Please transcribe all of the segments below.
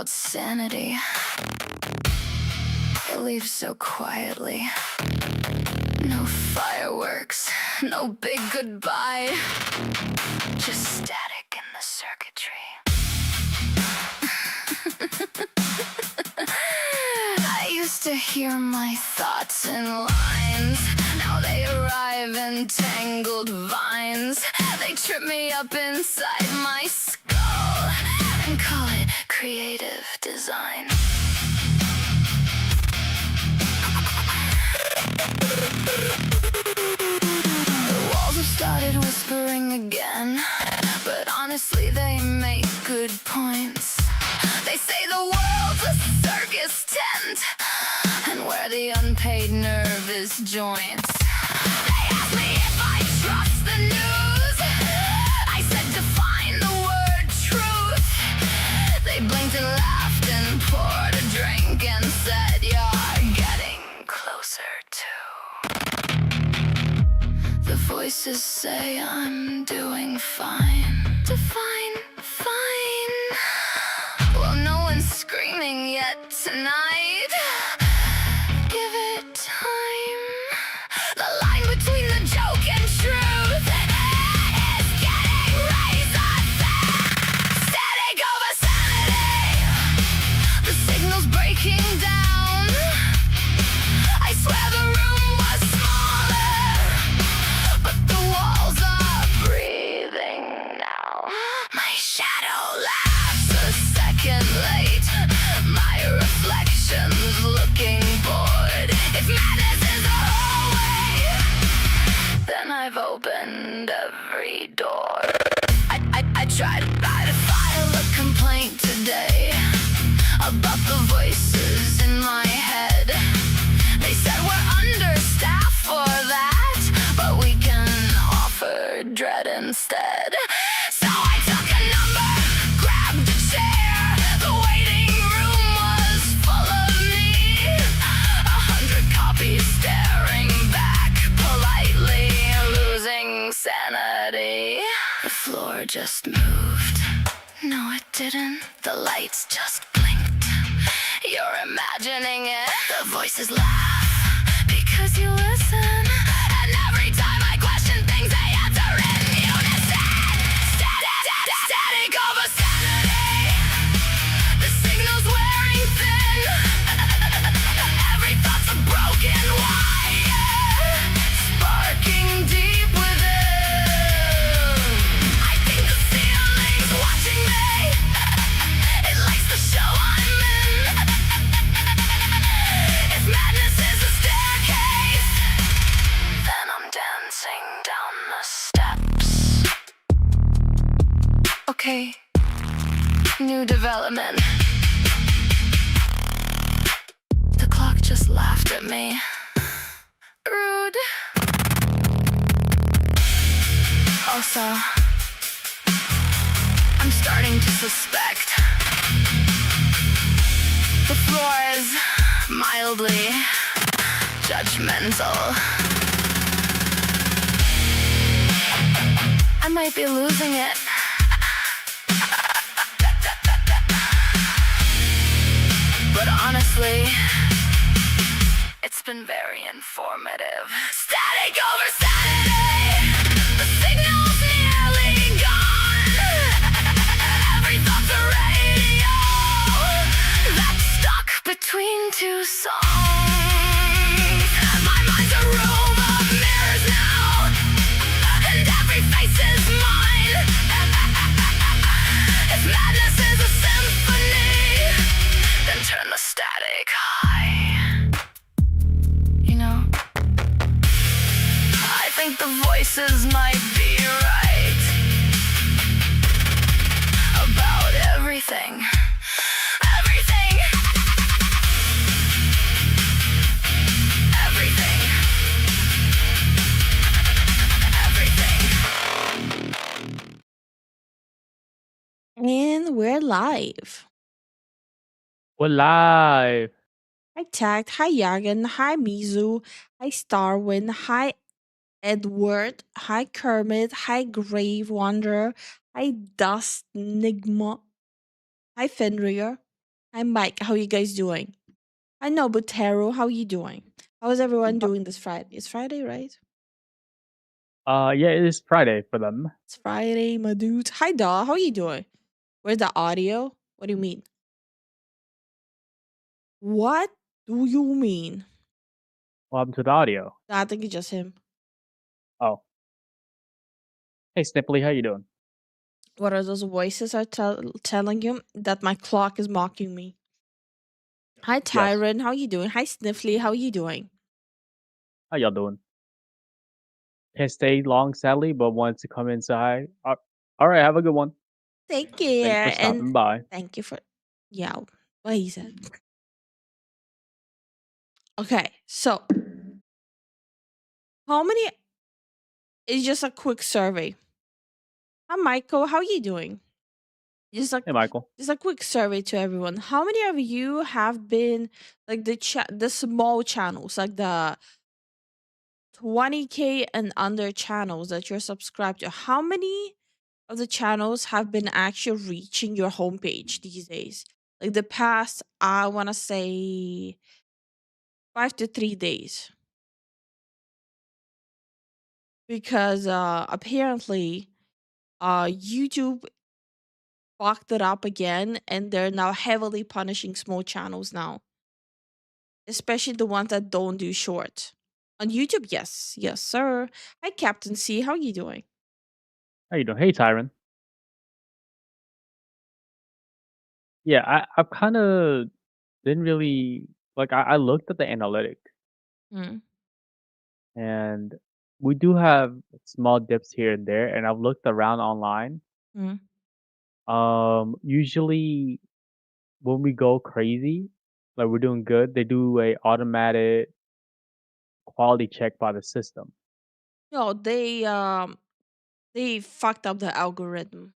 about sanity. It leaves so quietly. No fireworks, no big goodbye. Just static in the circuitry. I used to hear my thoughts in lines. Now they arrive in tangled vines. They trip me up inside my skull and call it creative design. The walls have started whispering again, but honestly they make good points. They say the world's a circus tent, and where the unpaid nerve is joints. They ask me if I trust the news. I said define the word truth. They blinked and laughed and poured a drink and said you're getting closer to. The voices say I'm doing fine. Define fine. Well, no one's screaming yet tonight. Give it time. The line between the joke and truth is getting razor thin. Static over sanity. The signal's breaking down. I swear the room was smaller, but the walls are breathing now. My shadow laughs a second late. My reflection's looking bored. If madness is a hallway, then I've opened every door. I tried to file a complaint today about the voices in my head. They said we're understaffed for that, but we can offer dread instead. So I took a number, grabbed a chair. The waiting room was full of me. 100 copies staring back politely, losing sanity. The floor just moved. No, it didn't. The lights just blinked. You're imagining it. The voices laugh because you listen. And every time I question things, they answer in unison. Static over sanity. The signal's wearing thin. Every thought's a broken wire, sparking deep within. I think the ceiling's watching me. It likes the show I'm in. If madness is a staircase, then I'm dancing down the steps. Okay, new development. The clock just laughed at me. Rude. Also, I'm starting to suspect the floor is mildly judgmental. I might be losing it. But honestly, it's been very informative. Static over sanity. The signal's nearly gone. Every thought's a radio that's stuck between two songs. My mind's a room of mirrors now, and every face is mine. If madness is a symphony, then turn the static high. You know, I think the voices might be right about everything. Everything. Everything. Everything. And we're live. We're live. Hi Tact, hi Yagan, hi Mizu, hi Starwin, hi Edward, hi Kermit, hi Grave Wanderer, hi Dust Nigma, hi Fenrir, Hi, Mike. How you guys doing? I know, but Taro, how you doing? How is everyone doing this Friday? It's Friday, right? Yeah, it is Friday for them. It's Friday, my dudes. Hi, Daw. How you doing? Where's the audio? What do you mean? What do you mean? What happened to the audio? I think it's just him. Oh, hey Snipply, how you doing? What are those voices are telling you? That my clock is mocking me. Hi, Yes. Tyron. How you doing? Hi, Sniffly. How you doing? How y'all doing? Can't stay long, sadly, but wanted to come in and say hi. All right, have a good one. Take Thanks for care and stopping by. thank you for yeah. What he said. Okay, so how many? It's just a quick survey. Hi, Michael. How you doing? Just a Hey Michael. just a quick survey to everyone. How many of you have been like the small channels, like the 20K and under channels that you're subscribed to? How many of the channels have been actually reaching your homepage these days? Like the past, I want to say 5 to 3 days, because apparently YouTube fucked it up again, and they're now heavily punishing small channels now, especially the ones that don't do short. On YouTube, yes, sir. Hi, Captain C. How you doing? How you doing? Hey Tyron. Yeah, I've kind of didn't really like. I looked at the analytics Mm, and we do have small dips here and there, and I've looked around online. mm. Usually when we go crazy, like we're doing good, they do a automatic quality check by the system. No, they fucked up the algorithm.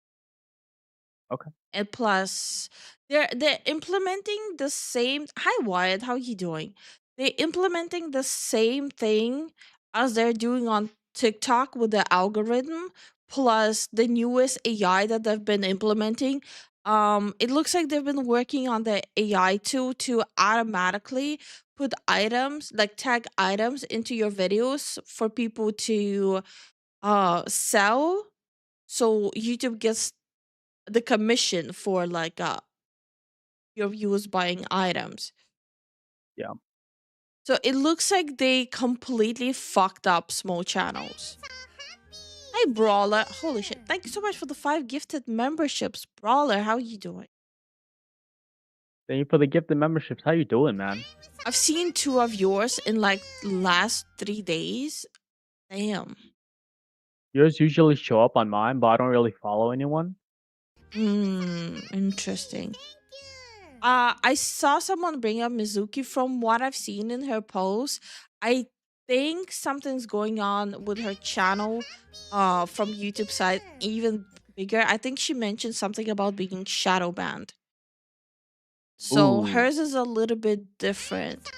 Okay. And plus, they're implementing the same. Hi, Wyatt. How you doing? They're implementing the same thing as they're doing on TikTok with the algorithm, plus the newest AI that they've been implementing. It looks like they've been working on the AI tool to automatically put items, like tag items, into your videos for people to sell. So YouTube gets the commission for like your viewers buying items. Yeah. So it looks like they completely fucked up small channels. Hey, Brawler. Holy shit. Thank you so much for the 5 gifted memberships. Brawler, how you doing? Thank you for the gifted memberships. How you doing, man? I've seen 2 of yours in like last 3 days. Damn. Yours usually show up on mine, but I don't really follow anyone. Interesting. I saw someone bring up Mizuki. From what I've seen in her post, I think something's going on with her channel from YouTube side even bigger. I think she mentioned something about being shadow banned. So Ooh. hers is a little bit different.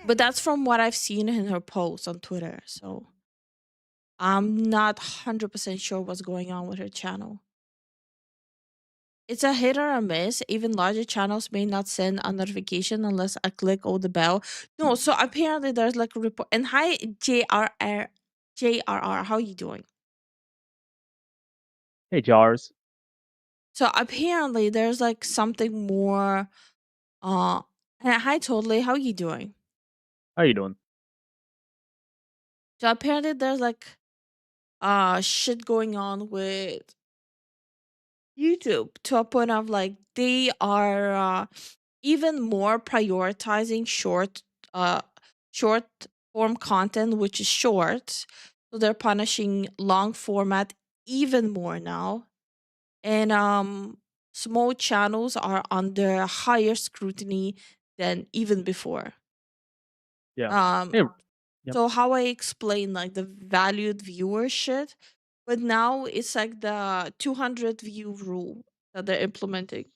But that's from what I've seen in her posts on Twitter. So I'm not 100% sure what's going on with her channel. It's a hit or a miss. Even larger channels may not send a notification unless I click on the bell. No, so apparently there's like a report. And hi, JRR, how you doing? Hey, Jars. So apparently there's like something more. Uh, hi, totally. How you doing? How you doing? So apparently there's like shit going on with YouTube to a point of like they are even more prioritizing uh short form content, which is short. So they're punishing long format even more now. And small channels are under higher scrutiny than even before. Yeah. Um Hey. Yep. so how I explain like the valued viewership, but now it's like the 200 view rule that they're implementing.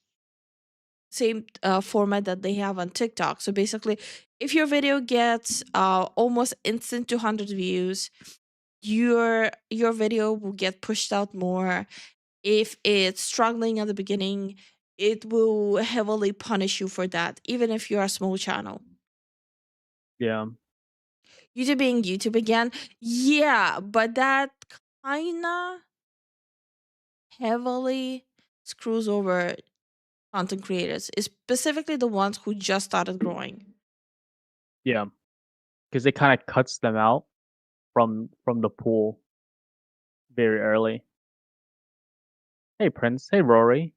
Same format that they have on TikTok. So basically, if your video gets almost instant 200 views, your video will get pushed out more. If it's struggling at the beginning, it will heavily punish you for that, even if you're a small channel. Yeah. YouTube being YouTube again, yeah, but that kinda heavily screws over content creators, specifically the ones who just started growing. Yeah. Because it kind of cuts them out from the pool very early. Hey Prince. Hey Rory.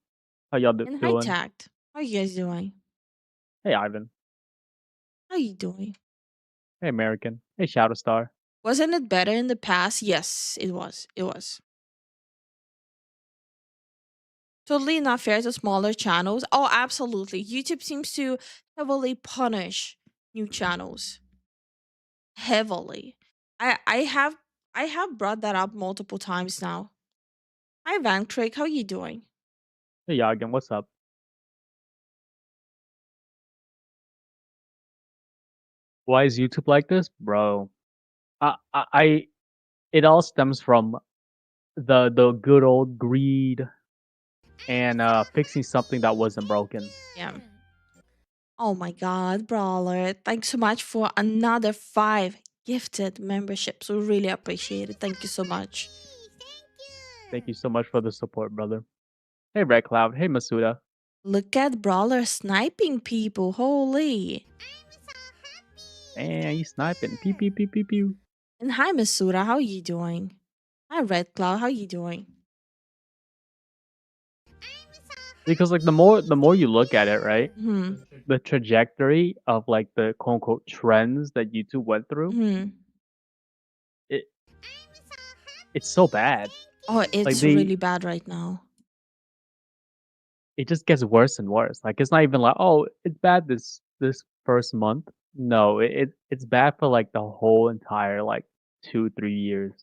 How y'all And high doing? tact, how you guys doing? Hey Ivan. How you doing? Hey American. Hey Shadowstar. Wasn't it better in the past? Yes, it was. It was. Totally not fair to smaller channels. Oh, absolutely. YouTube seems to heavily punish new channels. Heavily. I I have I have brought that up multiple times now. Hi Van Craig, how you doing? Hey Yagen. What's up? Why is YouTube like this, bro? I it all stems from the good old greed and fixing something that wasn't broken. Yeah. Oh my god, Brawler. Thanks so much for another 5 gifted memberships. We really appreciate it. Thank you so much. Thank you so much for the support, brother. Hey Red Cloud. Hey Masuda. Look at Brawler sniping people. Holy. Man, you sniping. Pew pew pew pew pew. And hi Masura, how you doing? Hi Red Cloud, how you doing? Because like the more you look at it, right? Hmm. The trajectory of like the quote unquote trends that YouTube went through, Hmm. it it's so bad. Oh, Like it's they really bad right now. it just gets worse and worse. Like it's not even like, oh, it's bad this first month. No, it's bad for like the whole entire like 2 3 years.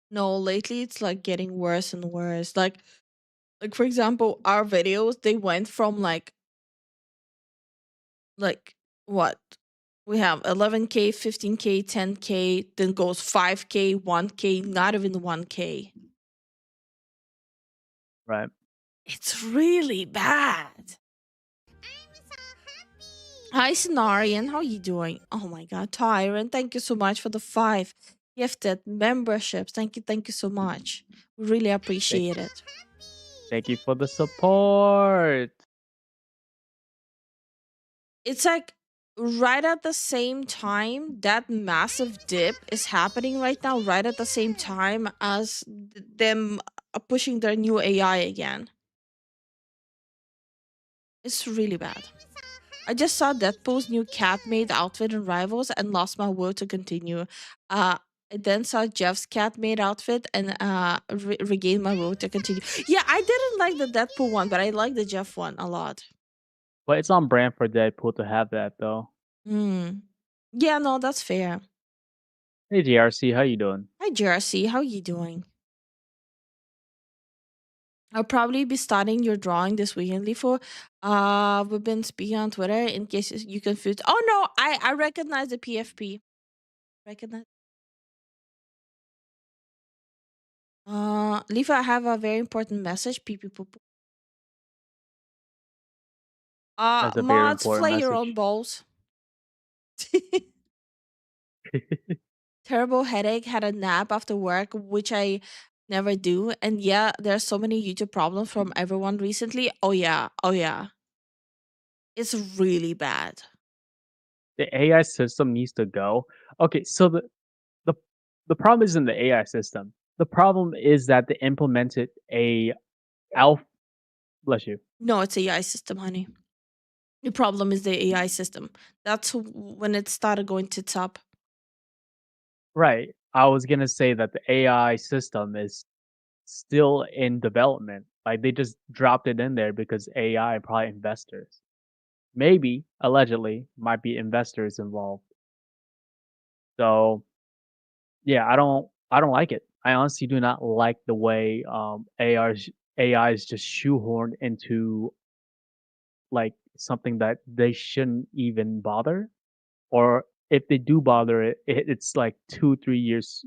No, lately it's like getting worse and worse. Like for example, our videos they went from like what? We have 11K, 15K, 10K, then goes 5K, 1K, not even 1K. Right. It's really bad. Hi, Cenarian. How you doing? Oh my god, Tyron. Thank you so much for the 5 gifted memberships. Thank you so much. We really Thank appreciate it. thank you for the support. It's like right at the same time that massive dip is happening right now, right at the same time as them pushing their new AI again. It's really bad. I just saw Deadpool's new cat made outfit in Rivals and lost my will to continue. I then saw Jeff's cat made outfit and regained my will to continue. Yeah, I didn't like the Deadpool one, but I like the Jeff one a lot. But it's on brand for Deadpool to have that though. Hmm. Yeah, no, that's fair. Hey GRC, how you doing? Hi, Jersey. How you doing? I'll probably be starting your drawing this weekend, Lifu. We've been speaking on Twitter in case you confused. Oh no, I recognize the PFP. Recognize. Lifu, I have a very important message. Pee pee poo poo. That's a very Mods, important flay your own message. balls. Terrible headache. Had a nap after work, which I never do. And yeah, there's so many YouTube problems from everyone recently. Oh yeah, oh yeah. It's really bad. The AI system needs to go. Okay, so the the problem isn't the AI system. The problem is that they implemented a alpha. Bless you. No, it's AI system, honey. The problem is the AI system. That's when it started going tits up. Right. I was gonna say that the AI system is still in development. Like they just dropped it in there because AI probably investors. Maybe allegedly might be investors involved. So yeah, I don't like it. I honestly do not like the way AI is just shoehorned into like something that they shouldn't even bother, or if they do bother it's like 2 3 years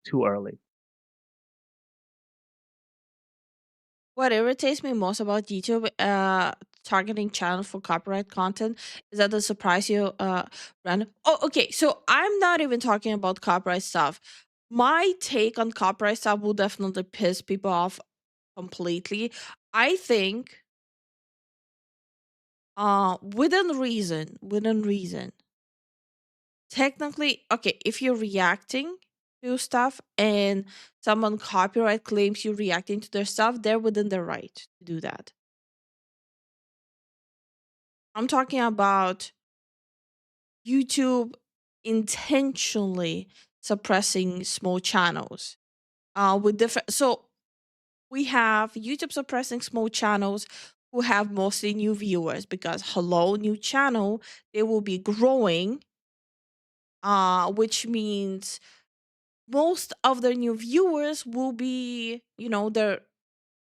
too early. What irritates me most about YouTube targeting channels for copyright content is that they surprise you random. Oh, okay. So I'm not even talking about copyright stuff. My take on copyright stuff will definitely piss people off completely. I think within reason, technically, okay, if you're reacting to stuff and someone copyright claims you reacting to their stuff, they're within their right to do that. I'm talking about YouTube intentionally suppressing small channels with different. So we have YouTube suppressing small channels who have mostly new viewers because hello, new channel, they will be growing, which means most of their new viewers will be, their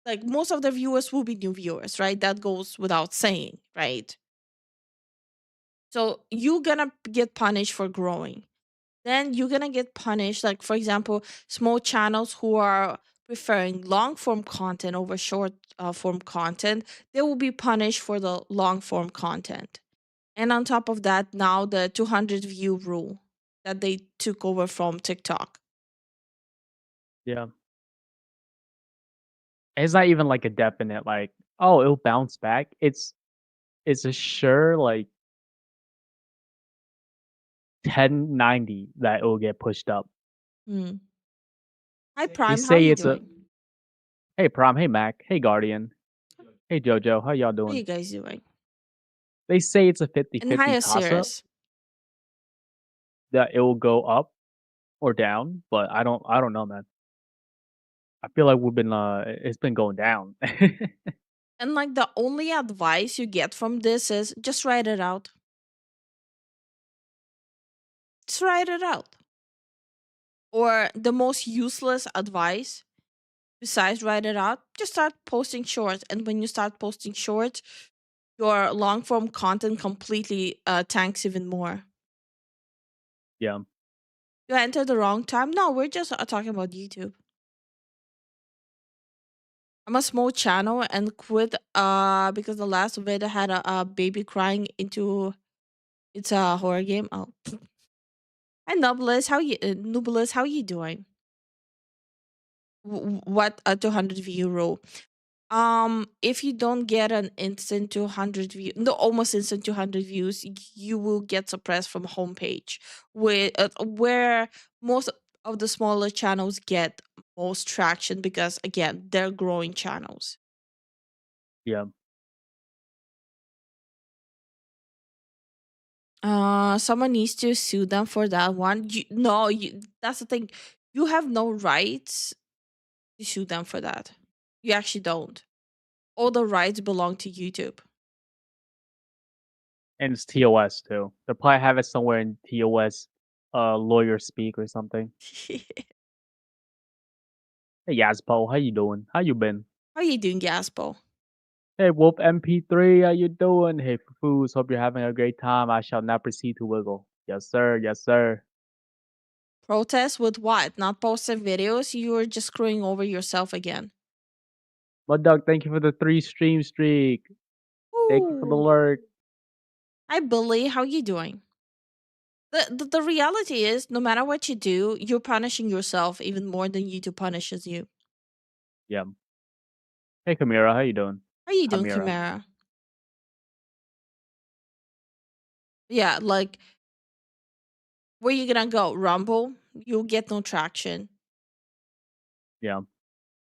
like most of their viewers will be new viewers, right? That goes without saying, right? So you're gonna get punished for growing. Then you're gonna get punished. Like, for example, small channels who are preferring long form content over short form content, they will be punished for the long form content. And on top of that, now the 200 view rule that they took over from TikTok. Yeah. It's not even like a definite like, oh, it'll bounce back. It's a sure like 1090 that it will get pushed up. Hmm. Hi They Prime, how are say you it's a doing? hey Prom, hey Mac, hey Guardian, hey Jojo, how y'all How are doing? you guys doing? They say it's a And hi 50-50 toss up Osiris. that it will go up or down, but I don't know, man. I feel like we've been it's been going down. And like the only advice you get from this is just write it out. Just write it out. Or the most useless advice besides write it out, just start posting shorts. And when you start posting shorts, your long form content completely tanks even more. Yeah. You entered the wrong time. No, we're just talking about YouTube. I'm a small channel and quit because the last video had a baby crying into it's a horror game. Oh, hi Nublis, how you doing? What a 200 view rule? If you don't get an instant 200 view, no, almost instant 200 views, you will get suppressed from homepage, where most of the smaller channels get most traction because again they're growing channels. Yeah. Someone needs to sue them for that one. No, that's the thing. You have no rights to sue them for that. You actually don't. All the rights belong to YouTube. And it's TOS too. They'll probably have it somewhere in TOS lawyer speak or something. Hey Yazpo, how you doing? How you been? How are you doing, Gaspo? Hey Wolf MP3, how you doing? Hey Foods, hope you're having a great time. I shall not proceed to wiggle. Yes sir, yes sir. Protest with what? Not posting videos? You're just screwing over yourself again. Mud Duck, thank you for the 3 stream streak. Thank you for the Ooh. lurk. Hi, Billy. How you doing? The reality is, no matter what you do, you're punishing yourself even more than YouTube punishes you. Yeah. Hey Kamira, how you doing? How you doing, Kamira. Chimera? Yeah, like, where you gonna go? Rumble? You'll get no traction. Yeah.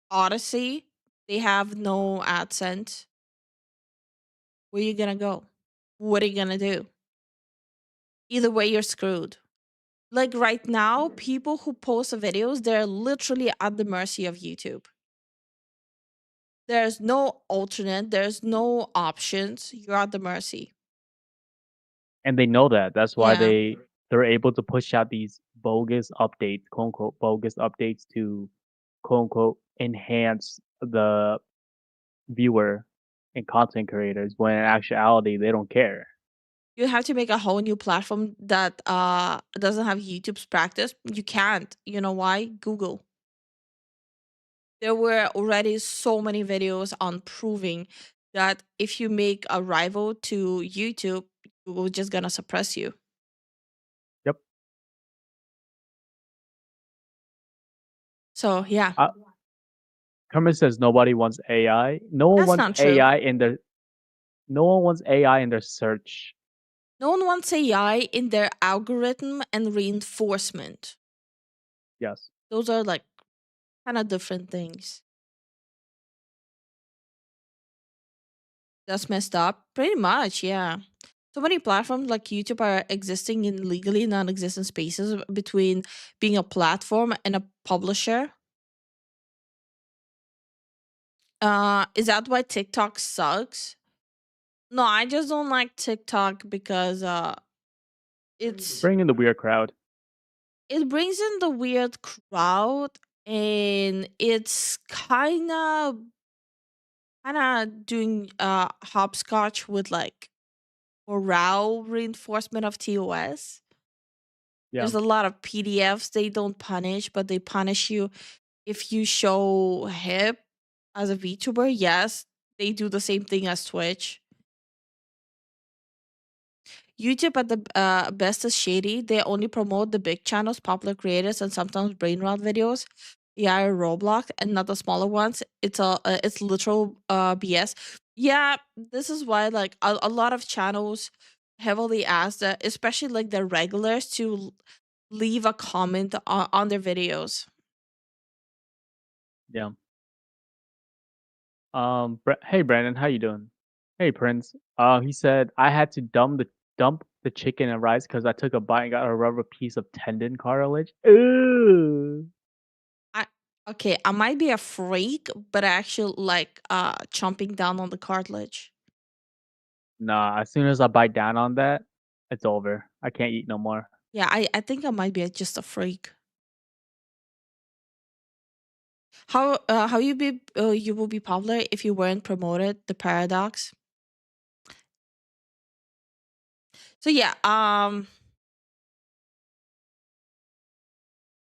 Odyssey? They have no AdSense. Where you gonna go? What are you gonna do? Either way, you're screwed. Like right now, people who post videos, they're literally at the mercy of YouTube. There's no alternate, there's no options. You're at the mercy. And they know that. That's why Yeah. they're able to push out these bogus updates, quote unquote bogus updates to quote unquote enhance the viewer and content creators when in actuality they don't care. You have to make a whole new platform that doesn't have YouTube's practice. You can't. You know why? Google. There were already so many videos on proving that if you make a rival to YouTube, Google just gonna suppress you. Yep. So yeah, Uh, Kermit says nobody wants AI. No one that's wants not true. AI in their no one wants AI in their search. No one wants AI in their algorithm and reinforcement. Yes. Those are like kind of different things. That's messed up. Pretty much, yeah. So many platforms like YouTube are existing in legally non-existent spaces between being a platform and a publisher. Is that why TikTok sucks? No, I just don't like TikTok because it's Bring in the weird crowd. it brings in the weird crowd, and it's kind of doing hopscotch with like morale reinforcement of TOS. Yeah. There's a lot of PDFs they don't punish, but they punish you if you show hip as a VTuber. Yes, they do the same thing as Twitch. YouTube at the best is shady. They only promote the big channels, popular creators, and sometimes brain rot videos. Yeah, Roblox, and not the smaller ones. It's literal BS. Yeah, this is why like a lot of channels heavily ask that, especially like the regulars, to leave a comment on their videos. Yeah. Hey Brandon, how you doing? Hey Prince. He said I had to dump the chicken and rice because I took a bite and got a rubber piece of tendon cartilage. Ooh. I Okay, I might be a freak, but I actually like chomping down on the cartilage. Nah, as soon as I bite down on that, it's over. I can't eat no more. Yeah, I think I might be just a freak. How you will be popular if you weren't promoted? The paradox. So yeah, I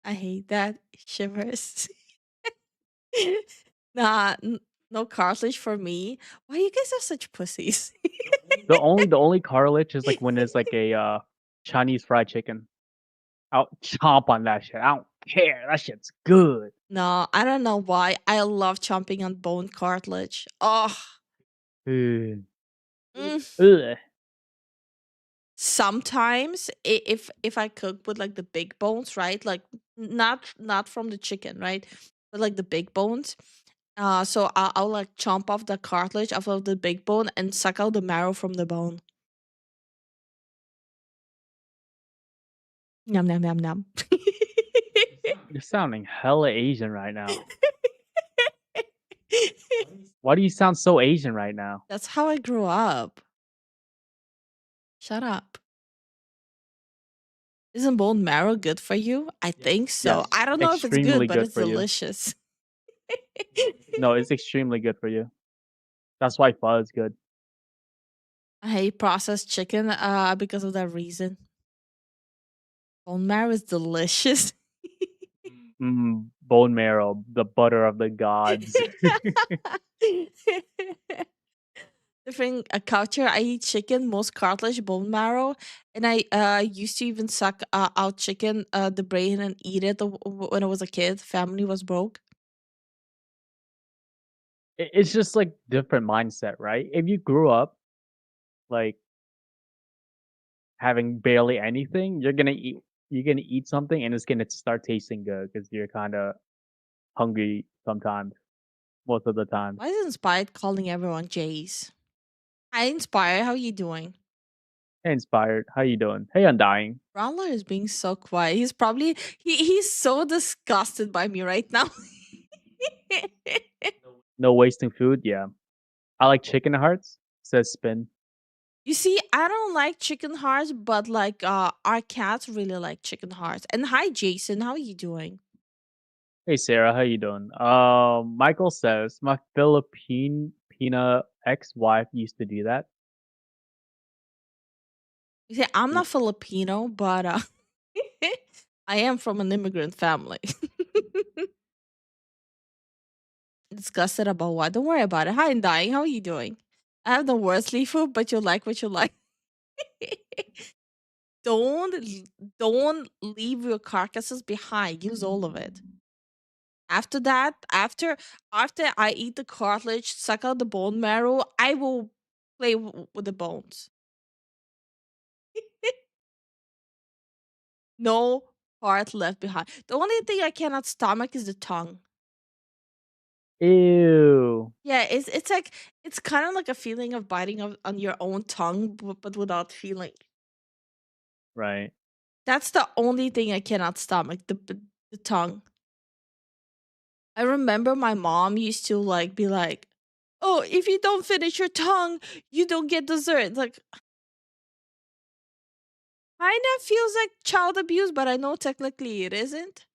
hate that shivers. Nah, no cartilage for me. Why you guys are such pussies? The only cartilage is like when it's like a Chinese fried chicken. I'll chomp on that shit. I don't care. That shit's good. No, I don't know why. I love chomping on bone cartilage. Oh, Ugh. mm. Ugh. Sometimes if I cook with like the big bones, right? Like not from the chicken, right? But like the big bones. So I'll like chomp off the cartilage off of the big bone and suck out the marrow from the bone. Yum yum yum yum. You're sounding hella Asian right now. Why do you sound so Asian right now? That's how I grew up. Shut up. Isn't bone marrow good for you? I think so. Yes, I don't know if it's good, extremely but good it's for you. delicious. No, it's extremely good for you. That's why pho is good. I hate processed chicken because of that reason. Bone marrow is delicious. Bone marrow, the butter of the gods. Different culture. I eat chicken, most cartilage, bone marrow, and I used to even suck out chicken, the brain, and eat it when I was a kid. Family was broke. It's just like different mindset, right? If you grew up like having barely anything, you're gonna eat something and it's gonna start tasting good because you're kind of hungry sometimes, most of the time. Why is Inspired calling everyone Jays? Hi, Inspired. How you doing? Hey, inspired. How you doing? Hey, Undying. Ronler is being so quiet. He's probably he's so disgusted by me right now. No wasting food. Yeah, I like chicken hearts. Says Spin. You see, I don't like chicken hearts, but like our cats really like chicken hearts. And hi Jason, how are you doing? Hey, Sarah. How you doing? Michael says my Filipina ex-wife used to do that. You see, I'm Y- not Filipino, but I am from an immigrant family. disgusted about what? Don't worry about it. Hi, I'm dying. How are you doing? I have the worst Lifu, but you like what you like. don't don't leave your carcasses behind. Use all of it. After that, after I eat the cartilage, suck out the bone marrow, I will play with the bones. No part left behind. The only thing I cannot stomach is the tongue. Ew. Yeah, it's like it's kind of like a feeling of biting on your own tongue, but without feeling. Right. That's the only thing I cannot stomach, the tongue. I remember my mom used to like be like, "Oh, if you don't finish your tongue, you don't get dessert." It's like kind of feels like child abuse, but I know technically it isn't.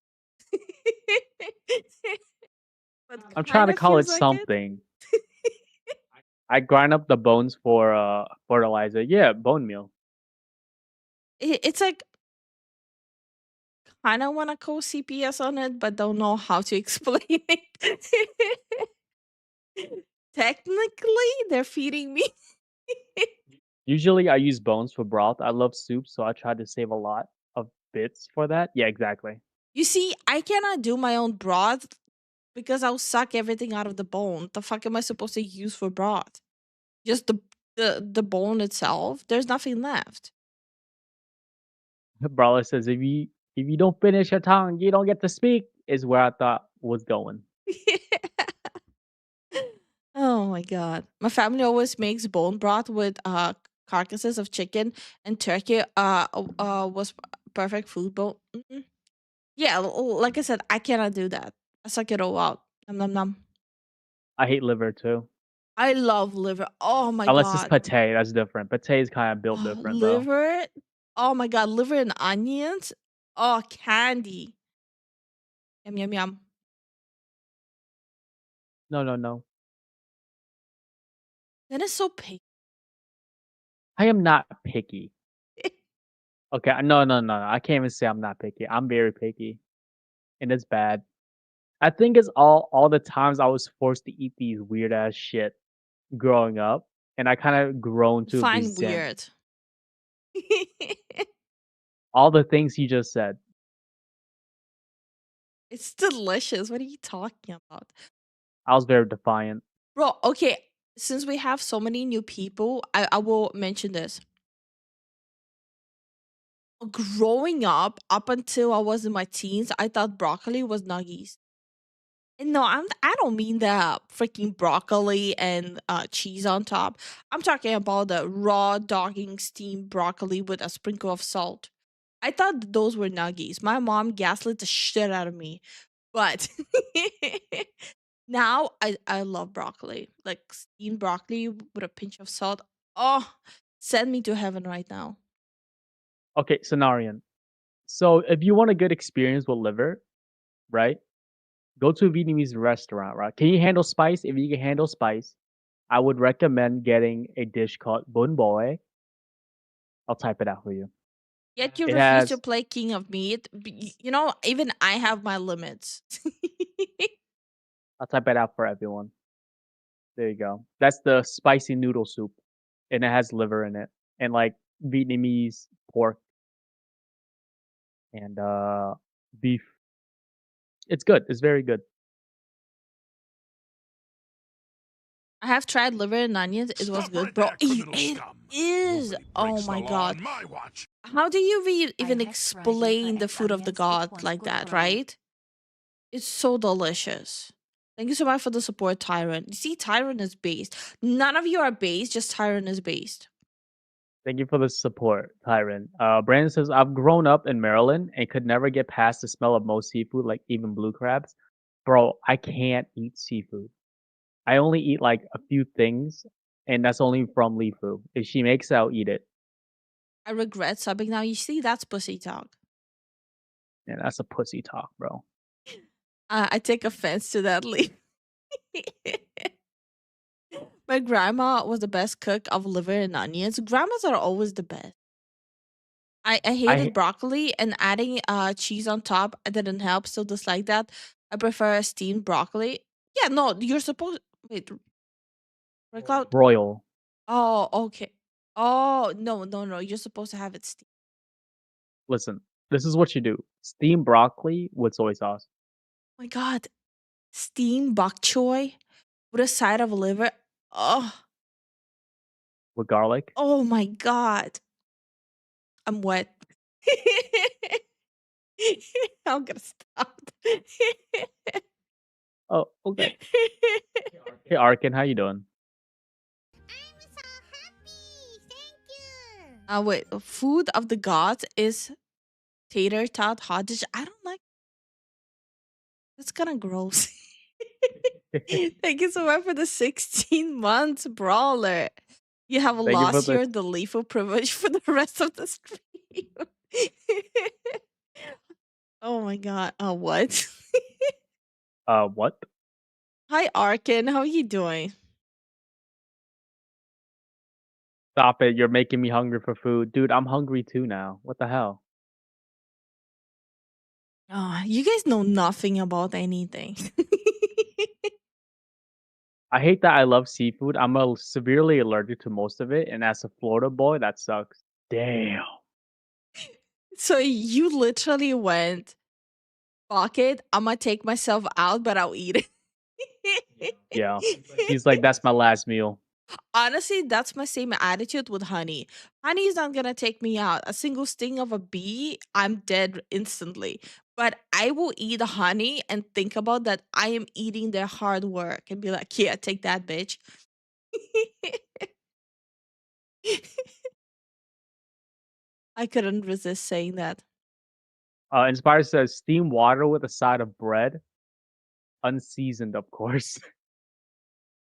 but I'm trying kind to of call feels it like it. something. I grind up the bones for fertilizer. Yeah, bone meal. It's like kind of want to call CPS on it, but don't know how to explain it. Technically, they're feeding me. Usually I use bones for broth. I love soup, so I try to save a lot of bits for that. Yeah, exactly. You see, I cannot do my own broth because I'll suck everything out of the bone. The fuck am I supposed to use for broth? Just the bone itself. There's nothing left. Brawler says if you don't finish your tongue, you don't get to speak. Is where I thought was going. Oh my god. My family always makes bone broth with carcasses of chicken and turkey. Was perfect food bone. Yeah, like I said, I cannot do that. I suck it all out. Nom nom nom. I hate liver too. I love liver. Oh my Unless it's god. pate, that's different. Pate is kind of built Oh, different though. liver. Oh my god, liver and onions. Oh, candy. Yum yum yum. No, no, no. That is so picky. I am not picky. Okay, no, no, no, no. I can't even say I'm not picky. I'm very picky, and it's bad. I think it's all the times I was forced to eat these weird ass shit growing up, and I kind of grown to Fine resent weird. all the things you just said. It's delicious. What are you talking about? I was very defiant. Bro, okay. Since we have so many new people, I will mention this. Growing up until I was in my teens, I thought broccoli was nuggies. And no, I don't mean the freaking broccoli and cheese on top. I'm talking about the raw dogging steamed broccoli with a sprinkle of salt. I thought those were nuggies. My mom gaslit the shit out of me. But now I love broccoli. Like steamed broccoli with a pinch of salt. Oh, send me to heaven right now. Okay, Cenarian. So if you want a good experience with liver, right? Go to a Vietnamese restaurant, right? Can you handle spice? If you can handle spice, I would recommend getting a dish called bun boy. I'll type it out for you. Yet you It refuse to has. play king of meat. You know, even I have my limits. I'll type it out for everyone. There you go. That's the spicy noodle soup, and it has liver in it, and like Vietnamese pork and beef. It's good. It's very good. I have tried liver and onions. It was Stop good, right bro. there, criminal It scum. is. Nobody Oh breaks the my law god. on my watch. How do you even I have tried liver explain the and food of the onions. It god was like good that, for me. right? It's so delicious. Thank you so much for the support, Tyrant. You see, Tyrant is based. None of you are based, just Tyrant is based. Thank you for the support, Tyron. Brandon says, I've grown up in Maryland and could never get past the smell of most seafood, like even blue crabs. Bro, I can't eat seafood. I only eat like a few things, and that's only from Lifu. If she makes it, I'll eat it. I regret subbing now. You see, that's pussy talk. And that's a pussy talk, bro. I take offense to that, Lee. My grandma was the best cook of liver and onions. Grandmas are always the best. I hated I broccoli and adding cheese on top didn't help. Still dislike that. I prefer steamed broccoli. Yeah, no, you're supposed. Wait, break out. Broil. Oh, okay. Oh, no, no, no. You're supposed to have it steamed. Listen, this is what you do: steam broccoli with soy sauce. Oh my God. Steamed bok choy with a side of liver. Oh, With garlic. oh my God. I'm wet. I'm gonna stop. Oh, okay. Hey, Arkin, how you doing? I'm so happy. Thank you. Wait. Food of the gods is tater tot hot dish. I don't like. That's kind of gross. Thank you so much for the 16 months, brawler. You have Thank you for lost the your delightful privilege for the rest of the stream. Oh my god. Oh, what? what? Hi, Arkin. How are you doing? Stop it! You're making me hungry for food, dude. I'm hungry too now. What the hell? Oh, you guys know nothing about anything. I hate that I love seafood. I'm severely allergic to most of it, and as a Florida boy, that sucks. Damn. So you literally went, fuck it, I'm gonna take myself out, but I'll eat it. Yeah. He's like, that's my last meal. Honestly, that's my same attitude with honey. Honey is not gonna take me out. A single sting of a bee, I'm dead instantly. But I will eat honey and think about that I am eating their hard work and be like, yeah, take that, bitch. I couldn't resist saying that. Inspire says steam water with a side of bread, unseasoned, of course.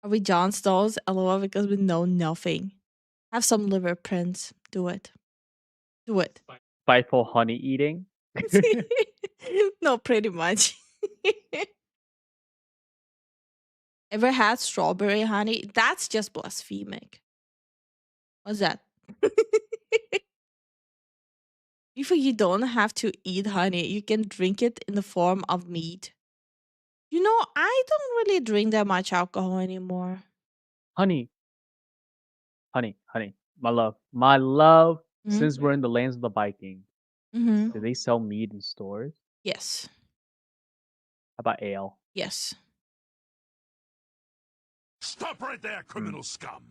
Are we John Stalls? LOL, because we know nothing. Have some liver prints. Do it. Do it. Spiteful honey eating. No, pretty much. Ever had strawberry honey? That's just blasphemic. What's that? If you don't have to eat honey, you can drink it in the form of mead. You know, I don't really drink that much alcohol anymore. Honey, honey, my love, my love. Mm-hmm. Since we're in the lands of the Vikings, Mm-hmm. do they sell mead in stores? Yes. How about ale? Yes. Stop right there, criminal scum!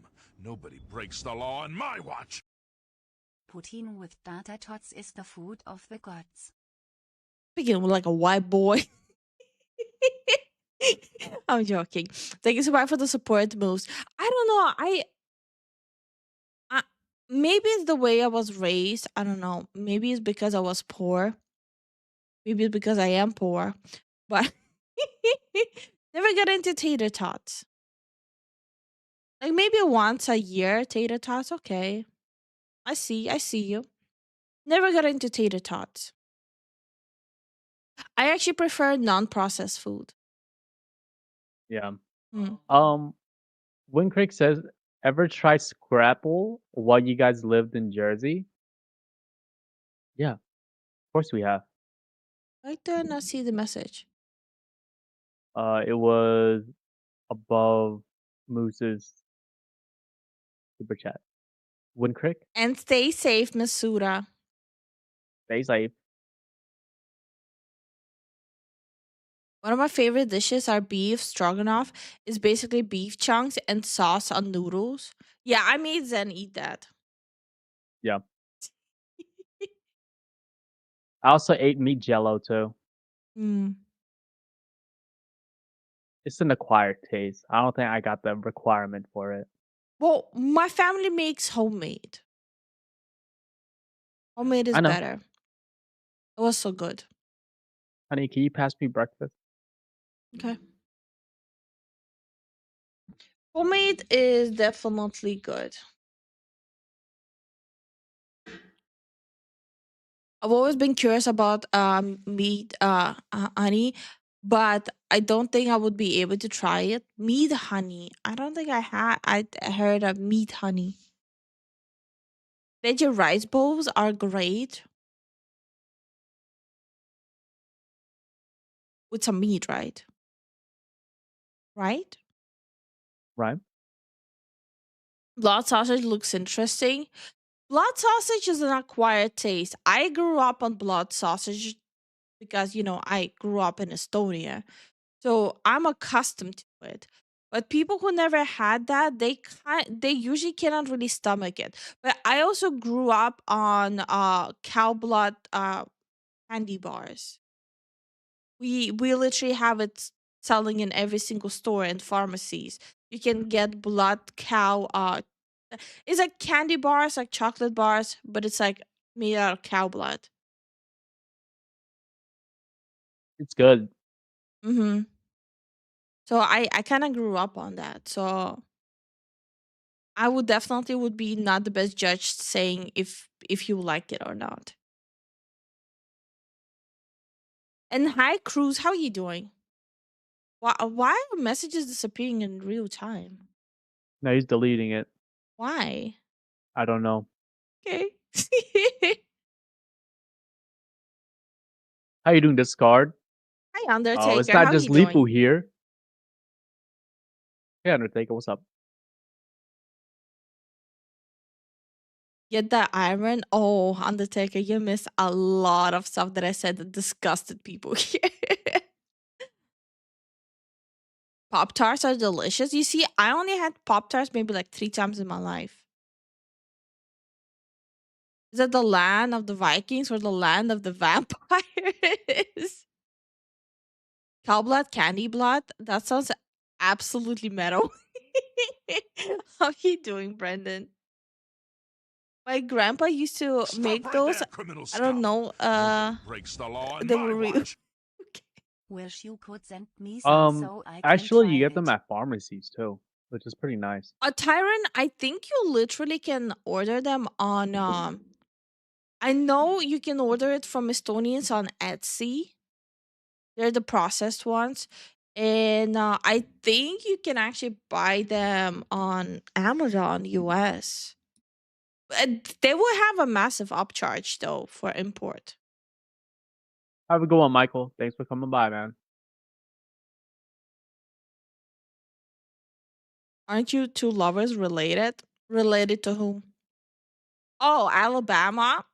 Nobody breaks the law on my watch! Poutine with tater tots is the food of the gods. Speaking like a white boy. I'm joking. Thank you so much for the support moves. I don't know. I maybe it's the way I was raised. I don't know. Maybe it's because I was poor. Maybe it's because I am poor. But never got into tater tots. Like maybe once a year, tater tots. Okay. I see you. Never got into tater tots. I actually prefer non-processed food. Yeah. Mm. Wincrick says, ever try Scrapple while you guys lived in Jersey? Yeah, of course we have. I did not see the message. It was above Moose's super chat. Wincrick, And stay safe, Masura. stay safe. One of my favorite dishes are beef stroganoff. It's basically beef chunks and sauce on noodles. Yeah, I made Zen eat that. Yeah. I also ate meat jello too. Mm. It's an acquired taste. I don't think I got the requirement for it. Well, my family makes homemade. Homemade is I know. better. It was so good. Honey, can you pass me breakfast? Okay. Homemade is definitely good. I've always been curious about meat honey, but I don't think I would be able to try it. Meat honey. I don't think I heard of meat honey. Veggie rice bowls are great with some meat, right? right? Right? Blood sausage looks interesting. Blood sausage is an acquired taste. I grew up on blood sausage because, I grew up in Estonia. So I'm accustomed to it. But people who never had that, they usually cannot really stomach it. But I also grew up on cow blood candy bars. We literally have it selling in every single store and pharmacies. You can get blood cow it's like candy bars, like chocolate bars, but it's like made out of cow blood. It's good. Mhm. So I kind of grew up on that. So I would definitely would be not the best judge saying if you like it or not. And hi Cruz, how are you doing? Why are messages disappearing in real time? Now he's deleting it. Why? I don't know. Okay. How you doing, Discard? Hi Oh, it's Undertaker, not how are just you doing? Lifu here. Hey, Undertaker, what's up? Get that iron. Oh, Undertaker, you missed a lot of stuff that I said that disgusted people here. Pop Tarts are delicious. You see, I only had Pop Tarts maybe like 3 times in my life. Is that the land of the Vikings or the land of the vampires? Cow blood, candy blood? That sounds absolutely metal. How you doing, Brendan? My grandpa used to Stop make right those. there, criminal I don't scum. know. Nobody breaks the law in They my were real. watch. Wish you could send me some so I can Actually, try you get them it. at pharmacies too, which is pretty nice. A Tyron, I think you literally can order them on. I know you can order it from Estonians on Etsy. They're the processed ones. And I think you can actually buy them on Amazon US. But they will have a massive upcharge though for import. Have a good one, Michael. Thanks for coming by, man. Aren't you two lovers related? Related to whom? Oh, Alabama.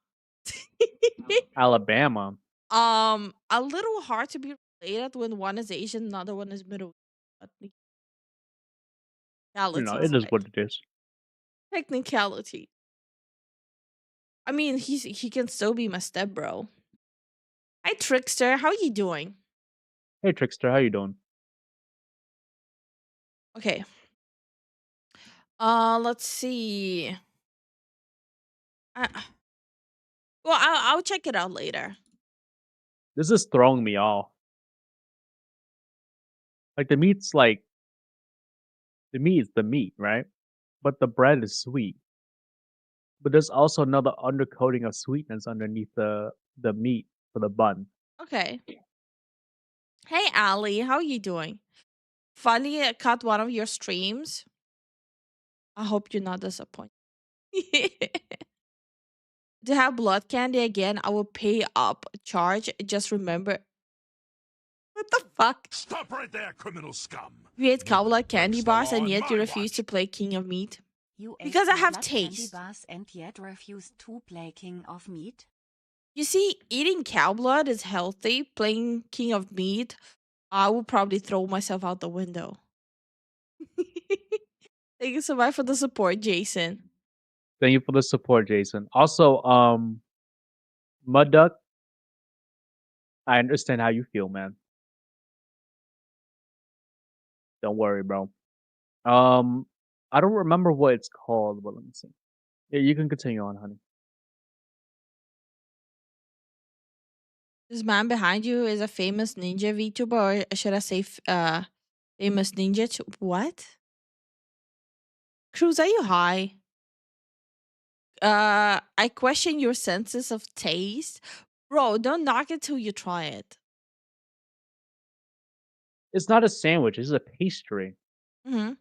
Alabama. A little hard to be related when one is Asian, the other one is Middle Eastern. Technicalities, It is right? what it is. Technicality. I mean, he can still be my step bro. Hi Trickster, how you doing? Hey, Trickster, how you doing? Okay. Let's see. I, well, I'll check it out later. This is throwing me off. Like the meat's like the meat is the meat, right? But the bread is sweet. But there's also another undercoating of sweetness underneath the meat for the bun. Okay. Hey Ali, how you doing? Finally caught one of your streams. I hope you're not disappointed. To have blood candy again, I will pay up charge. Just remember. What the fuck? Stop right there, criminal scum. You ate cow Nobody blood candy breaks the bars law and in yet you my refuse to watch. play King of Meat? You Because ate I have blood candy taste. bars and yet refused to play King of Meat? You see, eating cow blood is healthy. Playing King of Meat, I will probably throw myself out the window. Thank you so much for the support, Jason. Thank you for the support, Jason. Also, Mud Duck, I understand how you feel, man. Don't worry, bro. I don't remember what it's called, but let me see. Yeah, you can continue on, honey. This man behind you is a famous ninja VTuber, or should I say, famous ninja? What? Cruz, are you high? I question your senses of taste, bro. Don't knock it till you try it. It's not a sandwich. It's a pastry. Mm-hmm.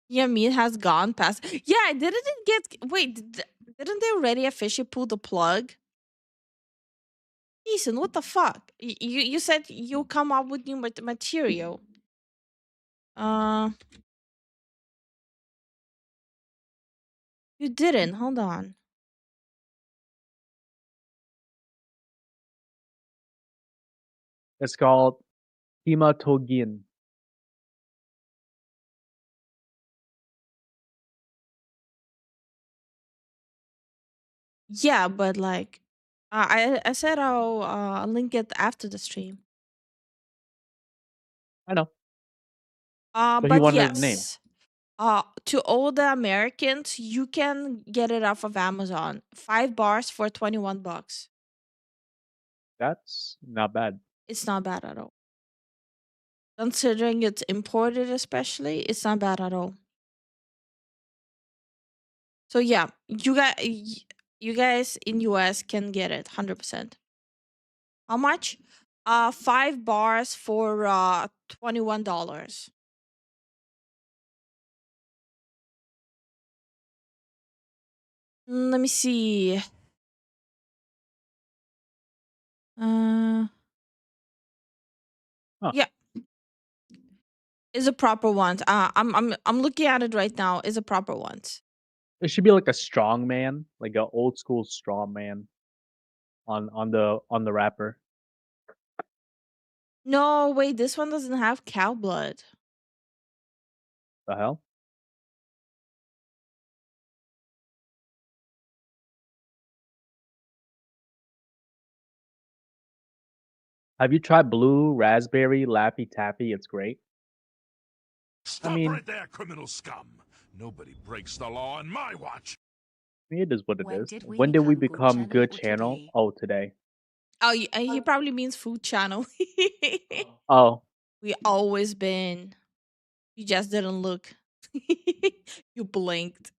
Yeah, meat has gone past. Yeah, didn't it get? Wait, didn't they already officially pull the plug? Ethan, what the fuck? You said you come up with new material. Uh, you didn't. Hold on. It's called hematogene. Yeah, but like, I said I'll link it after the stream. I know. So he But wanted a name. yes, to all the Americans, you can get it off of Amazon. 5 bars for $21. That's not bad. It's not bad at all. Considering it's imported, especially, it's not bad at all. So yeah, you guys in US can get it 100%. How much? 5 bars for $21. Let me see. Uh, Huh. yeah, is a proper one. I'm looking at it right now. Is a proper one. It should be like a strong man, like an old school strong man on the wrapper. No, wait, this one doesn't have cow blood. The hell? Have you tried blue raspberry Laffy Taffy? It's great. Stop mean- right there, criminal scum. Nobody breaks the law on my watch. It is what it When is. did we When did we become become good good channel? channel? Today? Oh, today. Oh, he probably means food channel. Oh, We always been. You just didn't look. You blinked.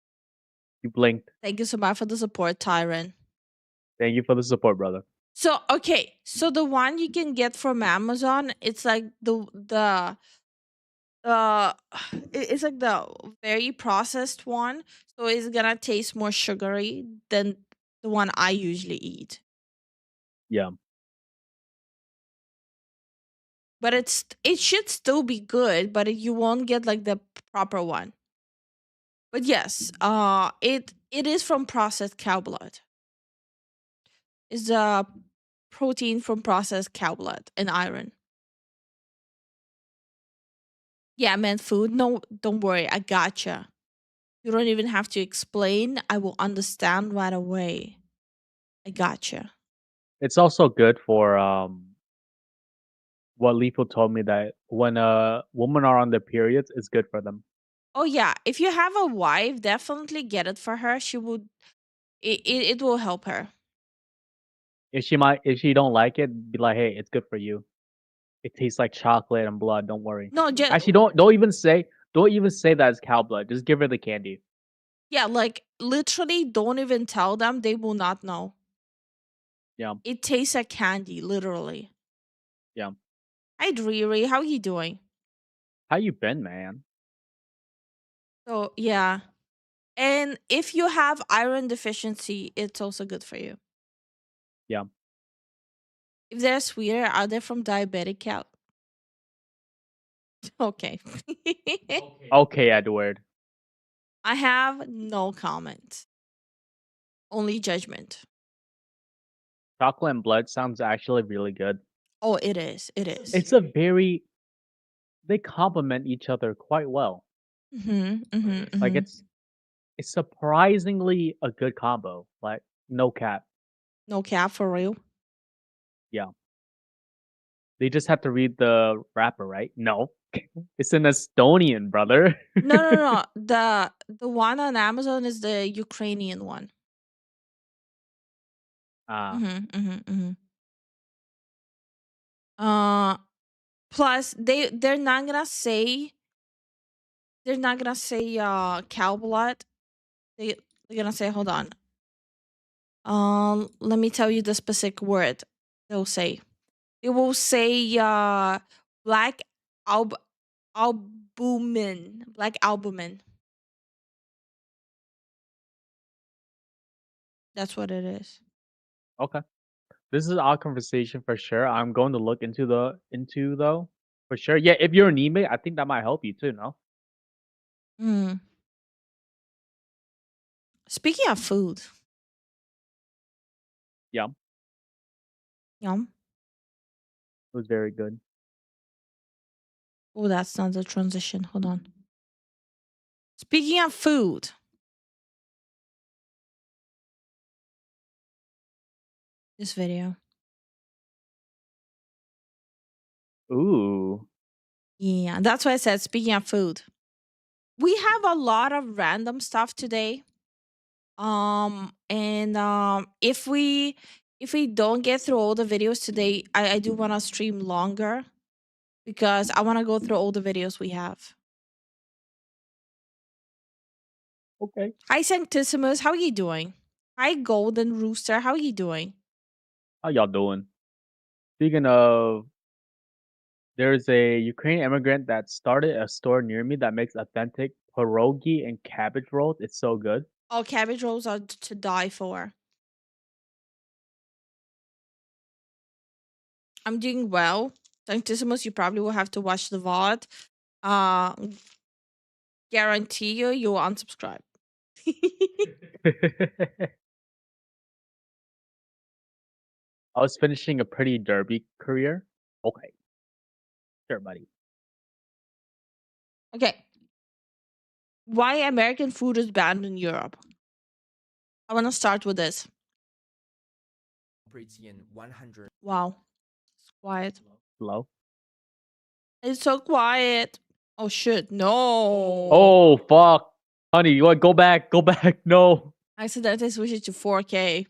you blinked. Thank you so much for the support, Tyron. Thank you for the support, brother. So okay, so the one you can get from Amazon, it's like the uh it's like the very processed one, so it's gonna taste more sugary than the one I usually eat. Yeah. But it should still be good, but you won't get like the proper one. But yes, it is from processed cow blood. It's a protein from processed cow blood and iron. Yeah, man, food. No, don't worry, I gotcha. You don't even have to explain. I will understand right away. I gotcha. It's also good for what Lethal told me that when women are on their periods, it's good for them. Oh yeah, if you have a wife, definitely get it for her. She would. It will help her. If she don't like it, be like, hey, it's good for you. It tastes like chocolate and blood. Don't worry. No, just Actually, don't even say that it's cow blood. Just give her the candy. yeah, like literally, don't even tell them. They will not know. Yeah, It tastes like candy, literally. yeah. Hi, Riri. How you doing? How you been, man? So yeah, and if you have iron deficiency, it's also good for you. Yeah. If they're sweeter, are they from diabetic cow? Okay. Okay, Edward. I have no comment. Only judgment. Chocolate and blood sounds actually really good. Oh, it is. It is. It's a very they complement each other quite well. Like it's surprisingly a good combo. Like no cap. No cap for real. Yeah. They just have to read the wrapper, right? No. It's an Estonian, brother. No, no, no. The one on Amazon is the Ukrainian one. Ah, Uh, plus they're not gonna say cow blood. They're gonna say, hold on. Let me tell you the specific word they'll say. It will say black albumin. Black albumin. That's what it is. okay. This is our conversation for sure. I'm going to look into though for sure. Yeah, if you're anemic, I think that might help you too. No, Mm. Speaking of food, yeah, it yum. was very good. Oh, that's not the transition. Hold on. Speaking of food, this video. Ooh, Yeah, that's why I said speaking of food. We have a lot of random stuff today. And if we don't get through all the videos today, I do want to stream longer because I want to go through all the videos we have. okay. Hi Sanctissimus, how are you doing? Hi Golden Rooster, how are you doing? How y'all doing? Speaking of, there's a Ukrainian immigrant that started a store near me that makes authentic pierogi and cabbage rolls. It's so good. Oh, cabbage rolls are to die for. I'm doing well. Sanctissimus, you probably will have to watch the VOD. Uh guarantee you'll unsubscribe. I was finishing a pretty derby career. Okay, sure, buddy. Okay. Why American food is banned in Europe? I want to start with this. operates in 100 Wow. It's quiet. Hello. It's so quiet. Oh shit. No. Oh fuck, honey, you want go back? Go back. No. I accidentally switched it to 4K.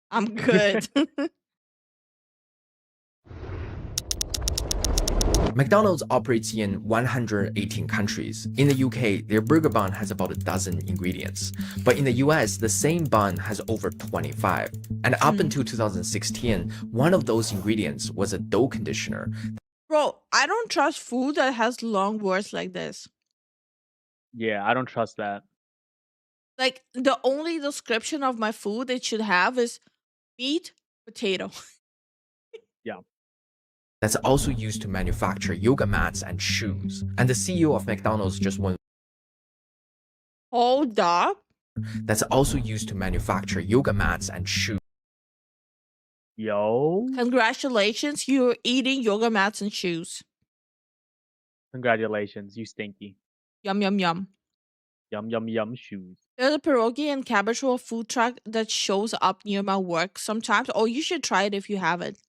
I'm good. McDonald's operates in 118 countries. In the UK, their burger bun has about a dozen ingredients. But in the US, the same bun has over 25. And up until 2016, one of those ingredients was a dough conditioner. Bro, I don't trust food that has long words like this. Yeah, I don't trust that. Like the only description of my food it should have is meat, potato. Yeah. That's also used to manufacture yoga mats and shoes. And the CEO of McDonald's just won. Hold up. That's also used to manufacture yoga mats and shoes. Yo. Congratulations, you're eating yoga mats and shoes. Congratulations, you stinky. Yum yum yum. Yum yum yum shoes. There's a pierogi and cabbage roll food truck that shows up near my work sometimes. Oh, you should try it if you haven't.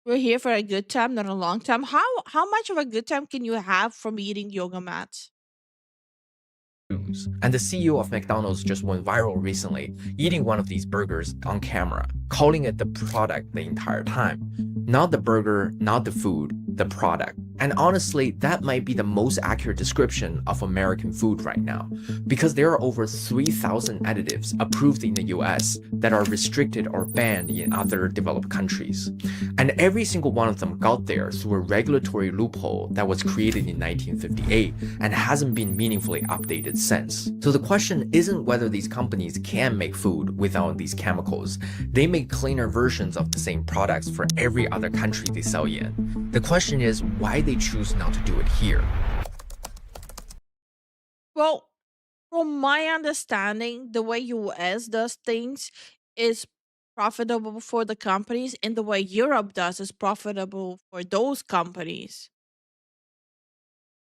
We're here for a good time, not a long time. How much of a good time can you have from eating yoga mats? And the CEO of McDonald's just went viral recently, eating one of these burgers on camera, calling it the product the entire time. Not the burger, not the food, the product. And honestly, that might be the most accurate description of American food right now, because there are over 3,000 additives approved in the US that are restricted or banned in other developed countries. And every single one of them got there through a regulatory loophole that was created in 1958 and hasn't been meaningfully updated since. So the question isn't whether these companies can make food without these chemicals. They make cleaner versions of the same products for every other country they sell in. The question is why they choose not to do it here. Well, from my understanding, the way US does things is profitable for the companies, and the way Europe does is profitable for those companies.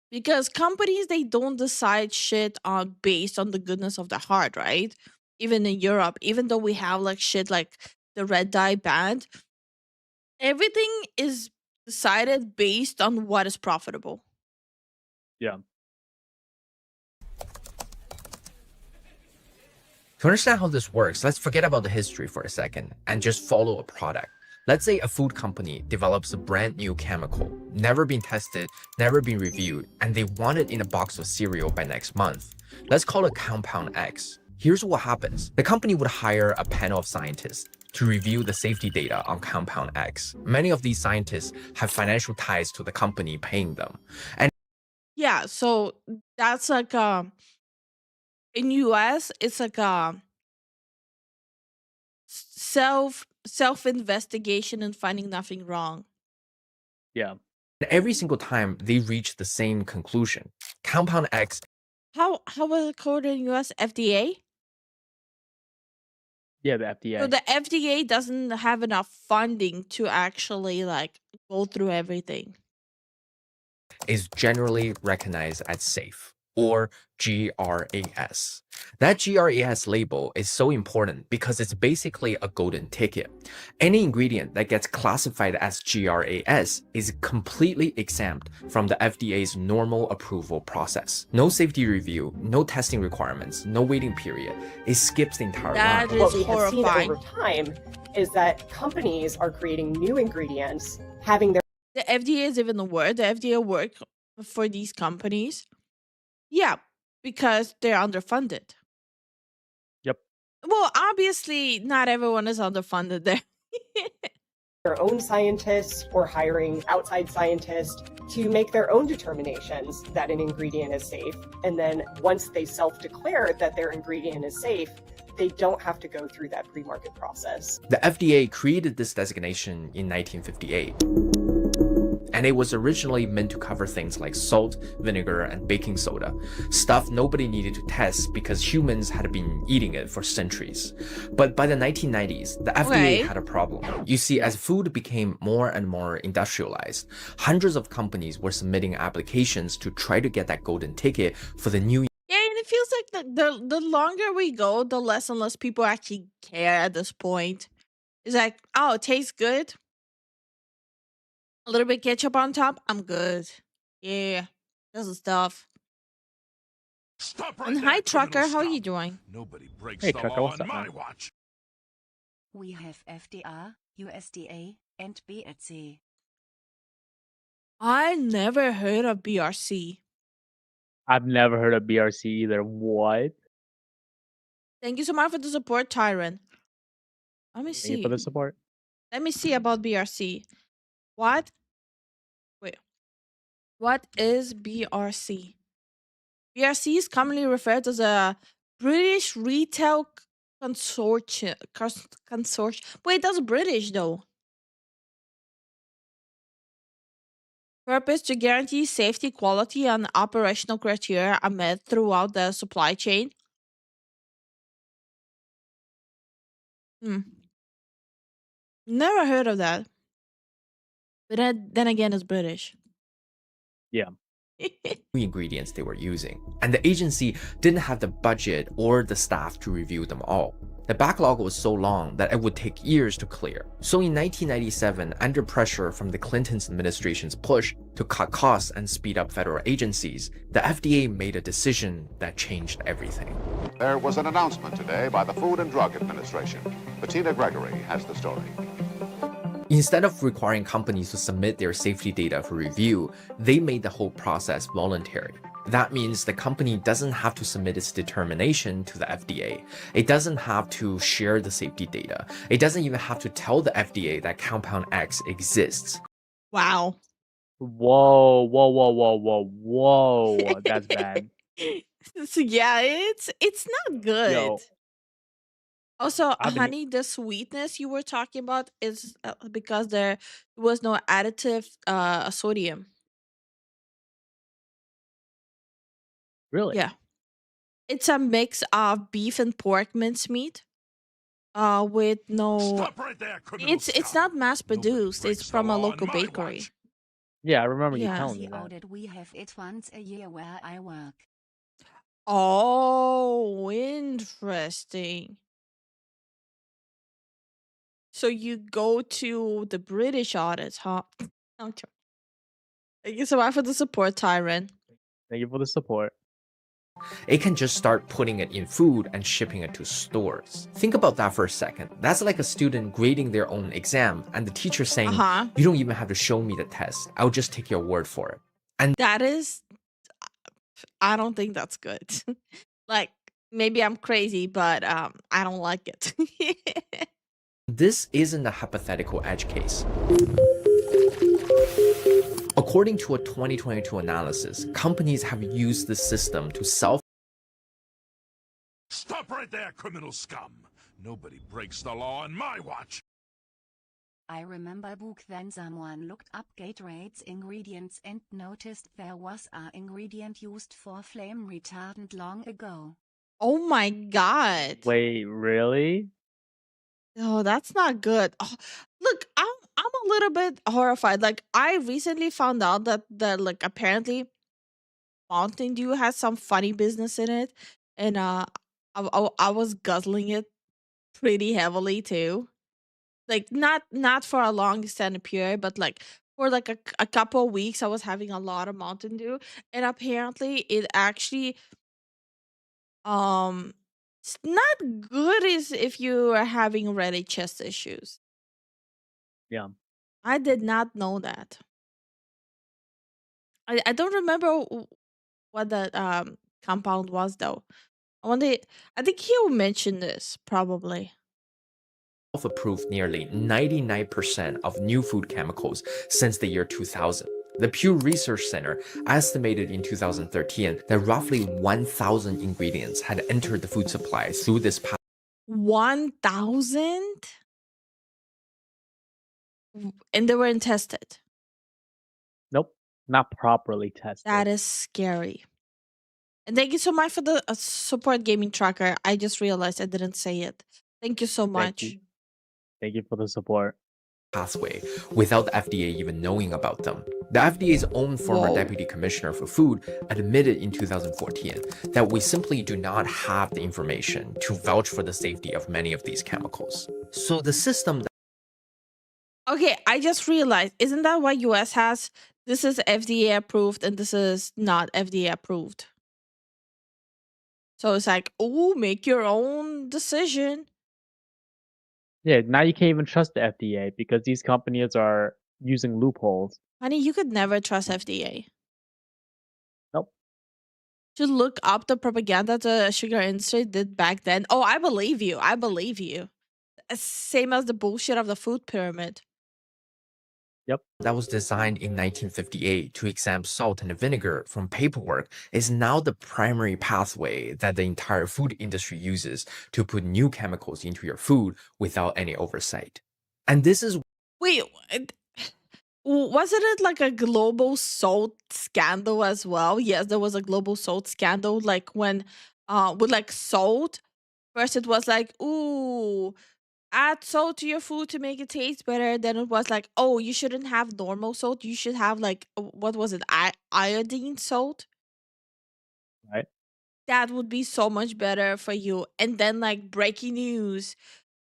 Because companies they don't decide shit on based on the goodness of the heart, right? Even in Europe, even though we have like shit like the red dye ban, everything is decided based on what is profitable. Yeah. To understand how this works, let's forget about the history for a second and just follow a product. Let's say a food company develops a brand new chemical, never been tested, never been reviewed, and they want it in a box of cereal by next month. Let's call it Compound X. Here's what happens. The company would hire a panel of scientists to review the safety data on Compound X. Many of these scientists have financial ties to the company paying them. And Yeah, so that's like in US it's like self investigation and finding nothing wrong. Yeah. And every single time they reach the same conclusion. Compound X How was it called in US? FDA? Yeah, the So FDA. the FDA doesn't have enough funding to actually like go through everything. is generally recognized as safe, or GRAS. That GRAS label is so important because it's basically a golden ticket. Any ingredient that gets classified as GRAS is completely exempt from the FDA's normal approval process. No safety review, no testing requirements, no waiting period. It skips the entire That line. is What we have seen horrifying. over time is that companies are creating new ingredients, having their The FDA is even the word. The FDA work for these companies. Yeah, because they're underfunded. Yep. Well, obviously, not everyone is underfunded there. own scientists or hiring outside scientists to make their own determinations that an ingredient is safe. And then once they self-declare that their ingredient is safe, they don't have to go through that pre-market process. The FDA created this designation in 1958. And it was originally meant to cover things like salt, vinegar, and baking soda, stuff nobody needed to test because humans had been eating it for centuries. But by the 1990s, the FDA had a problem. You see, as food became more and more industrialized, hundreds of companies were submitting applications to try to get that golden ticket for the new. Yeah, and it feels like the longer we go, the less and less people actually care at this point. It's like, oh, it tastes good. A little bit ketchup on top, I'm good. Yeah, that's the stuff. Stop right And there, hi, criminal Trucker, how scum. you doing? Nobody breaks Hey, the Trucker, law what's on up, my man? watch. We have FDA, USDA, and BSC. I never heard of BRC. I've never heard of BRC either. What? Thank you so much for the support, Tyron. Let me Thank you for see. the support. Let me see about BRC. What? Wait. What is BRC? BRC is commonly referred as a British Retail Consortium. Wait, that's British though. Purpose to guarantee safety, quality, and operational criteria are met throughout the supply chain. Never heard of that. But then again, it's British. Yeah. Ingredients they were using, and the agency didn't have the budget or the staff to review them all. The backlog was so long that it would take years to clear. So in 1997, under pressure from the Clinton administration's push to cut costs and speed up federal agencies, the FDA made a decision that changed everything. There was an announcement today by the Food and Drug Administration. Bettina Gregory has the story. Instead of requiring companies to submit their safety data for review, they made the whole process voluntary. That means the company doesn't have to submit its determination to the FDA. It doesn't have to share the safety data. It doesn't even have to tell the FDA that compound X exists. Wow. Whoa, whoa, whoa, whoa, whoa, whoa. That's bad. So yeah, it's not good. Yo, Also, I've been honey, the sweetness you were talking about is because there was no additive sodium. really. Yeah. It's a mix of beef and pork mincemeat. With no. Stop right there, criminal It's scum. not mass Nobody produced. It's breaks the from a law on local my bakery. watch. Yeah, I remember you Yeah. telling me The that. audit we have it once a year where I work. Oh, interesting. So you go to the British audits, huh? Okay. Thank you so much for the support, Tyron. Thank you for the support. It can just start putting it in food and shipping it to stores. Think about that for a second. That's like a student grading their own exam and the teacher saying, you don't even have to show me the test. I'll just take your word for it. And That is, I don't think that's good. Like, maybe I'm crazy, but I don't like it. this isn't a hypothetical edge case. According to a 2022 analysis, companies have used this system to Stop right there, criminal scum. Nobody breaks the law on my watch. I remember book when someone looked up Gatorade's ingredients and noticed there was a ingredient used for flame retardant long ago. Oh my god. Wait, really? Oh, that's not good. Oh, look, I'm a little bit horrified. Like I recently found out that like apparently Mountain Dew has some funny business in it, and I was guzzling it pretty heavily too. Like not for a long extended period, but like for like a couple of weeks, I was having a lot of Mountain Dew, and apparently it actually it's not good is if you are having already chest issues. Yeah. I did not know that. I don't remember what that compound was though. I wonder. I think he'll mention this probably. Approved nearly 99% of new food chemicals since the year 2000. The Pew Research Center estimated in 2013 that roughly 1,000 ingredients had entered the food supply through this path. 1,000, and they weren't tested. Nope. Not properly tested. That is scary. And thank you so much for the support gaming tracker. I just realized I didn't say it. Thank you so much. Thank you for the support. Pathway without the FDA even knowing about them. The FDA's own former deputy commissioner for food admitted in 2014 that we simply do not have the information to vouch for the safety of many of these chemicals. So the system Okay, I just realized, isn't that what US has? This is FDA approved and this is not FDA approved. So it's like, oh, make your own decision. Yeah, now you can't even trust the FDA because these companies are using loopholes. Honey, you could never trust FDA. Nope. To look up the propaganda the sugar industry did back then. Oh, I believe you. I believe you. Same as the bullshit of the food pyramid. Yep. that was designed in 1958 to exempt salt and vinegar from paperwork is now the primary pathway that the entire food industry uses to put new chemicals into your food without any oversight. And this is Wait, wasn't it like a global salt scandal as well? Yes, there was a global salt scandal, like when with like salt. First it was like, ooh, add salt to your food to make it taste better. Then it was like, oh, you shouldn't have normal salt. You should have like what was it? Iodine salt. Right. That would be so much better for you. And then like breaking news,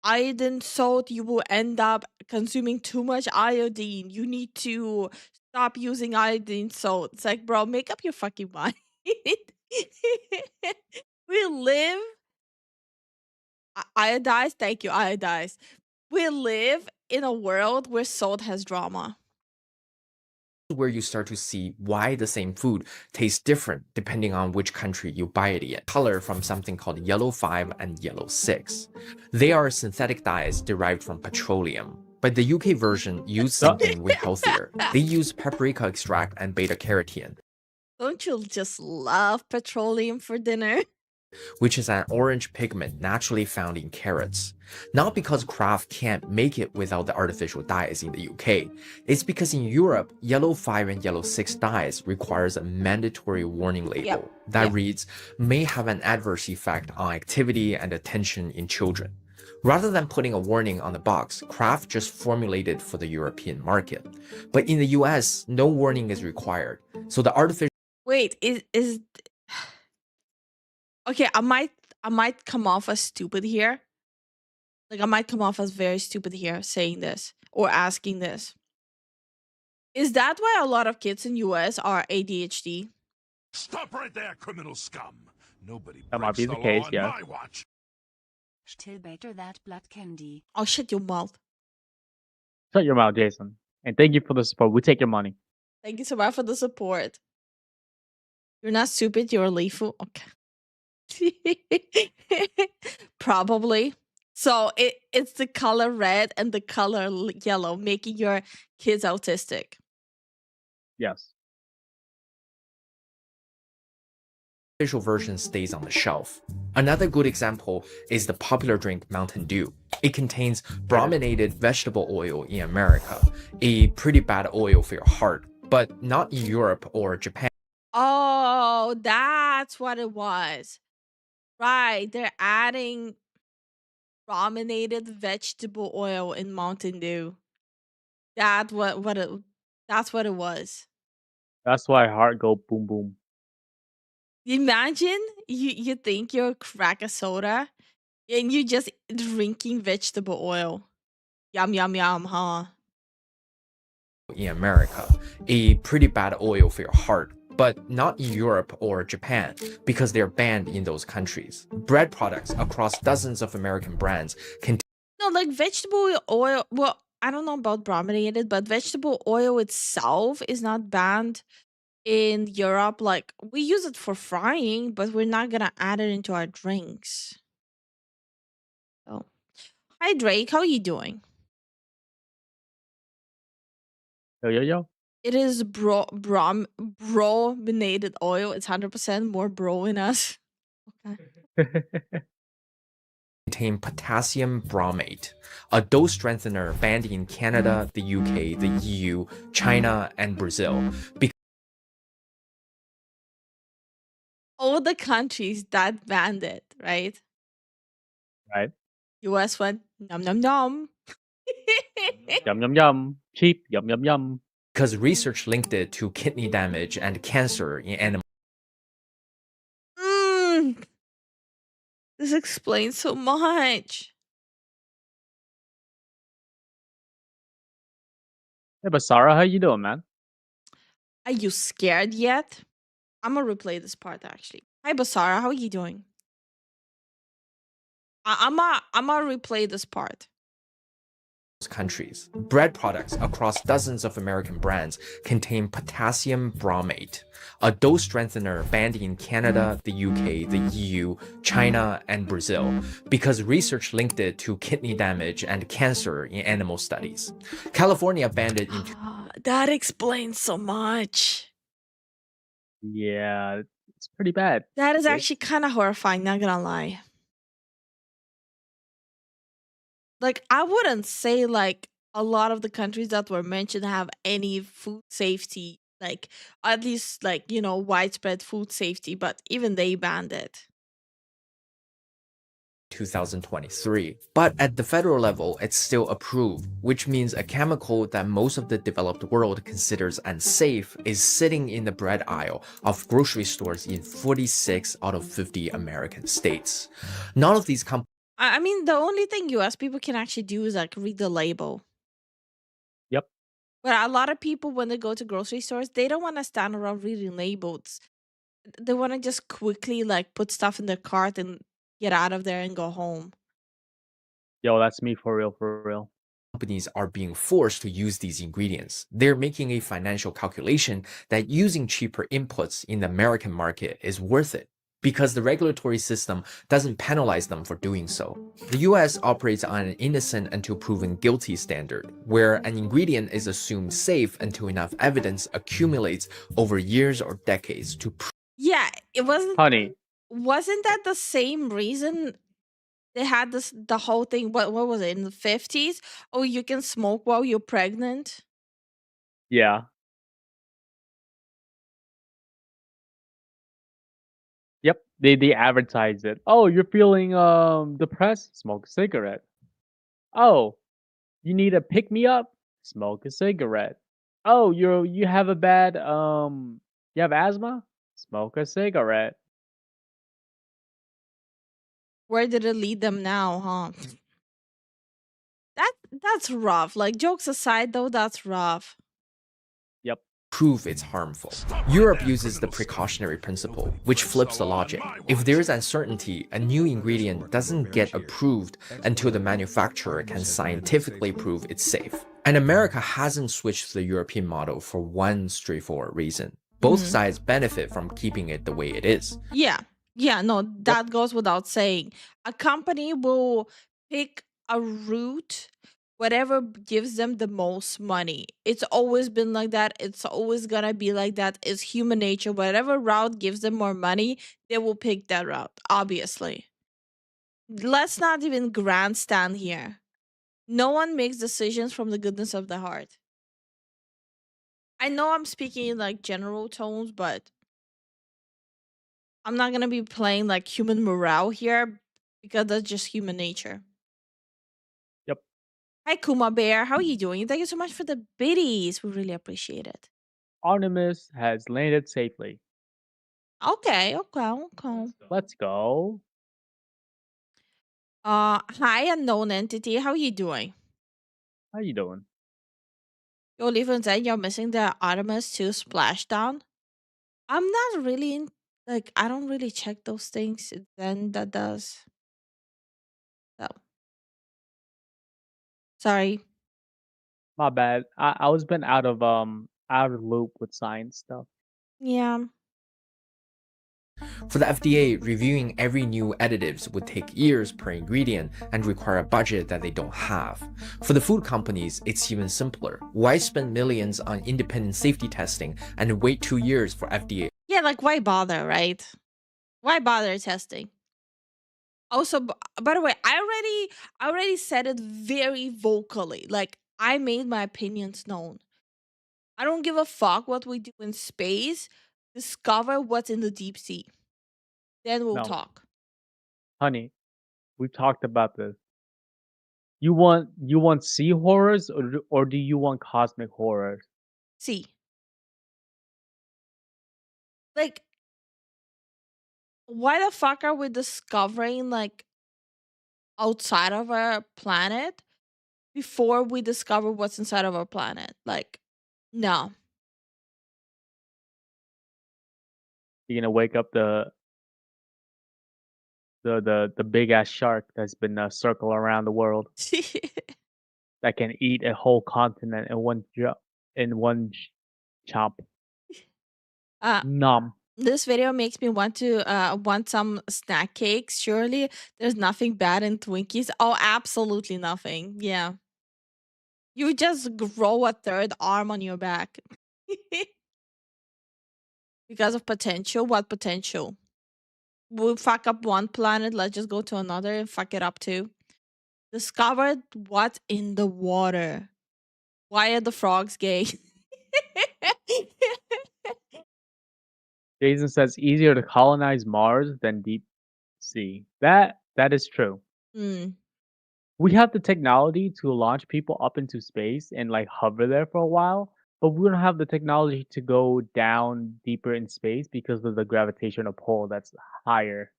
iodine salt, you will end up consuming too much iodine. You need to stop using iodine salt. It's like, bro, make up your fucking mind. We live iodized. Thank you, iodized. We live in a world where salt has drama. where you start to see why the same food tastes different depending on which country you buy it in. Color from something called yellow 5 and yellow 6. They are synthetic dyes derived from petroleum. But the UK version used something way healthier. They use paprika extract and beta carotene. Don't you just love petroleum for dinner? Which is an orange pigment naturally found in carrots. Not because Kraft can't make it without the artificial dyes in the UK. It's because in Europe, yellow 5 and yellow 6 dyes requires a mandatory warning label that reads, may have an adverse effect on activity and attention in children. Rather than putting a warning on the box, Kraft just formulated for the European market. But in the US, no warning is required. So the artificial Wait, is okay, I might come off as stupid here. Like I might come off as very stupid here saying this or asking this. Is that why a lot of kids in US are ADHD? Stop right there, criminal scum. Nobody That might breaks be the the case, law on yeah. my watch. Still better that blood candy. Oh shit your mouth. Shut your mouth, Jason. And thank you for the support. We take your money. Thank you so much for the support. You're not stupid, you're a Lifu. Okay. Probably. So it's the color red and the color yellow making your kids autistic. Yes. official version stays on the shelf. Another good example is the popular drink Mountain Dew. It contains brominated vegetable oil in America, a pretty bad oil for your heart, but not in Europe or Japan. Oh, that's what it was. Right. They're adding brominated vegetable oil in Mountain Dew. That's what it was. That's why heart go boom boom. Imagine you think you're crack a soda and you just drinking vegetable oil. Yum yum yum, huh? In America, a pretty bad oil for your heart, but not in Europe or Japan because they're banned in those countries. Bread products across dozens of American brands contain No, like vegetable oil. Well, I don't know about brominated, but vegetable oil itself is not banned in Europe. Like we use it for frying, but we're not gonna add it into our drinks. So, hi Drake, how you doing? Yo yo yo. It is brominated oil. It's 100% more bro in us. Okay. contain potassium bromate, a dose strengthener banned in Canada, the UK, the EU, China, and Brazil. All the countries that banned it, right? Right. US went nom nom nom. Yum yum yum. Cheap. Yum yum yum. Because research linked it to kidney damage and cancer in animals. This explains so much. Hey, but Sarah, how you doing, man? Are you scared yet? I'm gonna replay this part actually. Hi Basara, how are you doing? I'm gonna replay this part. Countries. Bread products across dozens of American brands contain potassium bromate, a dose strengthener banned in Canada, the UK, the EU, China, and Brazil, because research linked it to kidney damage and cancer in animal studies. California banned it in That explains so much. Yeah, it's pretty bad. That is actually kind of horrifying, not gonna lie. Like, I wouldn't say like a lot of the countries that were mentioned have any food safety, like at least like, widespread food safety, but even they banned it. 2023. But at the federal level, it's still approved, which means a chemical that most of the developed world considers unsafe is sitting in the bread aisle of grocery stores in 46 out of 50 American states. None of these companies I mean, the only thing US people can actually do is like read the label. Yep. But a lot of people, when they go to grocery stores, they don't want to stand around reading labels. They want to just quickly like put stuff in their cart and get out of there and go home. Yo, that's me for real, for real. companies are being forced to use these ingredients. They're making a financial calculation that using cheaper inputs in the American market is worth it, because the regulatory system doesn't penalize them for doing so. The US operates on an innocent until proven guilty standard, where an ingredient is assumed safe until enough evidence accumulates over years or decades to prove. Yeah, it wasn't. Honey, Wasn't that the same reason they had the whole thing? What was it in the 50s? Oh, you can smoke while you're pregnant. yeah. Yep, they advertise it. Oh, you're feeling depressed? Smoke a cigarette. Oh, you need a pick me up? Smoke a cigarette. Oh, you have a bad you have asthma? Smoke a cigarette. Where did it lead them now, huh? That's rough. Like, jokes aside, though, that's rough. Yep. Prove it's harmful. Europe uses the precautionary principle, which flips the logic. If there is uncertainty, a new ingredient doesn't get approved until the manufacturer can scientifically prove it's safe. And America hasn't switched to the European model for one straightforward reason. Both sides benefit from keeping it the way it is. Yeah, no, that goes without saying. A company will pick a route whatever gives them the most money. It's always been like that. It's always gonna be like that. It's human nature. Whatever route gives them more money, they will pick that route, obviously. Let's not even grandstand here. No one makes decisions from the goodness of the heart. I know I'm speaking in like general tones, but I'm not gonna be playing like human morale here because that's just human nature. Yep. Hi Kuma Bear, how are you doing? Thank you so much for the biddies. We really appreciate it. Artemis has landed safely. Okay. Let's go. Hi unknown entity, how are you doing? How you doing? Yo, Leave Zen, you're missing the Artemis 2 splashdown. I'm not really like I don't really check those things. Then that does. So sorry. My bad. I was been out of loop with science stuff. Yeah. For the FDA, reviewing every new additives would take years per ingredient and require a budget that they don't have. For the food companies, it's even simpler. Why spend millions on independent safety testing and wait 2 years for FDA? Yeah, like why bother, right? Why bother testing? Also, by the way, I already said it very vocally. Like I made my opinions known. I don't give a fuck what we do in space. Discover what's in the deep sea. Then we'll No, talk. honey, we've talked about this. You want sea horrors or do you want cosmic horrors? See. Like, why the fuck are we discovering like outside of our planet before we discover what's inside of our planet? Like, no. You're gonna wake up the big ass shark that's been circling around the world that can eat a whole continent in chomp. uh Nom. this video makes me want some snack cakes. Surely there's nothing bad in Twinkies. Oh, absolutely nothing. Yeah. You just grow a third arm on your back. Because of potential. What potential? We'll fuck up one planet, let's just go to another and fuck it up too. Discovered what's in the water. Why are the frogs gay? Jason says easier to colonize Mars than deep sea. That is true. Hmm. We have the technology to launch people up into space and like hover there for a while, but we don't have the technology to go down deeper in space because of the gravitational pull that's higher.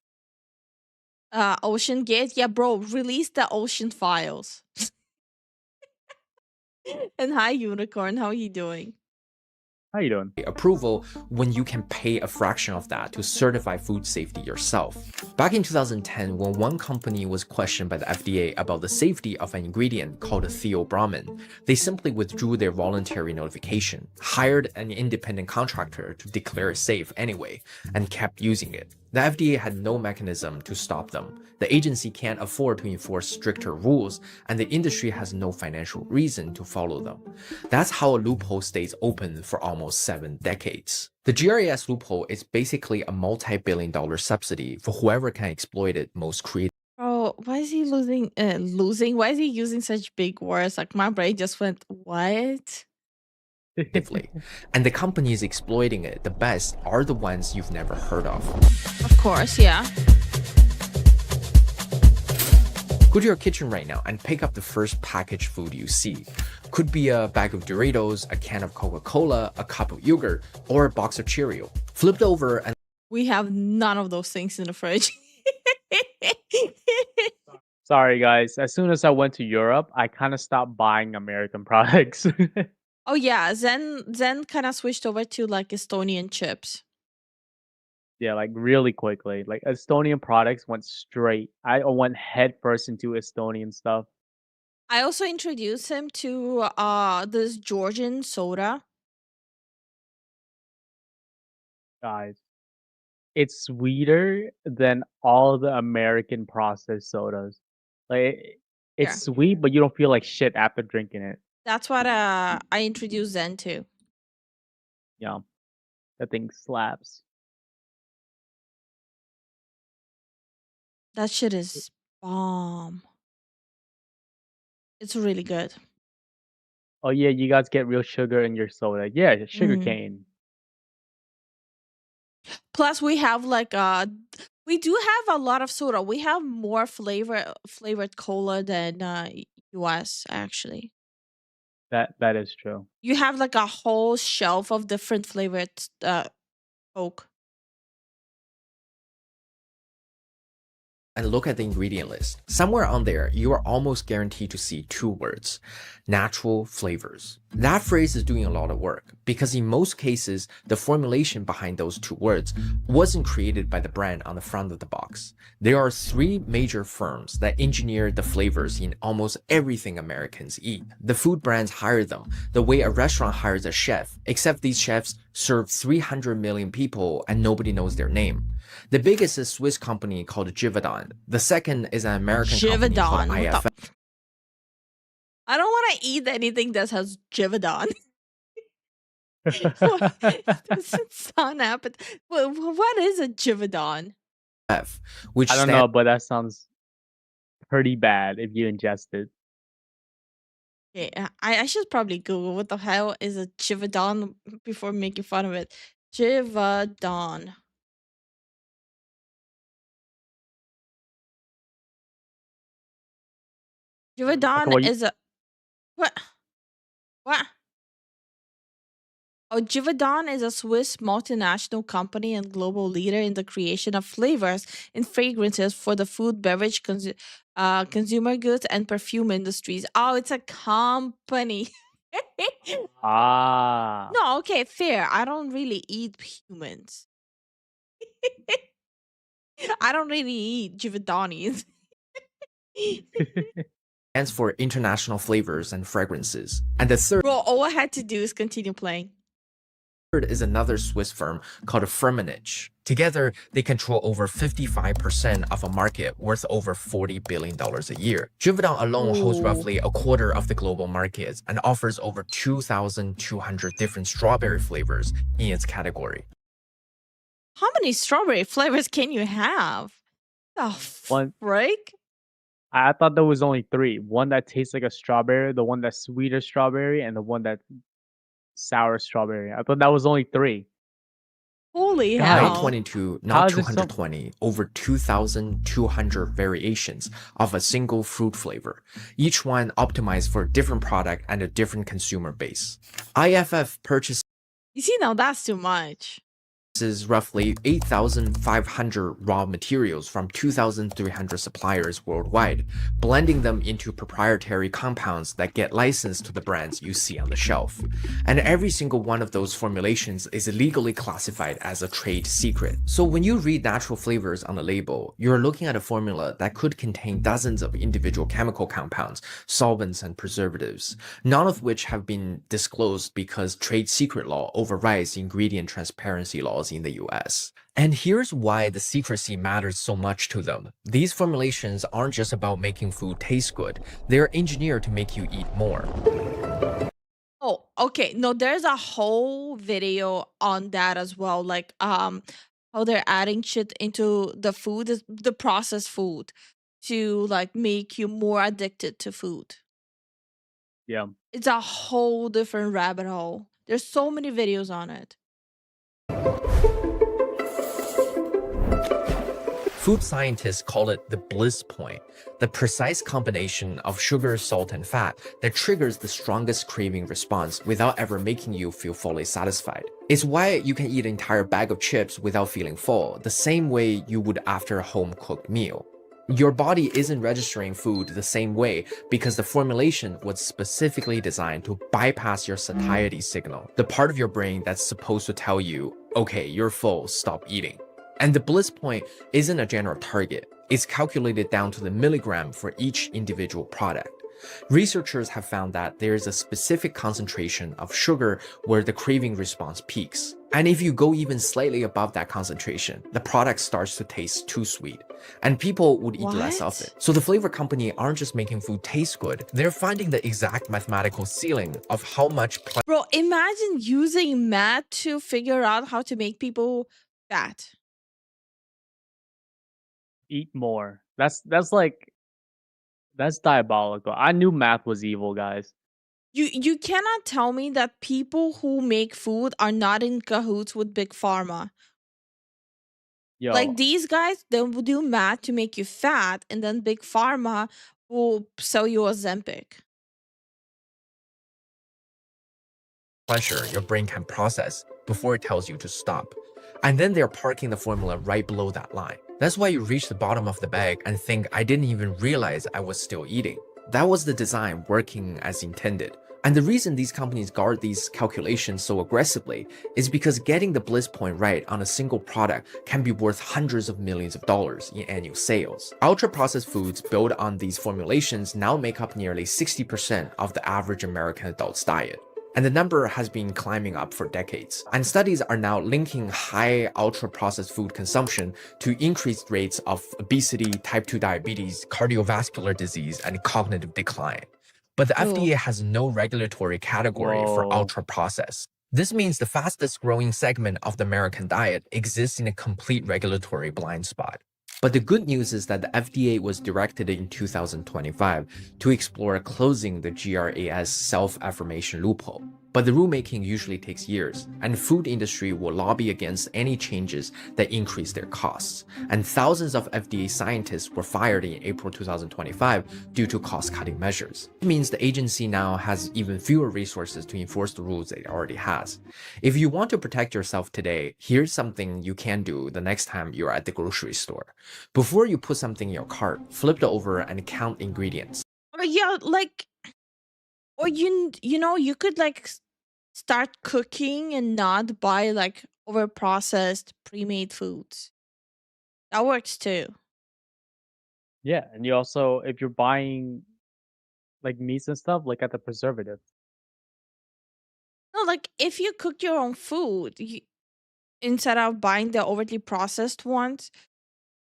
Ocean Gate? Yeah, bro, release the ocean files. And hi, Unicorn, how are you doing? How you doing? Approval when you can pay a fraction of that to certify food safety yourself. Back in 2010, when one company was questioned by the FDA about the safety of an ingredient called theobromine, they simply withdrew their voluntary notification, hired an independent contractor to declare it safe anyway, and kept using it. The FDA had no mechanism to stop them. The agency can't afford to enforce stricter rules, and the industry has no financial reason to follow them. That's how a loophole stays open for almost 7 decades. The GRAS loophole is basically a multi-billion-dollar subsidy for whoever can exploit it most creatively. Oh, why is he losing? Why is he using such big words? Like my brain just went, what? And the companies exploiting it the best are the ones you've never heard of. Of course, yeah. Go to your kitchen right now and pick up the first packaged food you see. Could be a bag of Doritos, a can of Coca-Cola, a cup of yogurt, or a box of Cheerio. Flip it over and We have none of those things in the fridge. Sorry guys, as soon as I went to Europe, I kind of stopped buying American products. Oh yeah, Zen kind of switched over to like Estonian chips. Yeah, like really quickly. Like Estonian products went straight. I went head first into Estonian stuff. I also introduced him to this Georgian soda. Guys, it's sweeter than all the American processed sodas. Like It's Yeah. sweet, but you don't feel like shit after drinking it. That's what I introduced Zen to. Yeah, that thing slaps. That shit is bomb. It's really good. Oh yeah, you guys get real sugar in your soda. Yeah, sugar Mm. cane. Plus, we have like we do have a lot of soda. We have more flavored cola than US actually. That is true. You have like a whole shelf of different flavored Coke. And look at the ingredient list. Somewhere on there, you are almost guaranteed to see two words: natural flavors. That phrase is doing a lot of work because in most cases, the formulation behind those two words wasn't created by the brand on the front of the box. There are three major firms that engineer the flavors in almost everything Americans eat. The food brands hire them the way a restaurant hires a chef, except these chefs serve 300 million people and nobody knows their name. The biggest is a Swiss company called Givaudan. The second is an American company called Givaudan. IFF. I don't want to eat anything that has Givaudan. It doesn't sound appetizing. What is a Givaudan? Which I don't stands know, but that sounds pretty bad if you ingest it. Yeah, I should probably Google what the hell is a Givaudan before making fun of it. Givaudan. Okay, Givaudan well, is a what? What? Oh, Givaudan is a Swiss multinational company and global leader in the creation of flavors and fragrances for the food, beverage, consumer goods, and perfume industries. Oh, it's a company. ah, No, okay, fair. I don't really eat humans. I don't really eat Givaudanis. stands for International Flavors and Fragrances. And the third Bro, all I had to do is continue playing. is another Swiss firm called Firmenich. Together, they control over 55% of a market worth over $40 billion a year. Givaudan alone holds Ooh. roughly a quarter of the global market and offers over 2,200 different strawberry flavors in its category. How many strawberry flavors can you have? The One. frick? I thought there was only three. One that tastes like a strawberry, the one that's sweeter strawberry, and the one that's sour strawberry. I thought that was only three. Holy God. hell. Not 22, How not is it so- 220, over 2,200 variations of a single fruit flavor, each one optimized for a different product and a different consumer base. IFF purchases You see, now that's too much. roughly 8,500 raw materials from 2,300 suppliers worldwide, blending them into proprietary compounds that get licensed to the brands you see on the shelf. And every single one of those formulations is legally classified as a trade secret. So when you read natural flavors on the label, you're looking at a formula that could contain dozens of individual chemical compounds, solvents, and preservatives, none of which have been disclosed because trade secret law overrides ingredient transparency laws in the US. And here's why the secrecy matters so much to them. These formulations aren't just about making food taste good, they're engineered to make you eat more. Oh, okay. No, there's a whole video on that as well. Like, how they're adding shit into the food, the processed food, to like make you more addicted to food. Yeah. It's a whole different rabbit hole. There's so many videos on it. Food scientists call it the bliss point, the precise combination of sugar, salt, and fat that triggers the strongest craving response without ever making you feel fully satisfied. It's why you can eat an entire bag of chips without feeling full, the same way you would after a home-cooked meal. Your body isn't registering food the same way because the formulation was specifically designed to bypass your satiety signal, the part of your brain that's supposed to tell you, okay, you're full, stop eating. And the bliss point isn't a general target. It's calculated down to the milligram for each individual product. Researchers have found that there is a specific concentration of sugar where the craving response peaks. And if you go even slightly above that concentration, the product starts to taste too sweet, and people would eat less of What? it. So the flavor company aren't just making food taste good, they're finding the exact mathematical ceiling of how much Bro, imagine using math to figure out how to make people fat. Eat more. That's diabolical. I knew math was evil, guys. You cannot tell me that people who make food are not in cahoots with Big Pharma. Like Yo, these guys, they will do math to make you fat, and then Big Pharma will sell you Ozempic. pleasure your brain can process before it tells you to stop. And then they're parking the formula right below that line. That's why you reach the bottom of the bag and think, I didn't even realize I was still eating. That was the design working as intended. And the reason these companies guard these calculations so aggressively is because getting the bliss point right on a single product can be worth hundreds of millions of dollars in annual sales. Ultra-processed foods built on these formulations now make up nearly 60% of the average American adult's diet. And the number has been climbing up for decades. And studies are now linking high ultra-processed food consumption to increased rates of obesity, type 2 diabetes, cardiovascular disease, and cognitive decline. But the Ew. FDA has no regulatory category for Whoa. ultra-processed. This means the fastest growing segment of the American diet exists in a complete regulatory blind spot. But the good news is that the FDA was directed in 2025 to explore closing the GRAS self-affirmation loophole. But the rulemaking usually takes years, and food industry will lobby against any changes that increase their costs. And thousands of FDA scientists were fired in April 2025 due to cost-cutting measures. It means the agency now has even fewer resources to enforce the rules it already has. If you want to protect yourself today, here's something you can do the next time you're at the grocery store. Before you put something in your cart, flip it over and count ingredients. Or yeah, like, or you know, you could like start cooking and not buy like over processed pre-made foods. That works too. Yeah, and you also, if you're buying like meats and stuff, look at the preservative. No, like if you cook your own food, instead of buying the overly processed ones,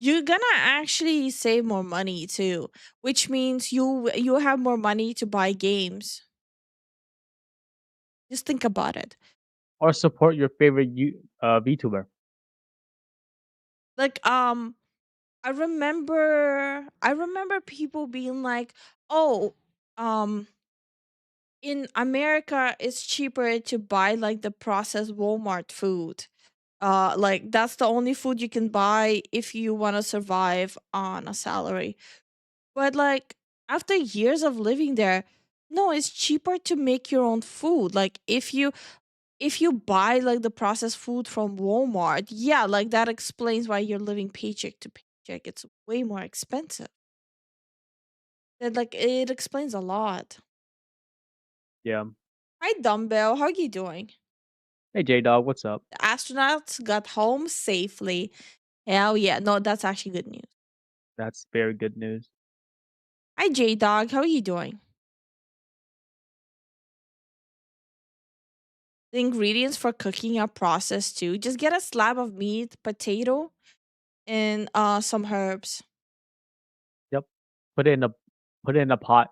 you're gonna actually save more money too, which means you have more money to buy games. Just think about it. Or support your favorite VTuber. Like I remember people being like, "Oh, um in America it's cheaper to buy like the processed Walmart food. Like that's the only food you can buy if you want to survive on a salary." But like after years of living there, no, it's cheaper to make your own food. Like if you buy like the processed food from Walmart, yeah, like that explains why you're living paycheck to paycheck. It's way more expensive. That like it explains a lot. Yeah. Hi Dumbbell, how you doing? Hey J Dog, what's up? The astronauts got home safely. Hell yeah. No, that's actually good news. That's very good news. Hi J Dog, how are you doing? The ingredients for cooking are processed too. Just get a slab of meat, potato, and some herbs. Yep. Put it in a pot,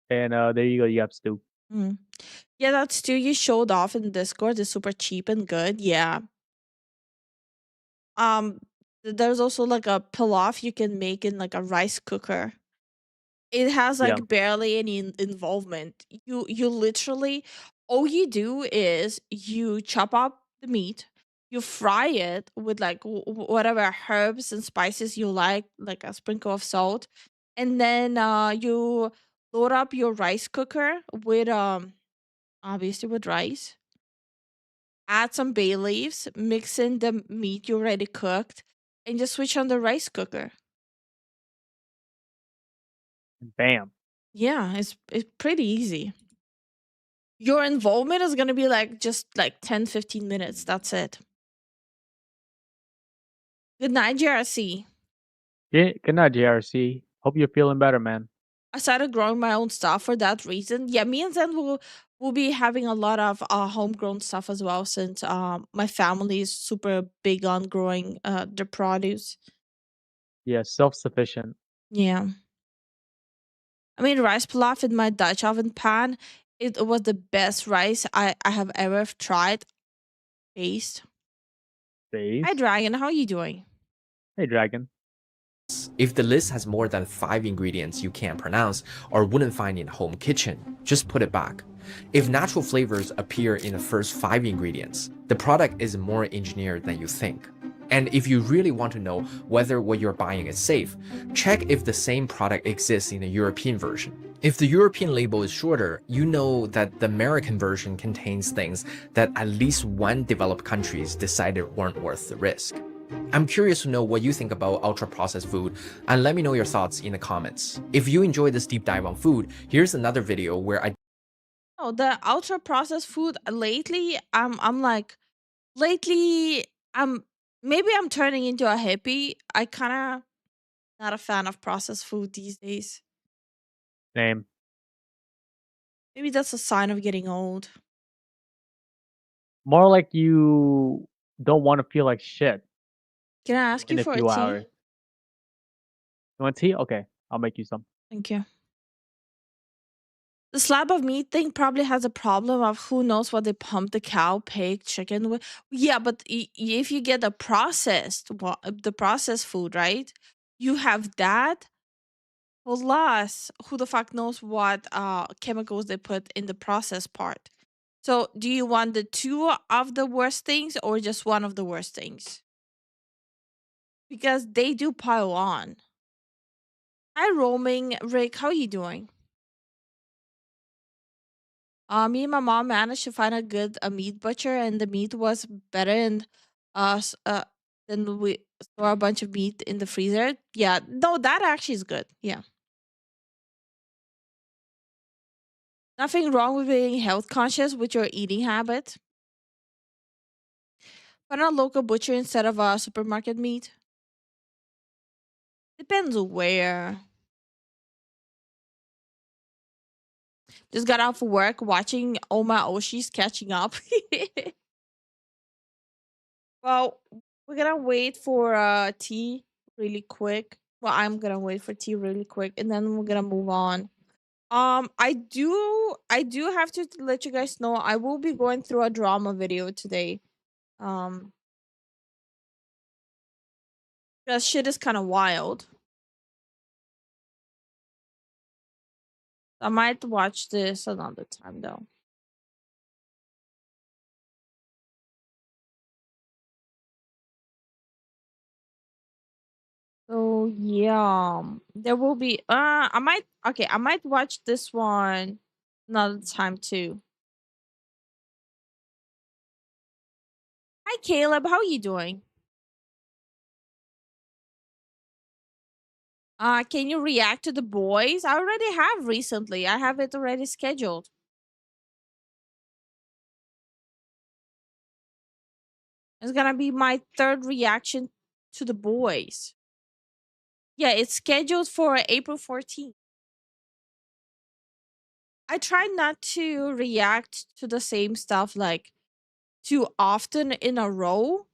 and there you go. You have stew. Mm. Yeah, that stew you showed off in Discord is super cheap and good. Yeah. Um, there's also like a pilaf you can make in like a rice cooker. It has Yeah. like barely any involvement. You literally all you do is you chop up the meat, you fry it with like whatever herbs and spices you like a sprinkle of salt, and then you load up your rice cooker with obviously with rice. Add some bay leaves, mix in the meat you already cooked, and just switch on the rice cooker. Bam. Yeah, it's pretty easy. Your involvement is gonna be like just like 10-15 minutes. That's it. Good night, JRC. Yeah. Good night, JRC. Hope you're feeling better, man. I started growing my own stuff for that reason. Yeah, me and Zen will be having a lot of homegrown stuff as well, since my family is super big on growing the produce. Yeah, self-sufficient. Yeah. I mean, rice pilaf in my Dutch oven pan, it was the best rice I have ever tried. Taste. Hi, Base. Dragon. How you doing? Hey, Dragon. If the list has more than 5 ingredients you can't pronounce or wouldn't find in a home kitchen, just put it back. If natural flavors appear in the first 5 ingredients, the product is more engineered than you think. And if you really want to know whether what you're buying is safe, check if the same product exists in the European version. If the European label is shorter, you know that the American version contains things that at least one developed countries decided weren't worth the risk. I'm curious to know what you think about ultra-processed food, and let me know your thoughts in the comments. If you enjoyed this deep dive on food, here's another video where I Oh, the ultra processed food lately, I'm like lately I'm maybe I'm turning into a hippie. I kind of not a fan of processed food these days. Name. Maybe that's a sign of getting old. More like you don't want to feel like shit Can I ask you in a for a few tea? hours. You want tea? Okay, I'll make you some. Thank you. The slab of meat thing probably has a problem of who knows what they pump the cow, pig, chicken with. Yeah, but if you get the processed food, right? You have that. Plus, who the fuck knows what chemicals they put in the process part. So, do you want the two of the worst things or just one of the worst things? Because they do pile on. Hi, roaming Rick. How are you doing? Me and my mom managed to find a good meat butcher, and the meat was better. And then we store a bunch of meat in the freezer. Yeah, no, that actually is good. Yeah, nothing wrong with being health conscious with your eating habit. Find a local butcher instead of a supermarket meat. Depends where. Just got off work watching Oma Oshi's catching up. Well, we're gonna wait for tea really quick. Well, I'm gonna wait for tea really quick, and then we're gonna move on. I do have to let you guys know I will be going through a drama video today. Um, because shit is kind of wild. I might watch this another time though. So yeah, there will be. I might watch this one another time too. Hi Caleb, how are you doing? Can you react to the boys? I already have recently. I have it already scheduled. It's gonna be my third reaction to the boys. Yeah, it's scheduled for April 14th. I try not to react to the same stuff like too often in a row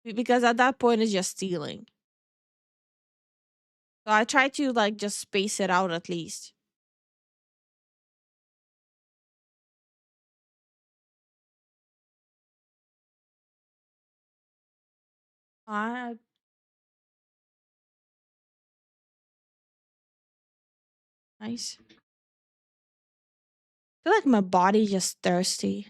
because at that point it's just stealing. So I try to like just space it out at least. Uh, nice. I feel like my body just thirsty.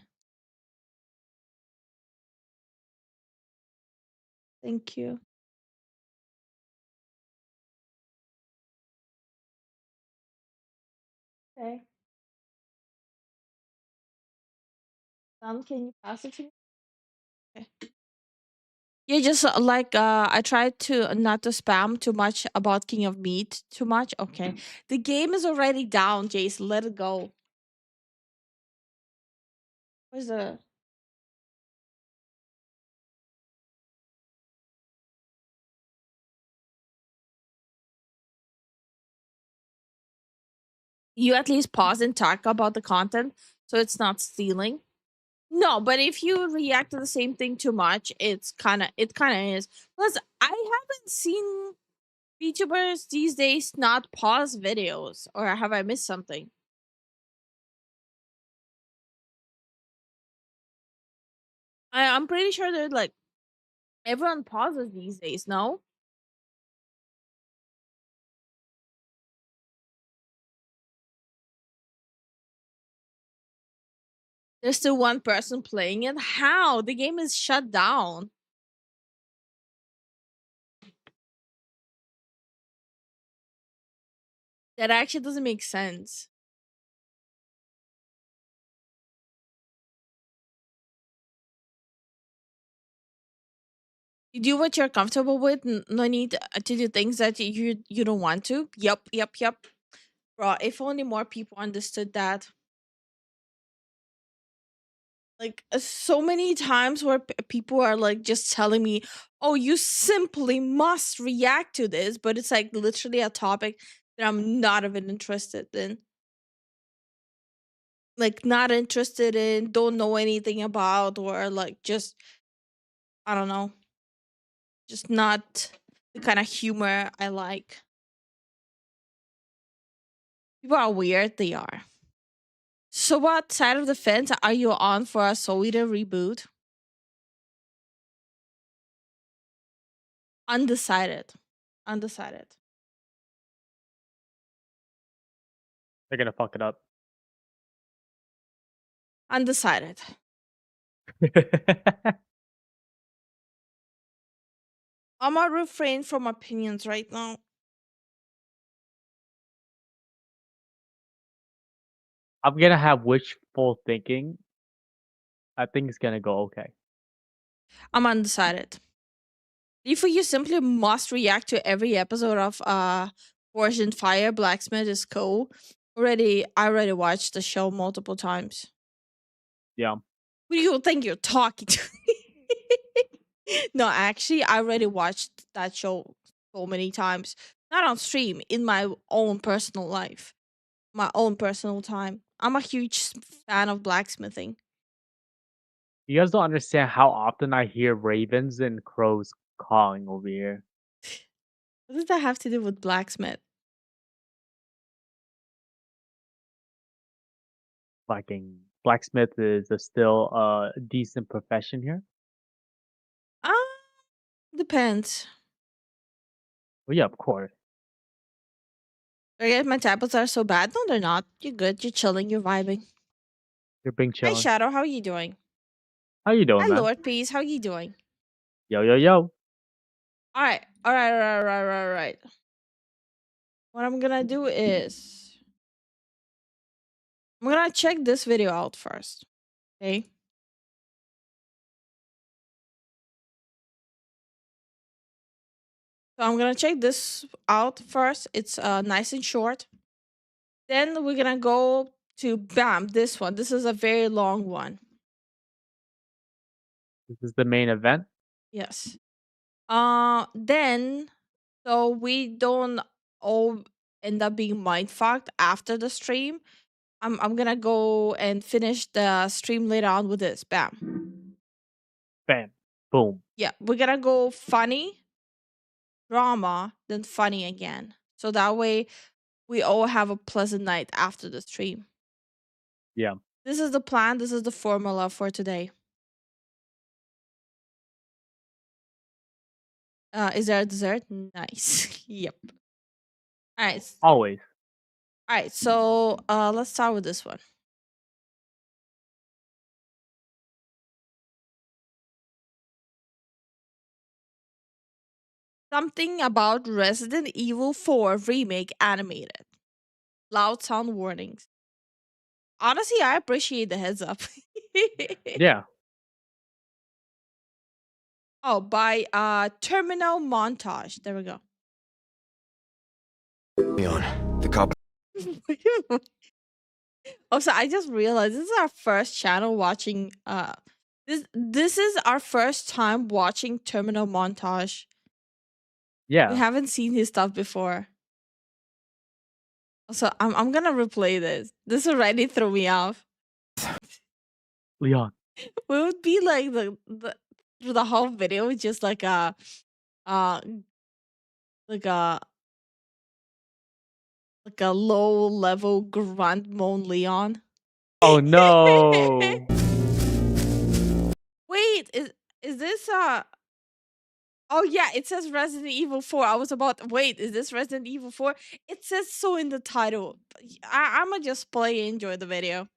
Thank you. Okay. Can you pass it to me? Okay. Yeah, just like I tried to not to spam too much about King of Meat too much. Okay. The game is already down, Jace. Let it go. Where's the you at least pause and talk about the content so it's not stealing. No, but if you react to the same thing too much, it kind of is. Plus, I haven't seen VTubers these days not pause videos, or have I missed something? I'm pretty sure they're like everyone pauses these days. No, there's still one person playing it. How? The game is shut down. That actually doesn't make sense. You do what you're comfortable with. No need to do things that you don't want to. Yep. Bro, if only more people understood that. Like so many times where people are like just telling me, "Oh, you simply must react to this," but it's like literally a topic that I'm not even interested in. Like not interested in, don't know anything about, or like just I don't know, just not the kind of humor I like. People are weird, they are. So what side of the fence are you on for a Soul Eater reboot? Undecided. Undecided. They're gonna fuck it up. Undecided. I'm gonna refrain from opinions right now. I'm gonna have wishful thinking. I think it's gonna go okay. I'm undecided. If you simply must react to every episode of Forged in Fire, Blacksmith is cool. I already watched the show multiple times. Yeah. Who do you think you're talking to? No, actually, I already watched that show so many times. Not on stream, in my own personal life, my own personal time. I'm a huge fan of blacksmithing. You guys don't understand how often I hear ravens and crows cawing over here. What does that have to do with blacksmith? Fucking blacksmith is still a decent profession here. Um, depends. Well, yeah, of course. I guess my tablets are so bad. No, they're not. You're good. You're chilling. You're vibing. You're being Hi, chilling. Shadow. How are you doing? How you doing, Hi, man? Lord Peace. How are you doing? Yo, yo, yo. All right. All right. What I'm gonna do is I'm gonna check this video out first. Okay. So I'm gonna check this out first. It's nice and short. Then we're gonna go to bam, this one. This is a very long one. This is the main event. Yes. Then so we don't all end up being mind fucked after the stream. I'm gonna go and finish the stream later on with this. Bam. Bam. Boom. Yeah, we're gonna go funny, drama, then funny again. So that way we all have a pleasant night after the stream. Yeah. This is the plan, this is the formula for today. Is there a dessert? Nice. Yep. Alright. Always. Alright, so let's start with this one. Something about Resident Evil 4 remake animated. Loud sound warnings. Honestly, I appreciate the heads up. Yeah. Oh, by Terminal Montage. There we go. Leon, the cop. Also, I just realized this is our first channel watching this is our first time watching Terminal Montage. Yeah. We haven't seen his stuff before. So I'm gonna replay this. This already threw me off. Leon. It would be like the through the whole video, just like a uh like a like a low level grunt moan Leon. Oh no. Wait, is this oh yeah, it says Resident Evil 4. I was about wait, is this Resident Evil 4? It says so in the title. I'ma just play and enjoy the video.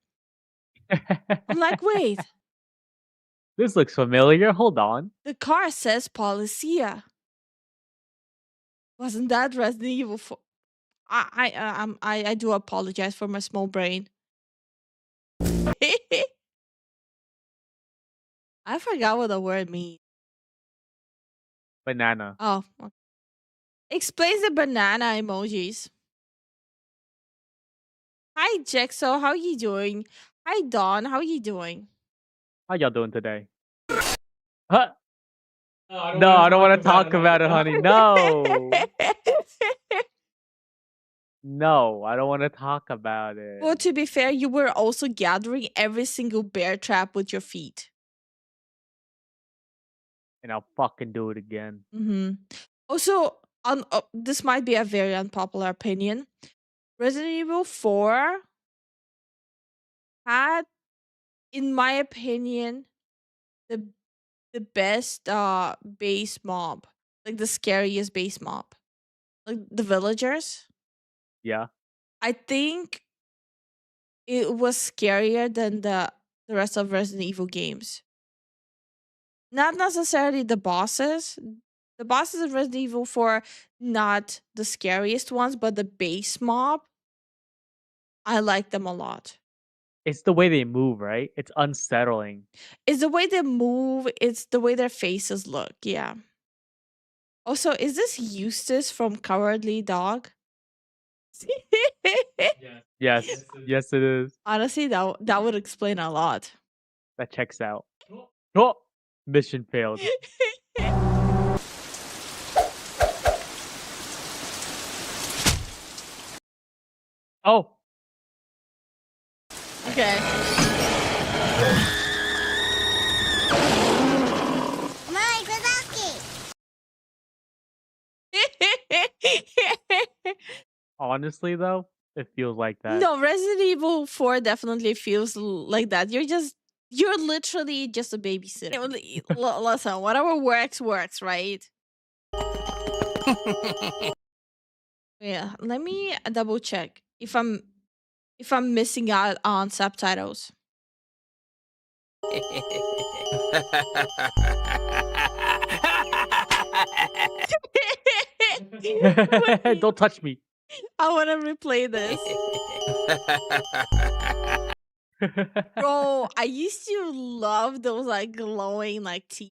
I'm like, wait, This looks familiar. Hold on. the car says Policia. Wasn't that Resident Evil 4? I do apologize for my small brain. I forgot what the word means. Banana. Oh, explains the banana emojis. Hi, Jexo. How you doing? Hi, Dawn. How you doing? How y'all doing today? Huh? No, I don't want to talk about it, honey. No. No, I don't want to talk about it. Well, to be fair, you were also gathering every single bear trap with your feet. And I'll fucking do it again. Also, this might be a very unpopular opinion. Resident Evil 4 had, in my opinion, the best base mob, like the scariest base mob, like the villagers. Yeah. I think it was scarier than the rest of Resident Evil games. Not necessarily the bosses. The bosses of Resident Evil 4 not the scariest ones, but the base mob, I like them a lot. It's the way they move, right? It's unsettling. It's the way they move, it's the way their faces look, yeah. Also, is this Eustace from Cowardly Dog? Yes. Yes, it is. Honestly, that would explain a lot. That checks out. Oh! Mission failed. Oh! Okay. Mike Wazowski! Honestly, though, it feels like that. No, Resident Evil 4 definitely feels like that. You're literally just a babysitter. Listen, whatever works, right? Yeah, let me double check if I'm missing out on subtitles. Wait, Don't touch me. I want to replay this. Bro, I used to love those like glowing like teeth.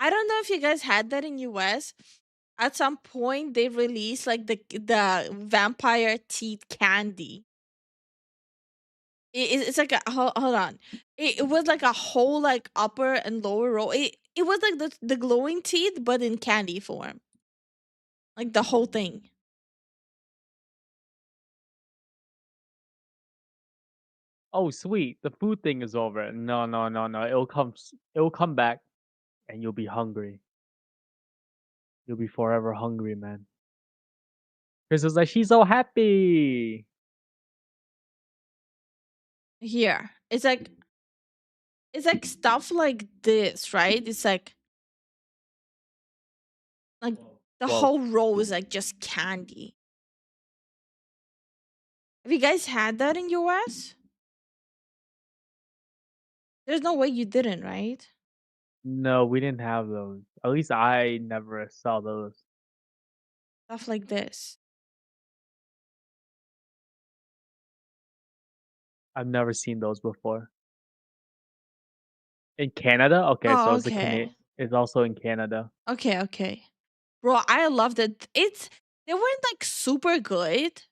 I don't know if you guys had that in US. At some point they released like the vampire teeth candy. It's like a hold on. It was like a whole like upper and lower row. It was like the glowing teeth but in candy form. Like the whole thing. Oh, sweet. The food thing is over. No. It'll come back and you'll be hungry. You'll be forever hungry, man. Chris was like, she's so happy. Here. It's like stuff like this, right? It's like the Whoa. whole row is like just candy. Have you guys had that in US? There's no way you didn't, right? No, we didn't have those. At least I never saw those. Stuff like this. I've never seen those before. In Canada? Okay, so Oh, it's okay. it's also in Canada. Okay. Bro, I loved it. They weren't like super good.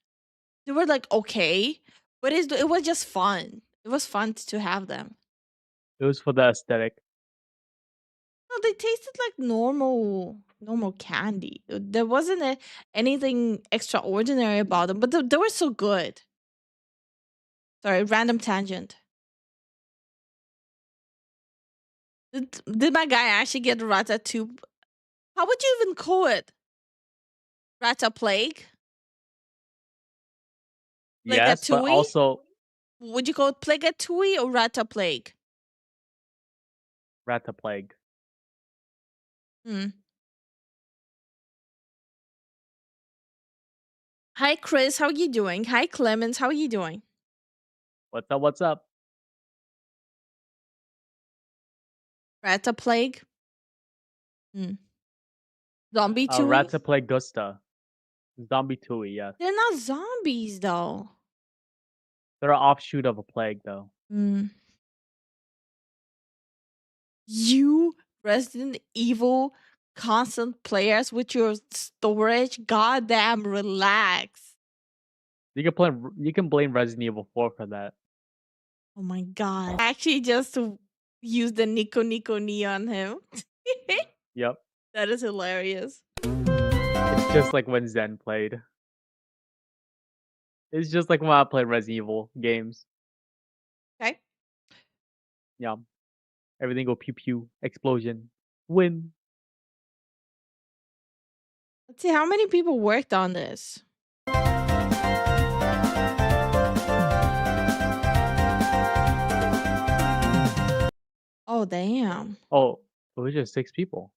They were like okay, but it was just fun. It was fun to have them. It was for the aesthetic. No, they tasted like normal normal candy. There wasn't anything extraordinary about them, but they were so good. Sorry, random tangent. Did my guy actually get ratatouille? How would you even call it? Rata plague? Yes, but Plagatui? also Would you call it plagatui or rata plague? Rata Plague. Hmm. Hi, Chris. How are you doing? Hi, Clemens. How are you doing? What's up? What's up? Rata plague? Hmm. Zombie tui? Rata Plague Gusta. Zombie Tui, yes. They're not zombies, though. They're an offshoot of a plague, though. Hmm. You Resident Evil constant players with your storage, goddamn relax. You can blame Resident Evil 4 for that. Oh my god. I actually just used the Nico Nico Ni on him. Yep. That is hilarious. It's just like when Zen played. It's just like when I played Resident Evil games. Okay. Yeah. Everything go pew pew, explosion, win. Let's see how many people worked on this. Oh damn. Oh, it was just 6 people.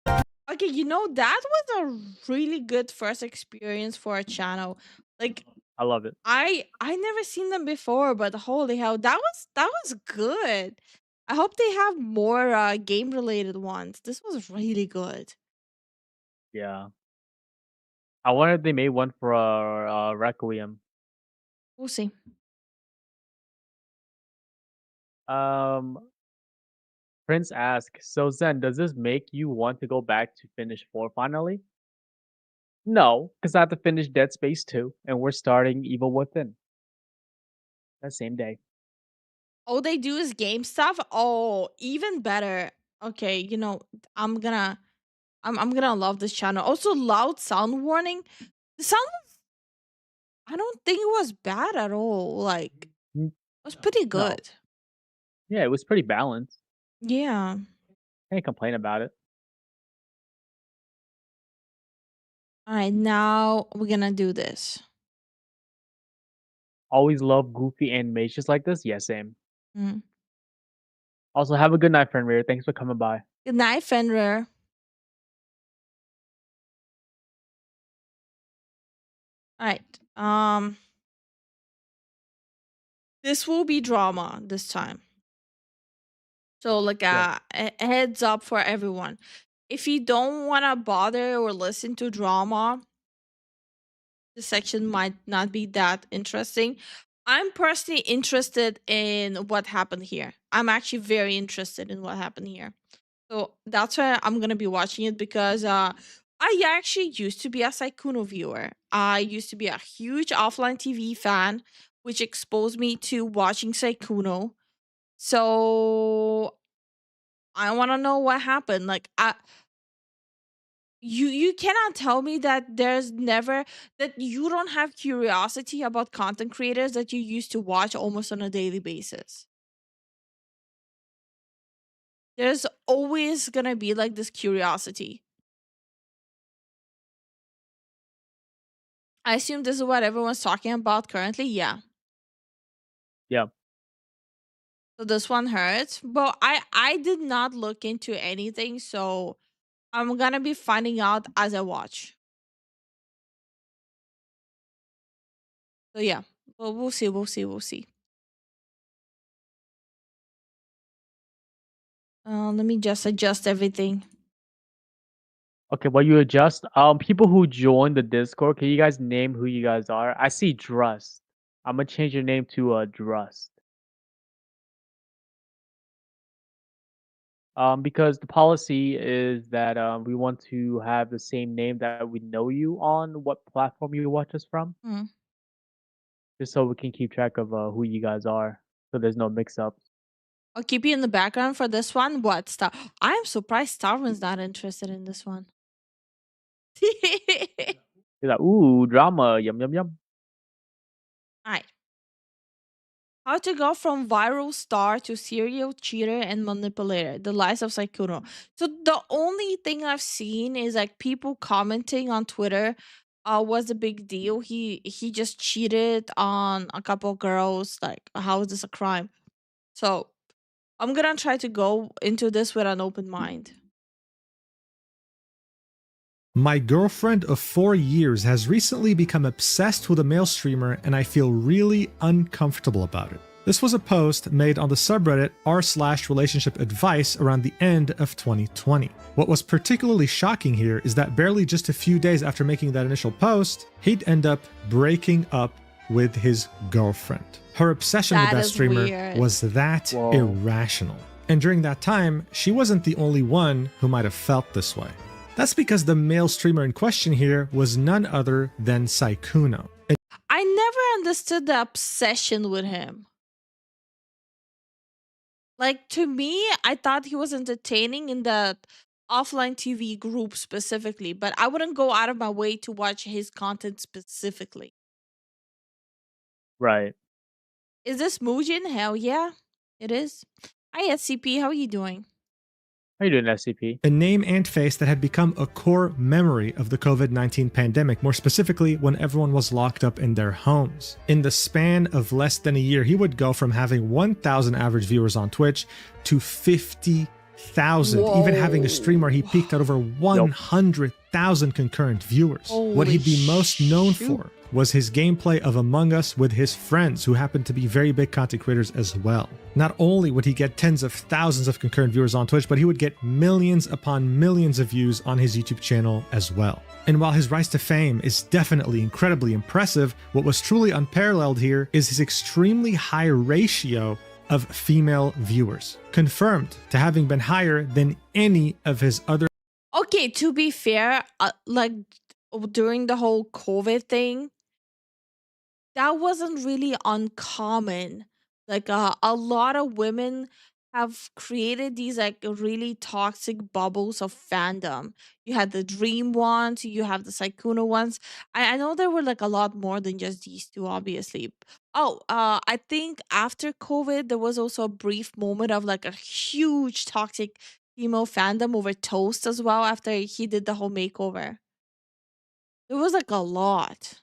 Okay, that was a really good first experience for a channel. Like I love it. I never seen them before, but holy hell, that was good. I hope they have more game related ones. This was really good. Yeah. I wonder if they made one for Requiem. We'll see. Um, Prince asks, so Zen, does this make you want to go back to finish 4 finally? No, because I have to finish Dead Space 2, and we're starting Evil Within that same day. All they do is game stuff. Oh, even better. Okay, I'm gonna I'm gonna love this channel. Also, loud sound warning. The sound I don't think it was bad at all. Like Mm, it was pretty No. good. Yeah, it was pretty balanced. Yeah. Can't complain about it. All right, now we're gonna do this. Always love goofy animations like this. Yeah, same. Mm. Also, have a good night, friend Rear. Thanks for coming by. Good night, Fenrir. All right. This will be drama this time. So like Good. a heads up for everyone. If you don't want to bother or listen to drama, this section might not be that interesting. I'm personally interested in what happened here. I'm actually very interested in what happened here. So that's why I'm gonna be watching it because I actually used to be a Sykkuno viewer. I used to be a huge offline TV fan, which exposed me to watching Sykkuno. So I want to know what happened. Like you cannot tell me that there's never that you don't have curiosity about content creators that you used to watch almost on a daily basis. There's always gonna be like this curiosity. I assume this is what everyone's talking about currently. Yeah. Yeah. So this one hurts, but I did not look into anything, so I'm gonna be finding out as I watch. So yeah, well, we'll see, we'll see, we'll see. Let me just adjust everything. Okay, while you adjust, people who joined the Discord, can you guys name who you guys are? I see Drust. I'm gonna change your name to Drust. Because the policy is that we want to have the same name that we know you on, what platform you watch us from, Mm. just so we can keep track of who you guys are, so there's no mix-ups. I'll keep you in the background for this one. What Star? I'm surprised Starwin's not interested in this one. He's like, ooh, drama, yum yum yum. Alright. How to go from viral star to serial cheater and manipulator. The lies of Sykkuno. So the only thing I've seen is like people commenting on Twitter. Was a big deal. He just cheated on a couple girls. Like, how is this a crime? So I'm gonna try to go into this with an open mind. My girlfriend of 4 years has recently become obsessed with a male streamer and I feel really uncomfortable about it. This was a post made on the subreddit r/relationship advice around the end of 2020. What was particularly shocking here is that barely just a few days after making that initial post, he'd end up breaking up with his girlfriend. Her obsession with That that is streamer weird. was that Whoa. irrational. And during that time, she wasn't the only one who might have felt this way. That's because the male streamer in question here was none other than Sykkuno. I never understood the obsession with him. Like, to me, I thought he was entertaining in the offline TV group specifically, but I wouldn't go out of my way to watch his content specifically. Right. Is this Mujin? Hell yeah, it is. Hi, SCP. How are you doing? How you doing, SCP? A name and face that had become a core memory of the COVID-19 pandemic, more specifically when everyone was locked up in their homes. In the span of less than a year, he would go from having 1,000 average viewers on Twitch to 50,000, even having a stream where he peaked at over 100,000 concurrent viewers. What he'd be most known for was his gameplay of Among Us with his friends, who happened to be very big content creators as well. Not only would he get tens of thousands of concurrent viewers on Twitch, but he would get millions upon millions of views on his YouTube channel as well. And while his rise to fame is definitely incredibly impressive, what was truly unparalleled here is his extremely high ratio of female viewers, confirmed to having been higher than any of his other. Okay, to be fair, like during the whole COVID thing, that wasn't really uncommon. Like a lot of women have created these like really toxic bubbles of fandom. You had the dream ones, you have the Sykkuno ones. I know there were like a lot more than just these two, obviously. Oh, I think after COVID, there was also a brief moment of like a huge toxic female fandom over Toast as well after he did the whole makeover. It was like a lot.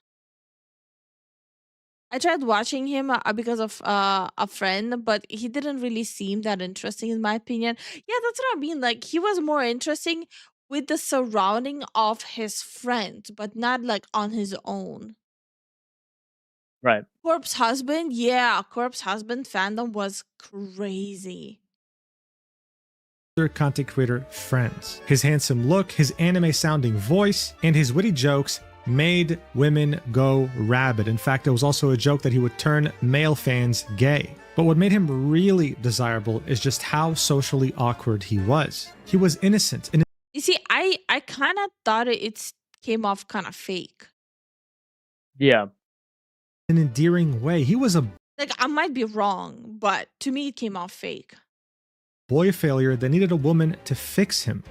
I tried watching him because of a friend, but he didn't really seem that interesting in my opinion. Yeah, that's what I mean. Like he was more interesting with the surrounding of his friends, but not like on his own. Right. Corpse Husband, yeah, Corpse Husband fandom was crazy. Other content creator friends. His handsome look, his anime sounding voice, and his witty jokes made women go rabid. In fact, there was also a joke that he would turn male fans gay. But what made him really desirable is just how socially awkward he was. He was innocent. And You see, I kind of thought it came off kind of fake. Yeah. an endearing way. He was a Like I might be wrong, but to me it came off fake. boy failure that needed a woman to fix him.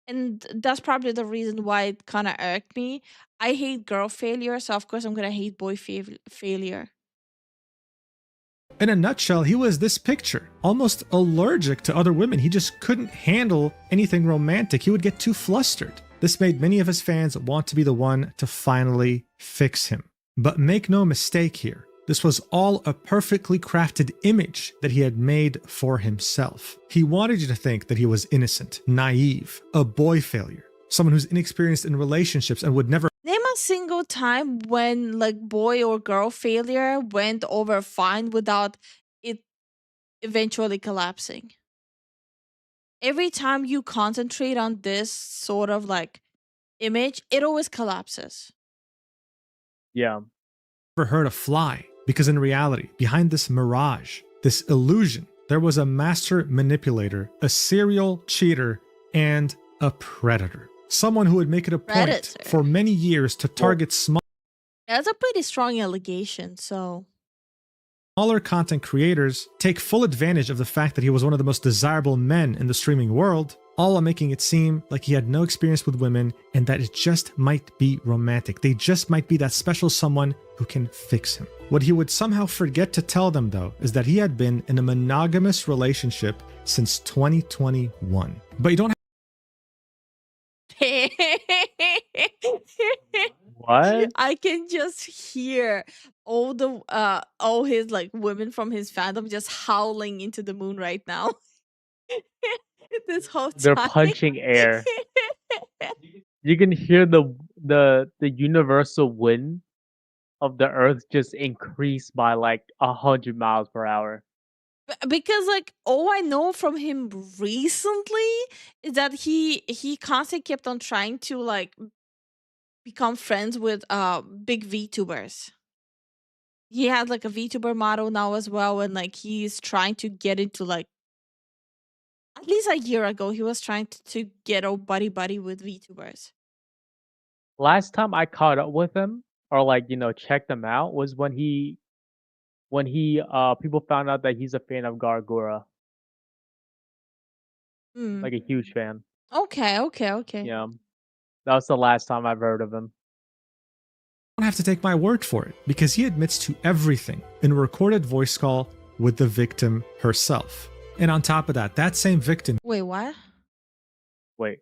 And that's probably the reason why it kind of irked me. I hate girl failure, so of course I'm gonna hate boy failure. In a nutshell, he was this picture, almost allergic to other women. He just couldn't handle anything romantic. He would get too flustered. This made many of his fans want to be the one to finally fix him. But make no mistake here, this was all a perfectly crafted image that he had made for himself. He wanted you to think that he was innocent, naive, a boy failure, someone who's inexperienced in relationships and would never Name a single time when like boy or girl failure went over fine without it eventually collapsing. Every time you concentrate on this sort of like image, it always collapses. Yeah. heard a fly. Because in reality, behind this mirage, this illusion, there was a master manipulator, a serial cheater, and a predator. Someone who would make it a point Predator. for many years to target small That's a pretty strong allegation, so smaller content creators take full advantage of the fact that he was one of the most desirable men in the streaming world, all while making it seem like he had no experience with women and that it just might be romantic. They just might be that special someone who can fix him. What he would somehow forget to tell them, though, is that he had been in a monogamous relationship since 2021. But you don't What? I can just hear all his like women from his fandom just howling into the moon right now. This whole They're time. punching air. You can hear the universal wind of the earth just increase by like 100 miles per hour. Because like all I know from him recently is that he constantly kept on trying to like become friends with big VTubers. He has like a VTuber model now as well, and like he's trying to get into like at least a year ago he was trying to get all buddy with VTubers. Last time I caught up with him or like, checked him out was when he people found out that he's a fan of Gargura, Hmm. like a huge fan. Okay. Yeah. That was the last time I've heard of him. don't have to take my word for it, because he admits to everything in a recorded voice call with the victim herself. And on top of that, that same victim, Wait, what? Wait.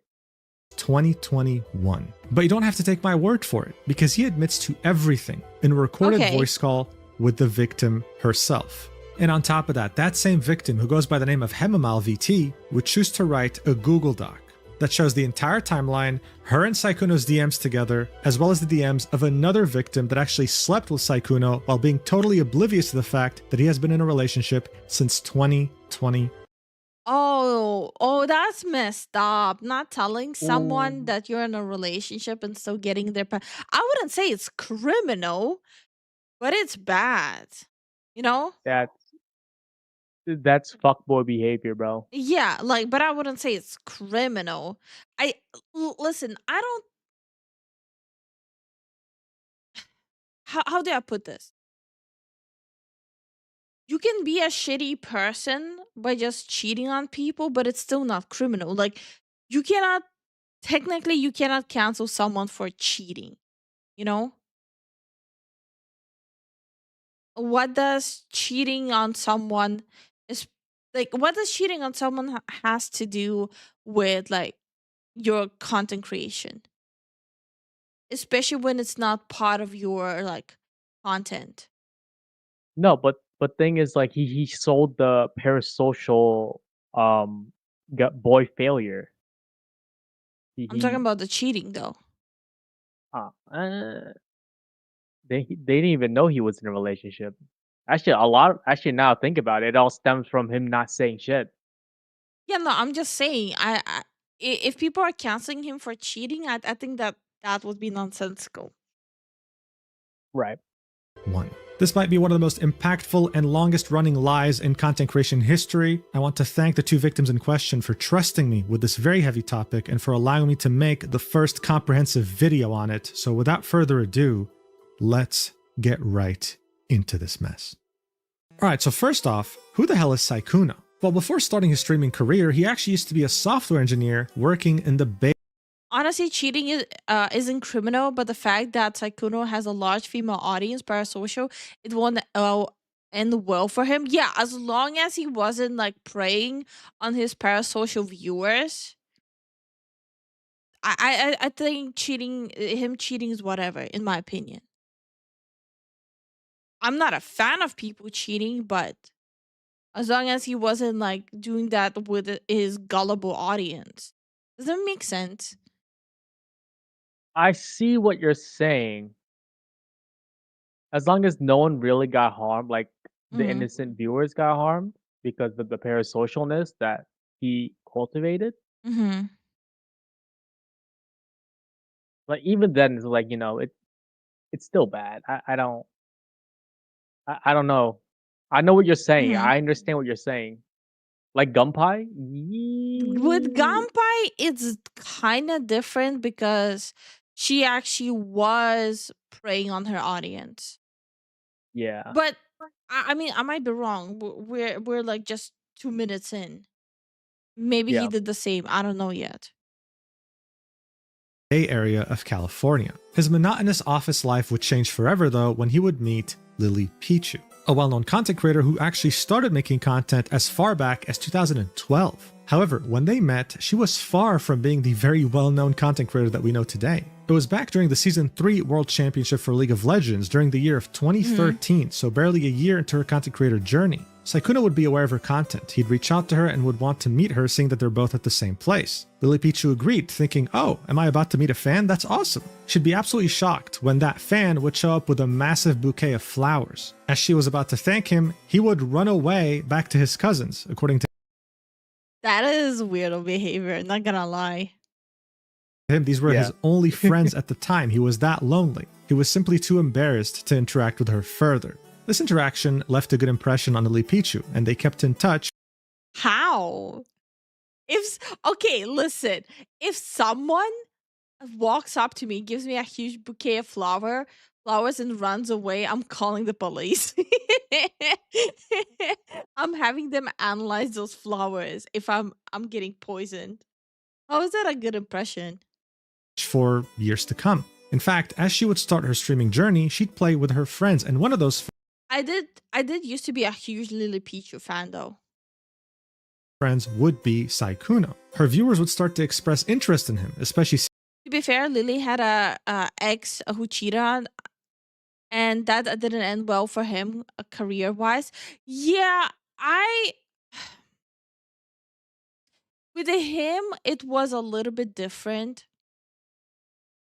2021. But you don't have to take my word for it, because he admits to everything in a recorded Okay. voice call with the victim herself. And on top of that, that same victim, who goes by the name of Hemamal VT, would choose to write a Google Doc that shows the entire timeline, her and Sykkuno's DMs together, as well as the DMs of another victim that actually slept with Sykkuno while being totally oblivious to the fact that he has been in a relationship since 2020. Oh, that's messed up. Not telling someone that you're in a relationship and still getting their I wouldn't say it's criminal, but it's bad. You know? That's fuckboy behavior, bro. Yeah, like, but I wouldn't say it's criminal. Listen, I don't. How do I put this? You can be a shitty person by just cheating on people, but it's still not criminal. Like, you cannot technically you cannot cancel someone for cheating. You know? What does cheating on someone is like? What does cheating on someone has to do with like your content creation? Especially when it's not part of your like content. No, but thing is like he sold the parasocial boy failure. I'm talking He about the cheating though. uh, uh, they didn't even know he was in a relationship. Actually now I think about it, it all stems from him not saying shit. Yeah, no, I'm just saying. If people are canceling him for cheating, I think that would be nonsensical. Right. One. This might be one of the most impactful and longest running lies in content creation history. I want to thank the two victims in question for trusting me with this very heavy topic and for allowing me to make the first comprehensive video on it. So without further ado, let's get right into this mess. Alright, so first off, who the hell is Sykkuno? Well, before starting his streaming career, he actually used to be a software engineer working in the Bay. Honestly, cheating isn't criminal, but the fact that Sykkuno has a large female audience, parasocial, it won't end well for him. Yeah, as long as he wasn't like preying on his parasocial viewers, I think him cheating is whatever, in my opinion. I'm not a fan of people cheating, but as long as he wasn't like doing that with his gullible audience, does that make sense? I see what you're saying. As long as no one really got harmed, like the Mhm. innocent viewers got harmed because of the parasocialness that he cultivated. Mhm. But even then, it's like it's still bad. I don't know. I know what you're saying. Mhm. I understand what you're saying. Like Gunpei? With Gampai, it's kind of different because she actually was preying on her audience. Yeah. But I mean, I might be wrong. We're like just 2 minutes in. Maybe he Yeah. did the same. I don't know yet. Bay Area of California. His monotonous office life would change forever though when he would meet Lily Pichu, a well-known content creator who actually started making content as far back as 2012. However, when they met, she was far from being the very well-known content creator that we know today. It was back during the Season 3 World Championship for League of Legends during the year of 2013, so barely a year into her content creator journey. Sykkuno would be aware of her content. He'd reach out to her and would want to meet her, seeing that they're both at the same place. Lily Pichu agreed, thinking, oh, am I about to meet a fan? That's awesome. She'd be absolutely shocked when that fan would show up with a massive bouquet of flowers. As she was about to thank him, he would run away back to his cousins, according to That is weirdo behavior, not gonna lie. him. These were Yeah. his only friends at the time. He was that lonely. He was simply too embarrassed to interact with her further. This interaction left a good impression on Lily Pichu, and they kept in touch. How? Okay, listen. If someone walks up to me, gives me a huge bouquet of flowers and runs away, I'm calling the police. I'm having them analyze those flowers if I'm getting poisoned. How is that a good impression? For years to come. In fact, as she would start her streaming journey, she'd play with her friends, and one of those I did used to be a huge Lily Pichu fan though. friends would be Sykkuno. Her viewers would start to express interest in him, especially To be fair, Lily had a ex who cheated on, and that didn't end well for him career wise. Yeah, with him it was a little bit different.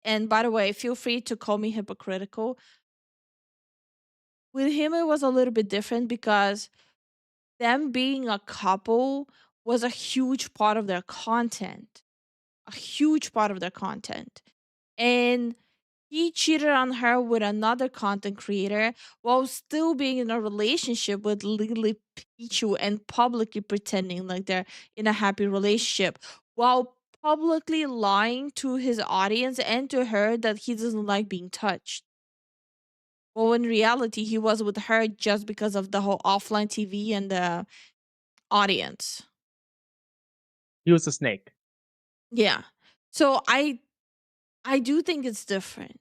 And by the way, feel free to call me hypocritical. With him it was a little bit different because them being a couple was a huge part of their content. A huge part of their content. And he cheated on her with another content creator while still being in a relationship with Lily Pichu and publicly pretending like they're in a happy relationship while publicly lying to his audience and to her that he doesn't like being touched. Well, in reality, he was with her just because of the whole offline TV and the audience. He was a snake. Yeah. So I do think it's different.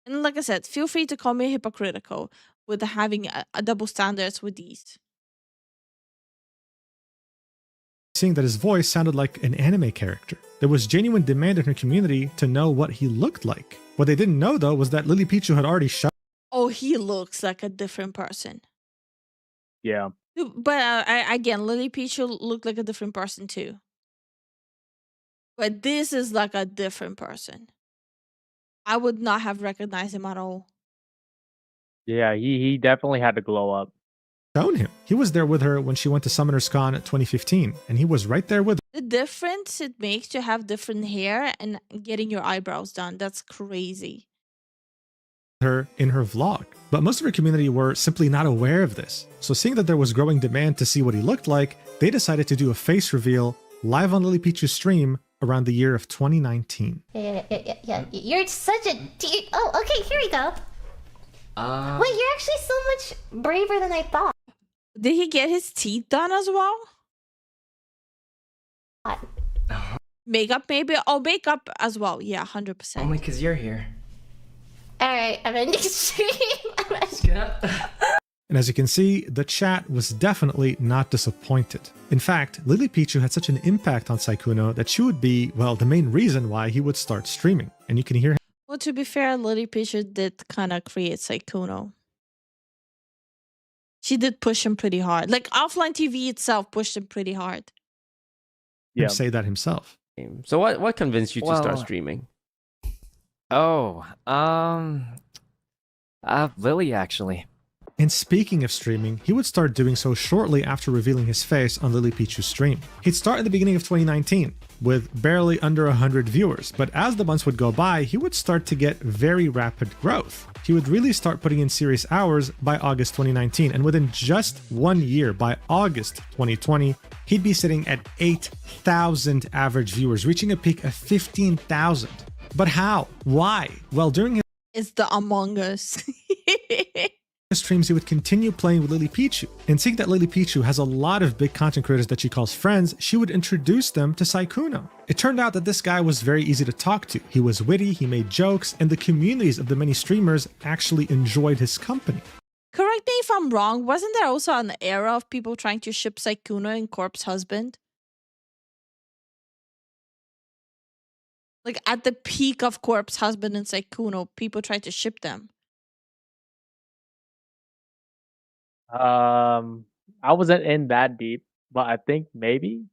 And like I said, feel free to call me hypocritical with having a double standards with these. seeing that his voice sounded like an anime character. There was genuine demand in her community to know what he looked like. What they didn't know, though, was that Lily Pichu had already shot. Oh, he looks like a different person. Yeah. But again, Lily Pichu looked like a different person too. But this is like a different person. I would not have recognized him at all. Yeah, he definitely had to glow up. Shown him. He was there with her when she went to Summoners Con 2015, and he was right there with The difference it makes to have different hair and getting your eyebrows done. That's crazy. her in her vlog. But most of her community were simply not aware of this. So seeing that there was growing demand to see what he looked like, they decided to do a face reveal live on Lily Pichu's stream around the year of 2019. Yeah. You're such a... Oh, okay, here we go. Wait, you're actually so much braver than I thought. Did he get his teeth done as well? Makeup maybe? Oh, makeup as well. Yeah, 100%. Only because you're here. Alright, I'm ending stream. Get up. And as you can see, the chat was definitely not disappointed. In fact, Lily Pichu had such an impact on Sykkuno that she would be, well, the main reason why he would start streaming. And you can hear Well, to be fair, Lily Pichu did kind of create Sykkuno. She did push him pretty hard. Like, offline TV itself pushed him pretty hard. him say that himself. So what convinced you to start streaming? Oh, Lily, actually. And speaking of streaming, he would start doing so shortly after revealing his face on Lily Pichu's stream. He'd start in the beginning of 2019, with barely under 100 viewers, but as the months would go by, he would start to get very rapid growth. He would really start putting in serious hours by August 2019, and within just 1 year, by August 2020, he'd be sitting at 8,000 average viewers, reaching a peak of 15,000. But how? Why? Well, during his It's the Among Us. streams, he would continue playing with Lily Pichu. And seeing that Lily Pichu has a lot of big content creators that she calls friends, she would introduce them to Sykkuno. It turned out that this guy was very easy to talk to. He was witty, he made jokes, and the communities of the many streamers actually enjoyed his company. Correct me if I'm wrong, wasn't there also an era of people trying to ship Sykkuno and Corpse Husband? Like at the peak of Corpse Husband and Sykkuno, people tried to ship them. I wasn't in that deep, but I think maybe.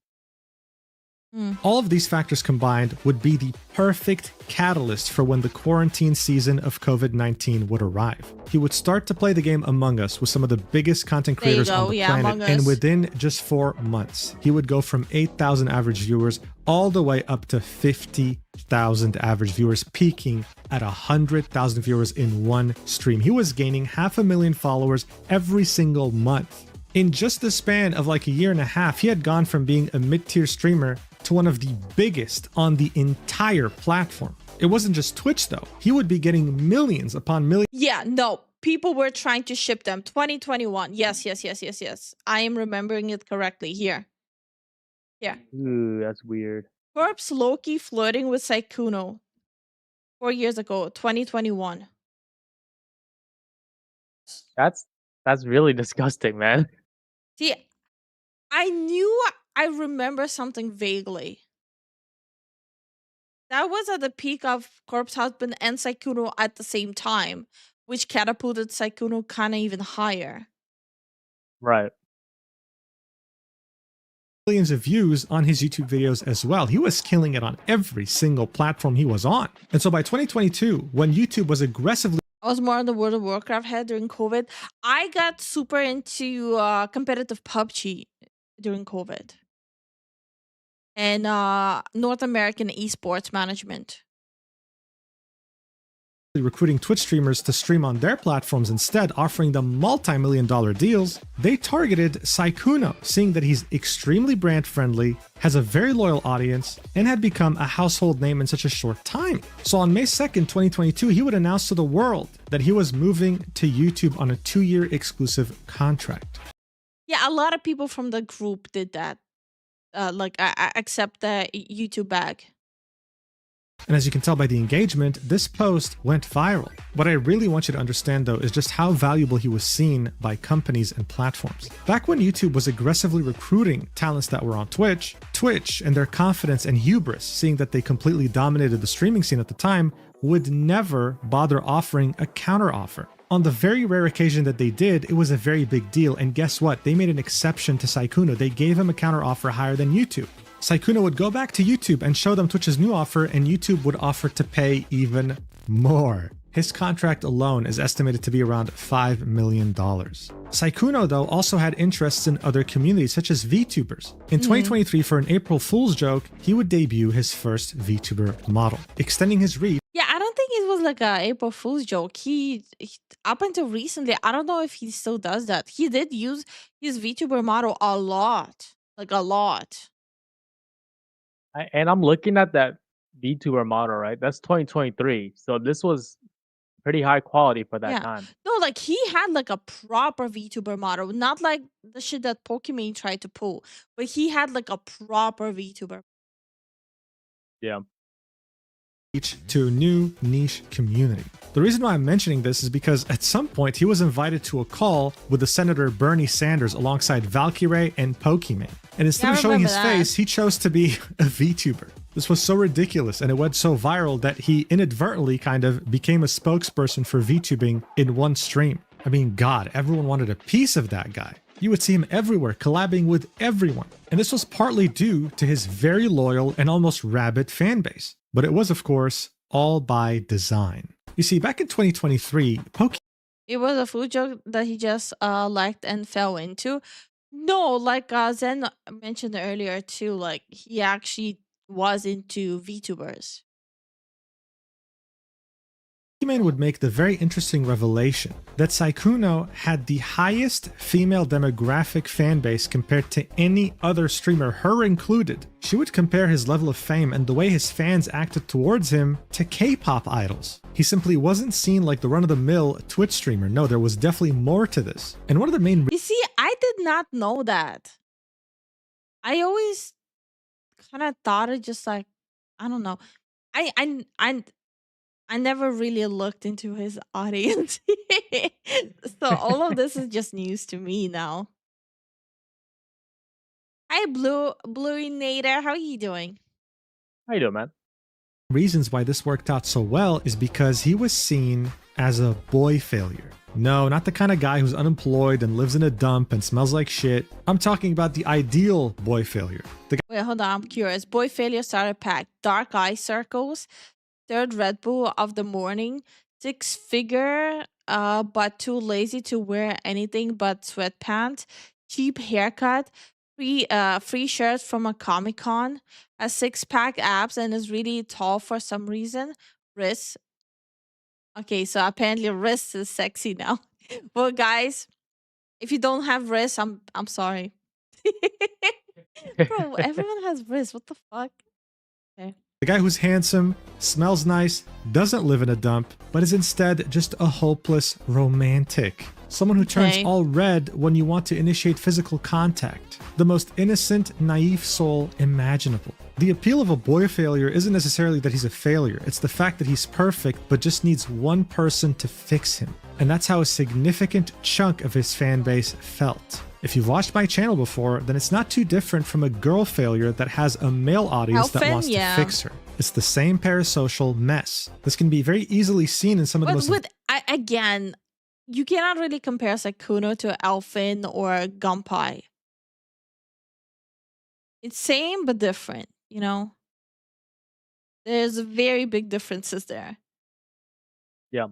All of these factors combined would be the perfect catalyst for when the quarantine season of COVID-19 would arrive. He would start to play the game Among Us with some of the biggest content creators on the planet, and within just 4 months, he would go from 8,000 average viewers all the way up to 50,000 average viewers, peaking at 100,000 viewers in one stream. He was gaining 500,000 followers every single month. In just the span of like a year and a half, he had gone from being a mid-tier streamer to one of the biggest on the entire platform. It wasn't just Twitch though. He would be getting millions upon millions. Yeah, no. People were trying to ship them. 2021. Yes. I am remembering it correctly. Here. Yeah. Ooh, that's weird. Corpse Loki flirting with Sykkuno 4 years ago, 2021. That's really disgusting, man. See, I remember something vaguely. That was at the peak of Corpse Husband and Sykkuno at the same time, which catapulted Sykkuno kind of even higher. Right. Millions of views on his YouTube videos as well. He was killing it on every single platform he was on. And so by 2022, when YouTube was aggressively... I was more on the World of Warcraft head during COVID. I got super into competitive PUBG during COVID. And North American esports management. Recruiting Twitch streamers to stream on their platforms instead, offering them multi-million-dollar deals, they targeted Sykkuno, seeing that he's extremely brand friendly, has a very loyal audience, and had become a household name in such a short time. So on May 2nd, 2022, he would announce to the world that he was moving to YouTube on a 2-year exclusive contract. Yeah, a lot of people from the group did that. Except the YouTube bag. And as you can tell by the engagement, this post went viral. What I really want you to understand though is just how valuable he was seen by companies and platforms. Back when YouTube was aggressively recruiting talents that were on Twitch and their confidence and hubris, seeing that they completely dominated the streaming scene at the time, would never bother offering a counteroffer. On the very rare occasion that they did, it was a very big deal, and guess what? They made an exception to Sykkuno. They gave him a counteroffer higher than YouTube. Sykkuno would go back to YouTube and show them Twitch's new offer, and YouTube would offer to pay even more. His contract alone is estimated to be around $5 million. Sykkuno, though, also had interests in other communities, such as VTubers. In 2023, for an April Fool's joke, he would debut his first VTuber model, extending his reach. Yeah, I don't think it was like a April Fool's joke. He up until recently, I don't know if he still does that. He did use his VTuber model a lot. Like a lot. And I'm looking at that VTuber model, right? That's 2023. So this was pretty high quality for that time. No, like he had like a proper VTuber model, not like the shit that Pokimane tried to pull, but he had like a proper VTuber. Yeah. To a new niche community. The reason why I'm mentioning this is because at some point he was invited to a call with the Senator Bernie Sanders alongside Valkyrae and Pokimane. And instead of showing his face, he chose to be a VTuber. This was so ridiculous and it went so viral that he inadvertently kind of became a spokesperson for VTubing in one stream. I mean, God, everyone wanted a piece of that guy. You would see him everywhere, collabing with everyone. And this was partly due to his very loyal and almost rabid fan base. But it was, of course, all by design. You see, back in 2023, It was a food joke that he just liked and fell into. No, like Zen mentioned earlier too, like he actually was into VTubers. Pokimane would make the very interesting revelation that Sykkuno had the highest female demographic fan base compared to any other streamer, her included. She would compare his level of fame and the way his fans acted towards him to K-pop idols. He simply wasn't seen like the run-of-the-mill Twitch streamer. No, there was definitely more to this. And one of the main You see, I did not know that. I always kind of thought it just like, I don't know. I never really looked into his audience. So all of this is just news to me now. Hi, Bluey Nader. How are you doing? How you doing, man? reasons why this worked out so well is because he was seen as a boy failure. No, not the kind of guy who's unemployed and lives in a dump and smells like shit. I'm talking about the ideal boy failure. Wait, hold on. I'm curious. Boy failure starter pack. Dark eye circles. Third Red Bull of the morning. 6-figure, but too lazy to wear anything but sweatpants. Cheap haircut. Free shirt from a Comic-Con. A 6-pack abs and is really tall for some reason. Wrist. Okay, so apparently wrist is sexy now. Well, guys, if you don't have wrist, I'm sorry. Bro, everyone has wrist. What the fuck? Okay. The guy who's handsome, smells nice, doesn't live in a dump, but is instead just a hopeless romantic. Someone who turns Okay. all red when you want to initiate physical contact. The most innocent, naive soul imaginable. The appeal of a boy failure isn't necessarily that he's a failure, it's the fact that he's perfect but just needs one person to fix him. And that's how a significant chunk of his fan base felt. If you've watched my channel before, then it's not too different from a girl failure that has a male audience that Elfin, wants yeah. to fix her. It's the same parasocial mess. This can be very easily seen in some of the But most again, you cannot really compare Sykkuno to Elfin or Gunpei. It's same but different, you know? There's very big differences there. Yeah.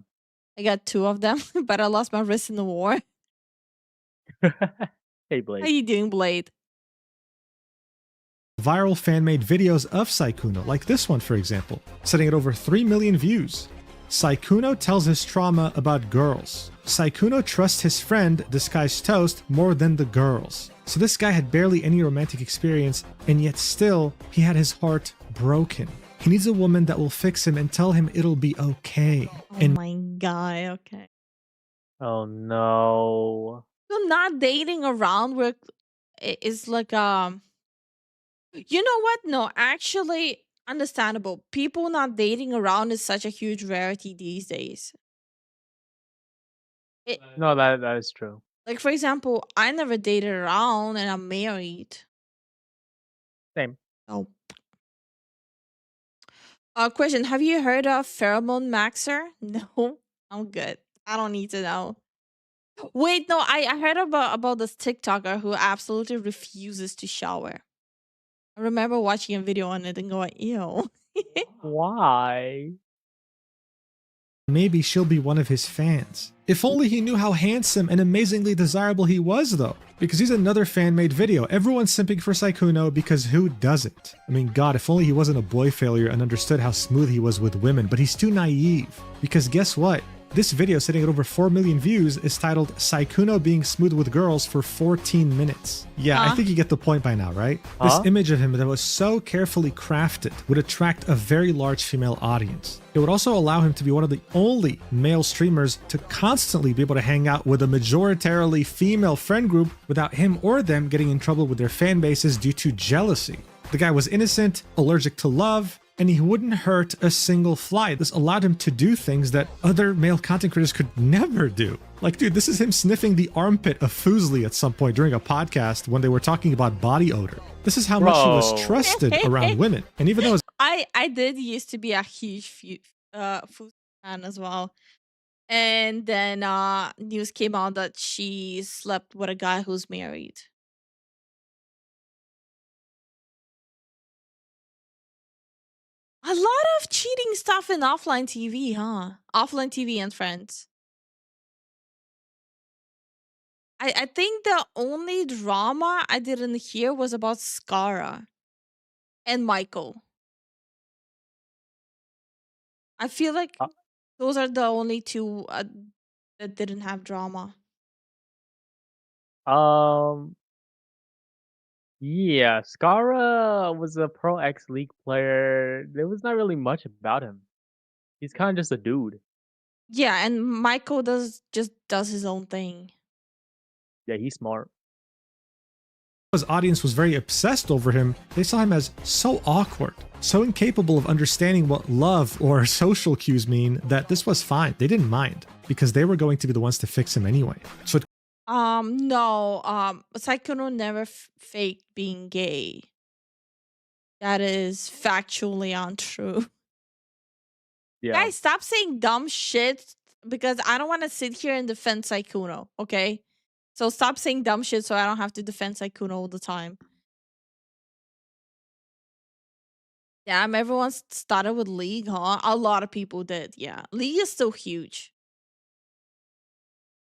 I got 2 of them, but I lost my wrist in the war. Hey, How Blade. you doing, Blade? viral fan-made videos of Sykkuno, like this one for example, setting at over 3 million views. Sykkuno tells his trauma about girls. Sykkuno trusts his friend, Disguised Toast, more than the girls. So this guy had barely any romantic experience, and yet still, he had his heart broken. He needs a woman that will fix him and tell him it'll be okay. Oh And my god, okay. Oh no. So not dating around with is like you know what? No, actually understandable. People not dating around is such a huge rarity these days. No, that is true. Like for example, I never dated around and I'm married. Same. Oh. Question, have you heard of pheromone maxer? No, I'm good. I don't need to know. Wait, no, I heard about this TikToker who absolutely refuses to shower. I remember watching a video on it and going, ew. Why? maybe she'll be one of his fans. If only he knew how handsome and amazingly desirable he was though, because he's another fan-made video. Everyone's simping for Sykkuno because who doesn't? I mean, god, if only he wasn't a boy failure and understood how smooth he was with women, but he's too naive. Because guess what? This video sitting at over 4 million views is titled Sykkuno being smooth with girls for 14 minutes. Yeah, I think you get the point by now, right? This image of him that was so carefully crafted would attract a very large female audience. It would also allow him to be one of the only male streamers to constantly be able to hang out with a majoritarily female friend group without him or them getting in trouble with their fan bases due to jealousy. The guy was innocent, allergic to love, and he wouldn't hurt a single fly. This allowed him to do things that other male content creators could never do. Like, dude, this is him sniffing the armpit of Fuslie at some point during a podcast when they were talking about body odor. This is how much he was trusted around women. And even though I did used to be a huge food fan as well. And then news came out that she slept with a guy who's married. A lot of cheating stuff in offline TV, huh? Offline TV and Friends. I think the only drama I didn't hear was about Skara and Michael. I feel like Those are the only two that didn't have drama. Yeah, Skara was a Pro X League player. There was not really much about him. He's kind of just a dude. Yeah, and Michael just does his own thing. Yeah, he's smart. His audience was very obsessed over him. They saw him as so awkward, so incapable of understanding what love or social cues mean that this was fine. They didn't mind because they were going to be the ones to fix him anyway. So No, Sykkuno never faked being gay. That is factually untrue. Yeah. Guys, stop saying dumb shit because I don't want to sit here and defend Sykkuno, okay? So stop saying dumb shit so I don't have to defend Sykkuno all the time. Damn, everyone started with League, huh? A lot of people did, yeah. League is still huge.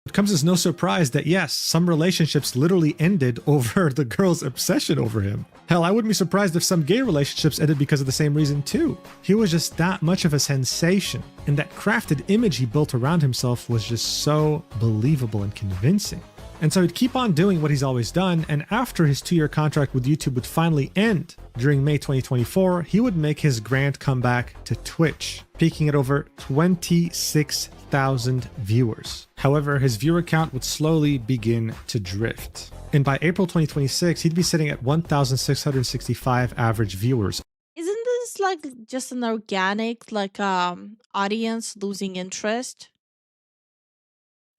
it comes as no surprise that yes, some relationships literally ended over the girl's obsession over him. Hell, I wouldn't be surprised if some gay relationships ended because of the same reason too. He was just that much of a sensation, and that crafted image he built around himself was just so believable and convincing. And so he'd keep on doing what he's always done, and after his 2-year contract with YouTube would finally end during May 2024, he would make his grand comeback to Twitch, peaking at over 26,000 viewers. However, his viewer count would slowly begin to drift. And by April 2026, he'd be sitting at 1,665 average viewers. Isn't this like just an organic like audience losing interest?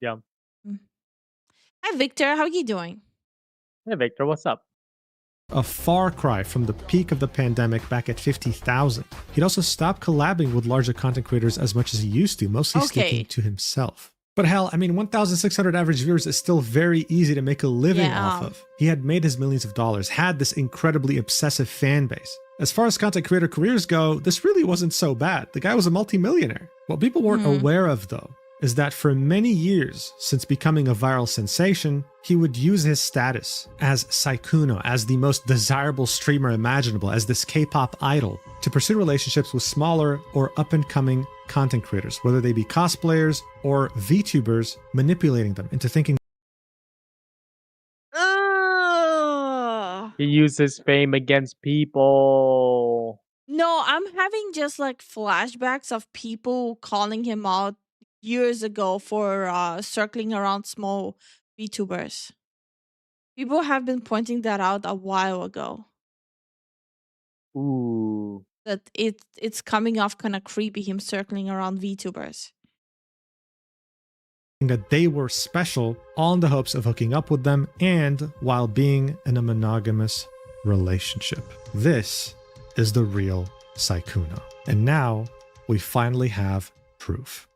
Yeah. Hi Victor, how are you doing? Hey, Victor, what's up? A far cry from the peak of the pandemic back at 50,000. He'd also stopped collabing with larger content creators as much as he used to, mostly sticking to himself. But hell, I mean, 1,600 average viewers is still very easy to make a living off of. He had made his millions of dollars, had this incredibly obsessive fan base. As far as content creator careers go, this really wasn't so bad. The guy was a multimillionaire. What people weren't aware of, though, is that for many years since becoming a viral sensation, he would use his status as Sykkuno, as the most desirable streamer imaginable, as this K-pop idol, to pursue relationships with smaller or up-and-coming content creators, whether they be cosplayers or VTubers, manipulating them into thinking He used his fame against people. No, I'm having just like flashbacks of people calling him out years ago for circling around small VTubers. People have been pointing that out a while ago. Ooh. That it's coming off kind of creepy, him circling around VTubers. that they were special, all in the hopes of hooking up with them and while being in a monogamous relationship. This is the real Sykkuno. And now we finally have proof.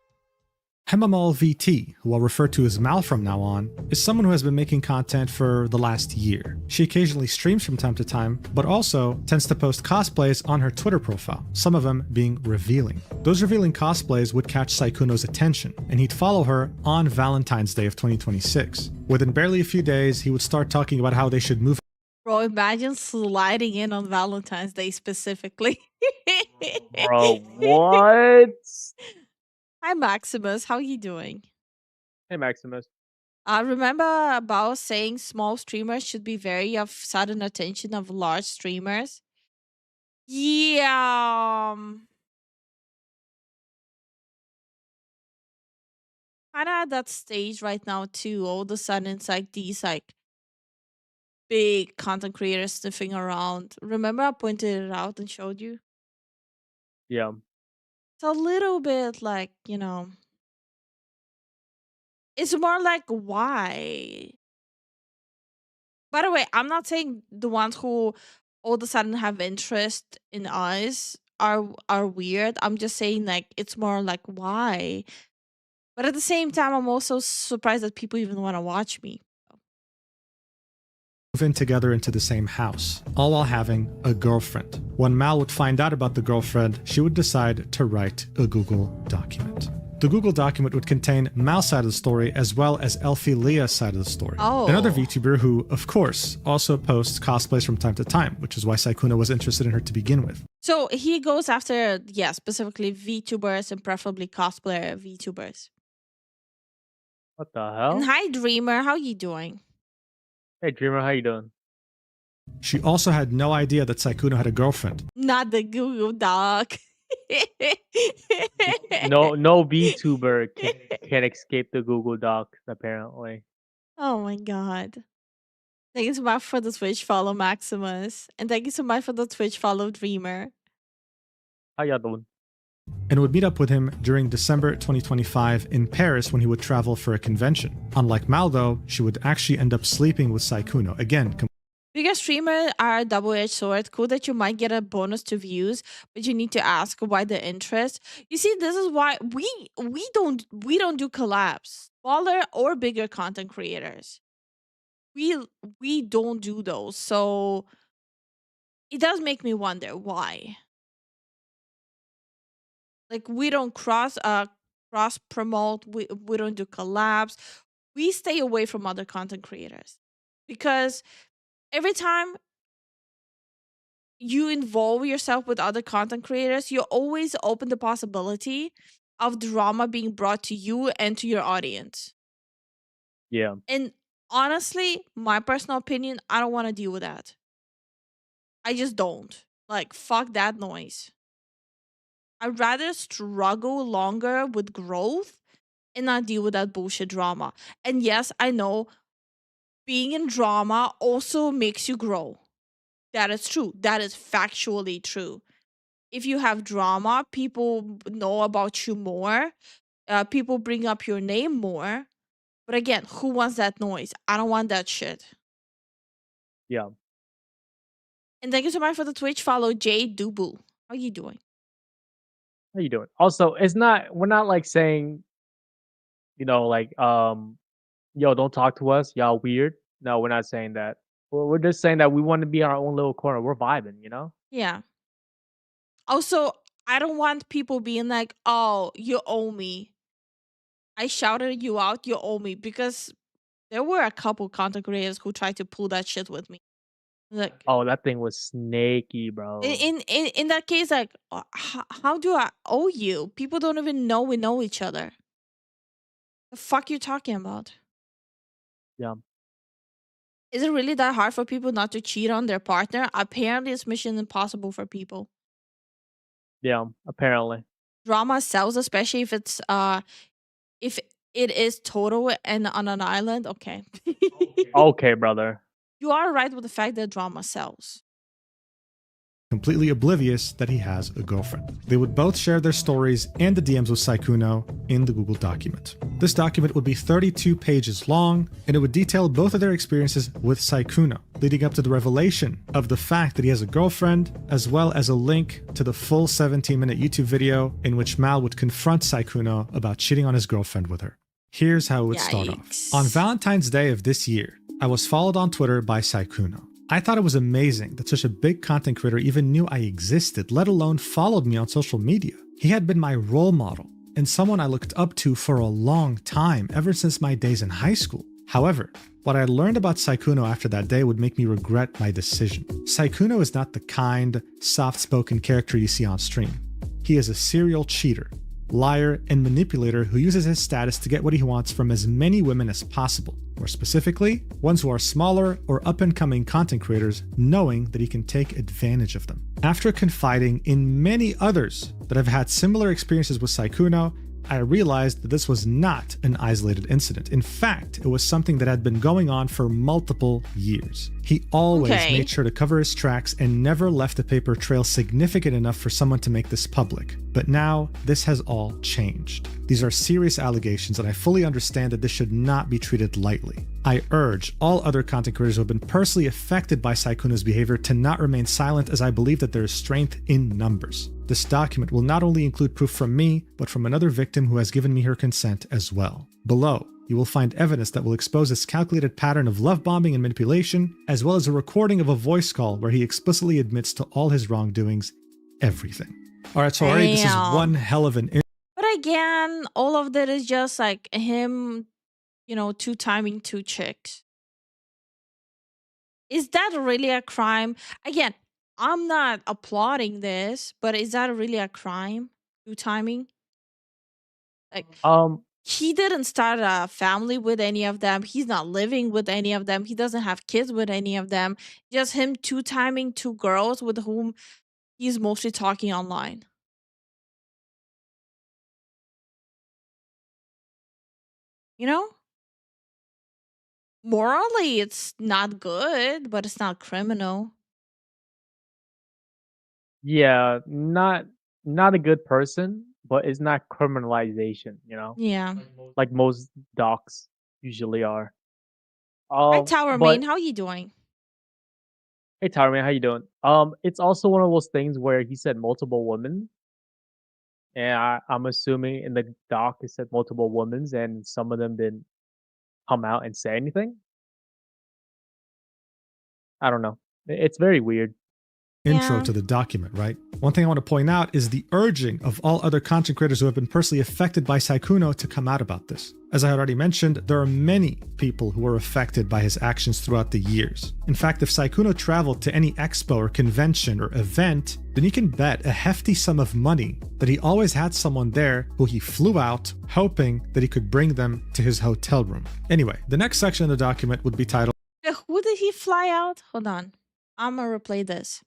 Hemamal VT, who I'll refer to as Mal from now on, is someone who has been making content for the last year. She occasionally streams from time to time, but also tends to post cosplays on her Twitter profile, some of them being revealing. Those revealing cosplays would catch Sykkuno's attention, and he'd follow her on Valentine's Day of 2026. Within barely a few days, he would start talking about how they should move. Bro, imagine sliding in on Valentine's Day specifically. Bro, what? Hi Maximus, how you doing? Hey, Maximus. Remember about saying small streamers should be very of sudden attention of large streamers? Yeah. Kind of at that stage right now too. All of a sudden it's like these like big content creators sniffing around. Remember I pointed it out and showed you? Yeah. It's a little bit like, you know, it's more like why? By the way, I'm not saying the ones who all of a sudden have interest in us are weird. I'm just saying like it's more like why? But at the same time, I'm also surprised that people even want to watch me. Move in together into the same house, all while having a girlfriend. When Mal would find out about the girlfriend, she would decide to write a Google document. The Google document would contain Mal's side of the story as well as Elfie Leah's side of the story. Oh. Another VTuber who, of course, also posts cosplays from time to time, which is why Sykkuno was interested in her to begin with. So he goes after, yeah, specifically VTubers and preferably cosplayer VTubers. What the hell? And hi, Dreamer. How you doing? Hey, Dreamer, how you doing? She also had no idea that Sykkuno had a girlfriend. Not the Google Doc. No VTuber can escape the Google Docs, apparently. Oh my god. Thank you so much for the Twitch follow, Maximus. And thank you so much for the Twitch follow, Dreamer. How y'all doing? And would meet up with him during December 2025 in Paris when he would travel for a convention. Unlike Mal, though, she would actually end up sleeping with Sykkuno. Again, Because streamers are a double-edged sword. Cool that you might get a bonus to views, but you need to ask why the interest. You see, this is why we don't do collabs. Smaller or bigger content creators. We don't do those. So it does make me wonder why. Like we don't cross promote, we don't do collabs. We stay away from other content creators. Because every time you involve yourself with other content creators, you always open the possibility of drama being brought to you and to your audience. Yeah. And honestly, my personal opinion, I don't want to deal with that. I just don't. Like, fuck that noise. I'd rather struggle longer with growth and not deal with that bullshit drama. And yes, I know being in drama also makes you grow. That is true. That is factually true. If you have drama, people know about you more. People bring up your name more. But again, who wants that noise? I don't want that shit. Yeah. And thank you so much for the Twitch follow, Jay Dubu. How you doing? How you doing? Also, we're not like saying, like, yo, don't talk to us, y'all weird. No, we're not saying that. We're just saying that we want to be our own little corner. We're vibing, Yeah. Also, I don't want people being like, oh, you owe me. I shouted you out, you owe me. Because there were a couple content creators who tried to pull that shit with me. Like, Oh, that thing was snaky, bro. in that case, like, how do I owe you? People don't even know we know each other. The fuck you talking about? Yeah. Is it really that hard for people not to cheat on their partner? Apparently, it's mission impossible for people. Yeah, apparently. Drama sells, especially if it's if it is total and on an island. Okay. Okay, brother. You are right with the fact that drama sells. Completely oblivious that he has a girlfriend. They would both share their stories and the DMs with Sykkuno in the Google document. This document would be 32 pages long, and it would detail both of their experiences with Sykkuno, leading up to the revelation of the fact that he has a girlfriend, as well as a link to the full 17-minute YouTube video in which Mal would confront Sykkuno about cheating on his girlfriend with her. Here's how it would start off. On Valentine's Day of this year, I was followed on Twitter by Sykkuno. I thought it was amazing that such a big content creator even knew I existed, let alone followed me on social media. He had been my role model and someone I looked up to for a long time, ever since my days in high school. However, what I learned about Sykkuno after that day would make me regret my decision. Sykkuno is not the kind, soft-spoken character you see on stream. He is a serial cheater, liar, and manipulator who uses his status to get what he wants from as many women as possible. More specifically, ones who are smaller or up-and-coming content creators, knowing that he can take advantage of them. After confiding in many others that have had similar experiences with Sykkuno, I realized that this was not an isolated incident. In fact, it was something that had been going on for multiple years. He always made sure to cover his tracks and never left a paper trail significant enough for someone to make this public. But now, this has all changed. These are serious allegations, and I fully understand that this should not be treated lightly. I urge all other content creators who have been personally affected by Sykkuno's behavior to not remain silent, as I believe that there is strength in numbers. This document will not only include proof from me, but from another victim who has given me her consent as well. Below, you will find evidence that will expose this calculated pattern of love bombing and manipulation, as well as a recording of a voice call where he explicitly admits to all his wrongdoings, everything. Alright, so already this is one hell of an... But I again, all of that is just like him, two-timing two chicks. Is that really a crime? Again, I'm not applauding this, but is that really a crime? Two-timing? Like, he didn't start a family with any of them. He's not living with any of them. He doesn't have kids with any of them. Just him two-timing two girls with whom he's mostly talking online. You know? Morally, it's not good, but it's not criminal. Yeah, not a good person, but it's not criminalization, you know? Yeah. Like most docs usually are. Hi, Tower But Main. How you doing? hey, Tyler, man, how you doing? It's also one of those things where he said multiple women, and I'm assuming in the doc it said multiple women's, and some of them didn't come out and say anything. I don't know. It's very weird. Intro Yeah. to the document, right? One thing I want to point out is the urging of all other content creators who have been personally affected by Sykkuno to come out about this. As I had already mentioned, there are many people who were affected by his actions throughout the years. In fact, if Sykkuno traveled to any expo or convention or event, then you can bet a hefty sum of money that he always had someone there who he flew out, hoping that he could bring them to his hotel room. Anyway, the next section of the document would be titled, Who did he fly out? Hold on. I'm gonna replay this.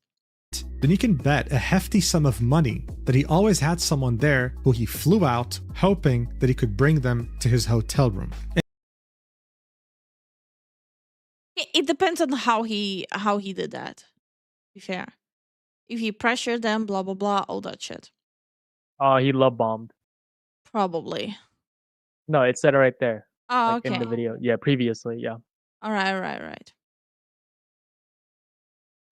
then you can bet a hefty sum of money that he always had someone there who he flew out, hoping that he could bring them to his hotel room. It depends on how he did that. To be fair. If he pressured them, blah blah blah, all that shit. He love bombed. Probably. No, it said it right there. Oh, like in the okay. video. Yeah, previously, yeah. Alright.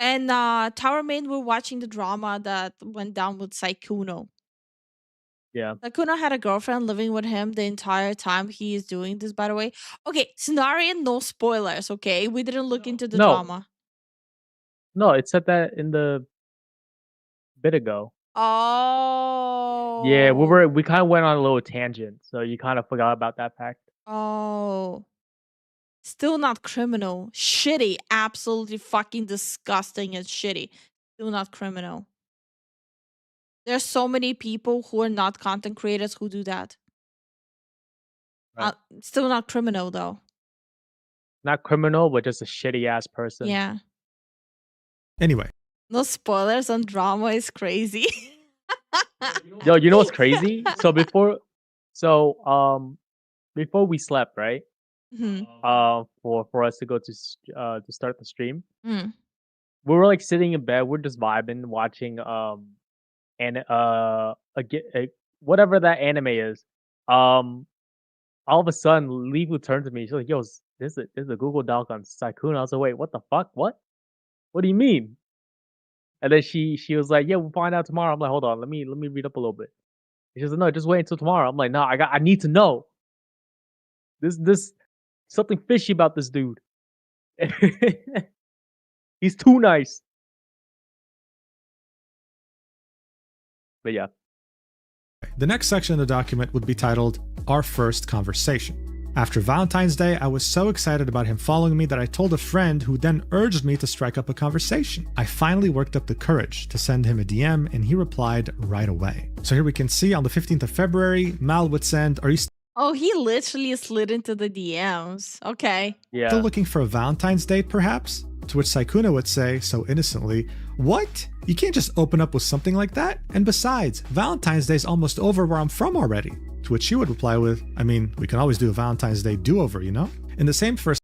And Tower Main were watching the drama that went down with Sykkuno. Yeah. Sykkuno had a girlfriend living with him the entire time he is doing this, by the way. Okay, scenario, no spoilers, okay? We didn't look into the drama. No, it said that in the bit ago. Oh. Yeah, we kind of went on a little tangent, so you kind of forgot about that fact. Oh. Still not criminal. Shitty. Absolutely fucking disgusting and shitty. Still not criminal. There's so many people who are not content creators who do that. Right. Still not criminal though. Not criminal, but just a shitty ass person. Yeah. Anyway. No spoilers on drama is crazy. Yo, you know what's crazy? So before we slept, right? Mhm. For us to go to start the stream, Mm. we were like sitting in bed, we're just vibing, watching whatever that anime is. All of a sudden, Lifu turned to me. She's like, "Yo, this is a Google Doc on Sykkuno." I was like, "Wait, what the fuck? What? What do you mean?" And then she was like, "Yeah, we'll find out tomorrow." I'm like, "Hold on, let me read up a little bit." She was like, "No, just wait until tomorrow." I'm like, "No, I need to know. This something fishy about this dude. He's too nice." But yeah. The next section of the document would be titled, Our First Conversation. After Valentine's Day, I was so excited about him following me that I told a friend who then urged me to strike up a conversation. I finally worked up the courage to send him a DM and he replied right away. So here we can see on the 15th of February, Mal would send, "Are you Oh, he literally slid into the DMs. Okay. still looking for a Valentine's date perhaps?" To which Sykkuno would say, so innocently, "What? You can't just open up with something like that? And besides, Valentine's Day's almost over where I'm from already." To which she would reply with, "I mean, we can always do a Valentine's Day do-over, you know?" In the same first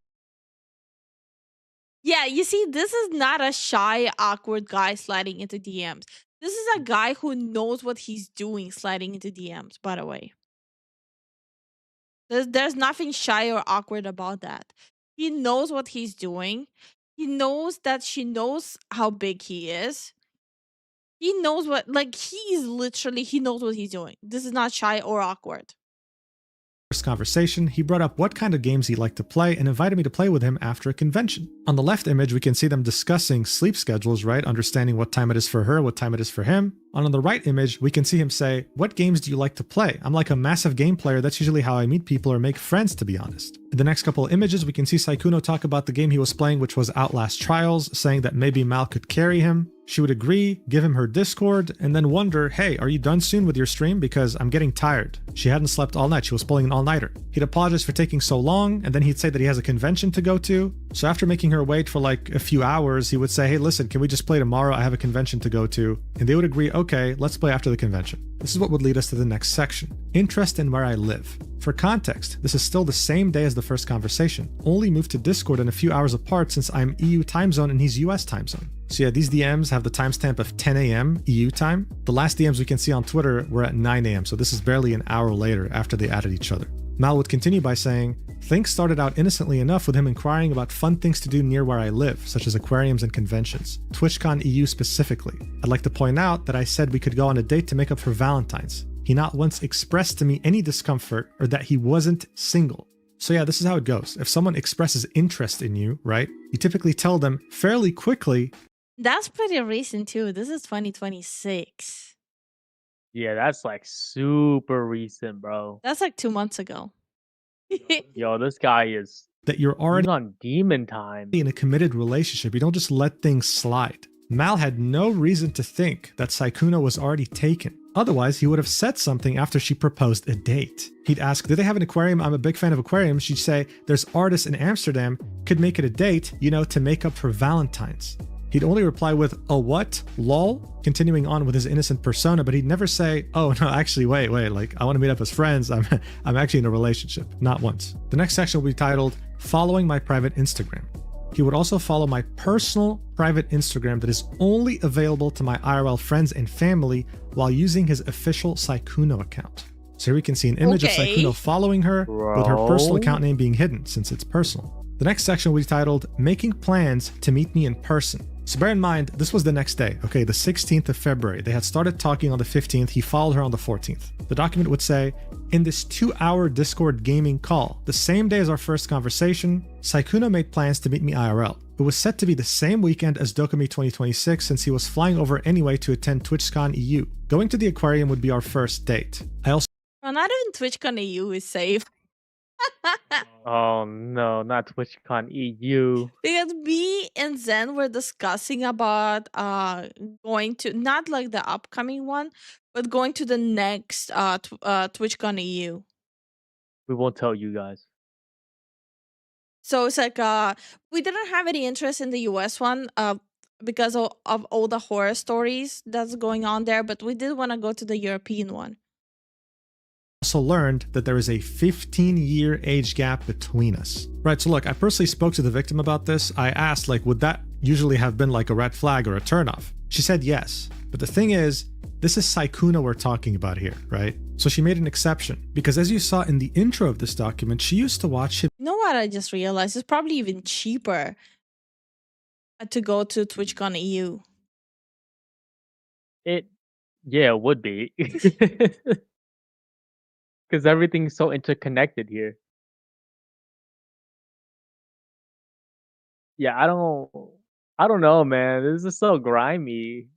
Yeah, you see, this is not a shy, awkward guy sliding into DMs. This is a guy who knows what he's doing sliding into DMs, by the way. There's nothing shy or awkward about that. He knows what he's doing. He knows that she knows how big he is. He knows what, like, he knows what he's doing. This is not shy or awkward. First conversation, he brought up what kind of games he liked to play and invited me to play with him after a convention. On the left image, we can see them discussing sleep schedules, right? Understanding what time it is for her, what time it is for him. And on the right image, we can see him say, what games do you like to play? I'm like a massive game player. That's usually how I meet people or make friends, to be honest. In the next couple of images, we can see Sykkuno talk about the game he was playing, which was Outlast Trials, saying that maybe Mal could carry him. She would agree, give him her Discord, and then wonder, hey, are you done soon with your stream? Because I'm getting tired. She hadn't slept all night. She was pulling an all-nighter. He'd apologize for taking so long, and then he'd say that he has a convention to go to. So after making her wait for like a few hours, he would say, hey, listen, can we just play tomorrow? I have a convention to go to. And they would agree, okay, let's play after the convention. This is what would lead us to the next section. Interest in where I live. For context, this is still the same day as the first conversation, only moved to Discord and a few hours apart since I'm EU time zone and he's US time zone. So yeah, these DMs have the timestamp of 10 a.m. EU time. The last DMs we can see on Twitter were at 9 a.m., so this is barely an hour later after they added each other. Mal would continue by saying, things started out innocently enough with him inquiring about fun things to do near where I live, such as aquariums and conventions, TwitchCon EU specifically. I'd like to point out that I said we could go on a date to make up for Valentine's. He not once expressed to me any discomfort or that he wasn't single. So yeah, this is how it goes. If someone expresses interest in you, right, you typically tell them fairly quickly. That's pretty recent too. This is 2026. Yeah, that's like super recent, bro. That's like 2 months ago. Yo, this guy is that you're already on demon time. In a committed relationship. You don't just let things slide. Mal had no reason to think that Sykkuno was already taken. Otherwise, he would have said something after she proposed a date. He'd ask, do they have an aquarium? I'm a big fan of aquariums. She'd say, there's artists in Amsterdam, could make it a date, you know, to make up for Valentine's. He'd only reply with, a what? Lol? Continuing on with his innocent persona, but he'd never say, oh no, actually, wait, like, I want to meet up as friends. I'm actually in a relationship. Not once. The next section will be titled, Following My Private Instagram. He would also follow my personal private Instagram that is only available to my IRL friends and family while using his official Sykkuno account. So here we can see an image of Sykkuno following her with her personal account name being hidden since it's personal. The next section will be titled, Making Plans to Meet Me in Person. So bear in mind, this was the next day, okay, the 16th of February. They had started talking on the 15th. He followed her on the 14th. The document would say, in this 2-hour Discord gaming call, the same day as our first conversation, Sykkuno made plans to meet me IRL. It was set to be the same weekend as Dokumi 2026 since he was flying over anyway to attend TwitchCon EU. Going to the aquarium would be our first date. I also... Well, not even TwitchCon EU is safe. Oh no, not TwitchCon EU. Because me and Zen were discussing about going to, not like the upcoming one, but going to the next TwitchCon EU. We won't tell you guys. So it's like we didn't have any interest in the US one because of all the horror stories that's going on there, but we did want to go to the European one. Also learned that there is a 15-year age gap between us. Right, so look, I personally spoke to the victim about this. I asked, like, would that usually have been like a red flag or a turnoff? She said yes. But the thing is, this is Sykkuno we're talking about here, right? So she made an exception, because as you saw in the intro of this document, she used to watch him. You know what I just realized? It's probably even cheaper to go to TwitchCon EU. Yeah, it would be. Because everything's so interconnected here. Yeah, I don't know, man. This is so grimy.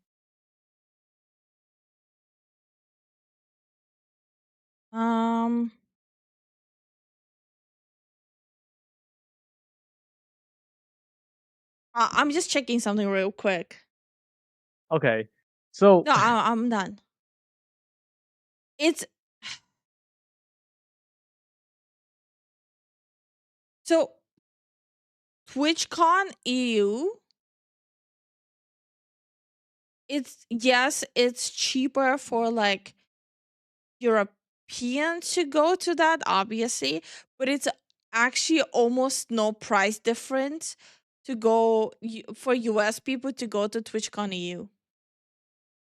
I'm just checking something real quick. Okay, so No, I'm done. It's so TwitchCon EU. It's cheaper for like Europeans to go to that, obviously, but it's actually almost no price difference to go for US people to go to TwitchCon EU.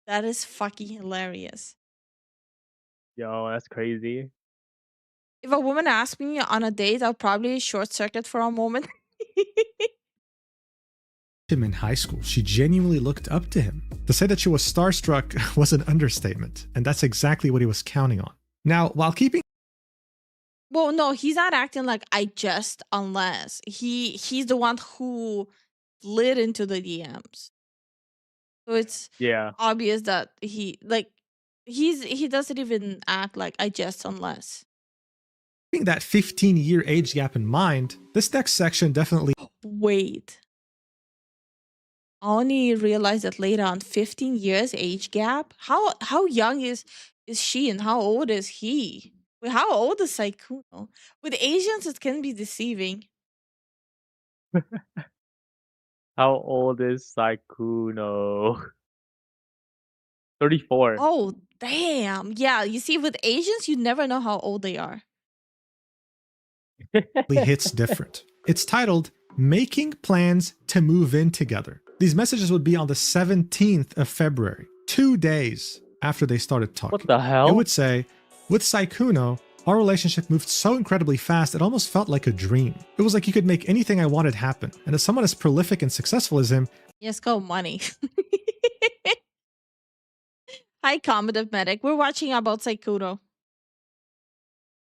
That is fucking hilarious. yo, that's crazy. If a woman asked me on a date, I'll probably short circuit for a moment. Him in high school. She genuinely looked up to him. To say that she was starstruck was an understatement, and that's exactly what he was counting on. Now, while keeping Well, no, he's not acting like I just unless he's the one who slid into the DMs. So it's Yeah. obvious that he doesn't even act like I just unless. Keeping that 15-year age gap in mind, this next section definitely Wait. I only realized that later on, 15 years age gap. How young is she and how old is he? Wait, how old is Sykkuno? With Asians, it can be deceiving. How old is Sykkuno? 34. Oh, damn. Yeah, you see, with Asians, you never know how old they are. hits different. It's titled Making Plans to Move In Together. These messages would be on the 17th of February, 2 days after they started talking. What the hell? It would say, with Sykkuno, our relationship moved so incredibly fast it almost felt like a dream. It was like he could make anything I wanted happen. And as someone as prolific and successful as him, Yes, go money. Hi, Combative Medic. We're watching about Sykkuno.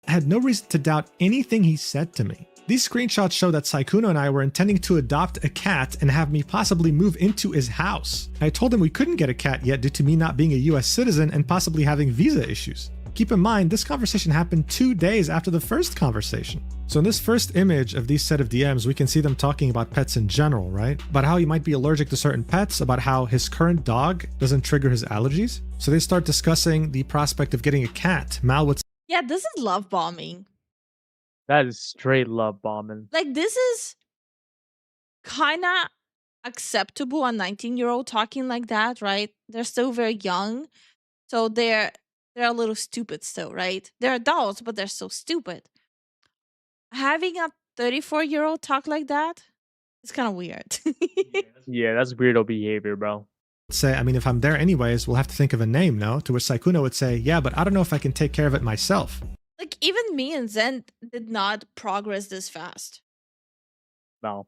I had no reason to doubt anything he said to me. These screenshots show that Sykkuno and I were intending to adopt a cat and have me possibly move into his house. I told him we couldn't get a cat yet due to me not being a US citizen and possibly having visa issues. Keep in mind, this conversation happened 2 days after the first conversation. So in this first image of these set of DMs, we can see them talking about pets in general, right? About how he might be allergic to certain pets, about how his current dog doesn't trigger his allergies. So they start discussing the prospect of getting a cat. Mal would Yeah, this is love bombing. That is straight love bombing. Like, this is kind of acceptable, a 19-year-old talking like that, right? They're still very young, so they're a little stupid still, right? They're adults, but they're still stupid. Having a 34-year-old talk like that is kind of weird. Yeah, that's weirdo behavior, bro. say, I mean, if I'm there anyways, we'll have to think of a name, no? To which Sykkuno would say, yeah, but I don't know if I can take care of it myself. Like, even me and Zen did not progress this fast. No.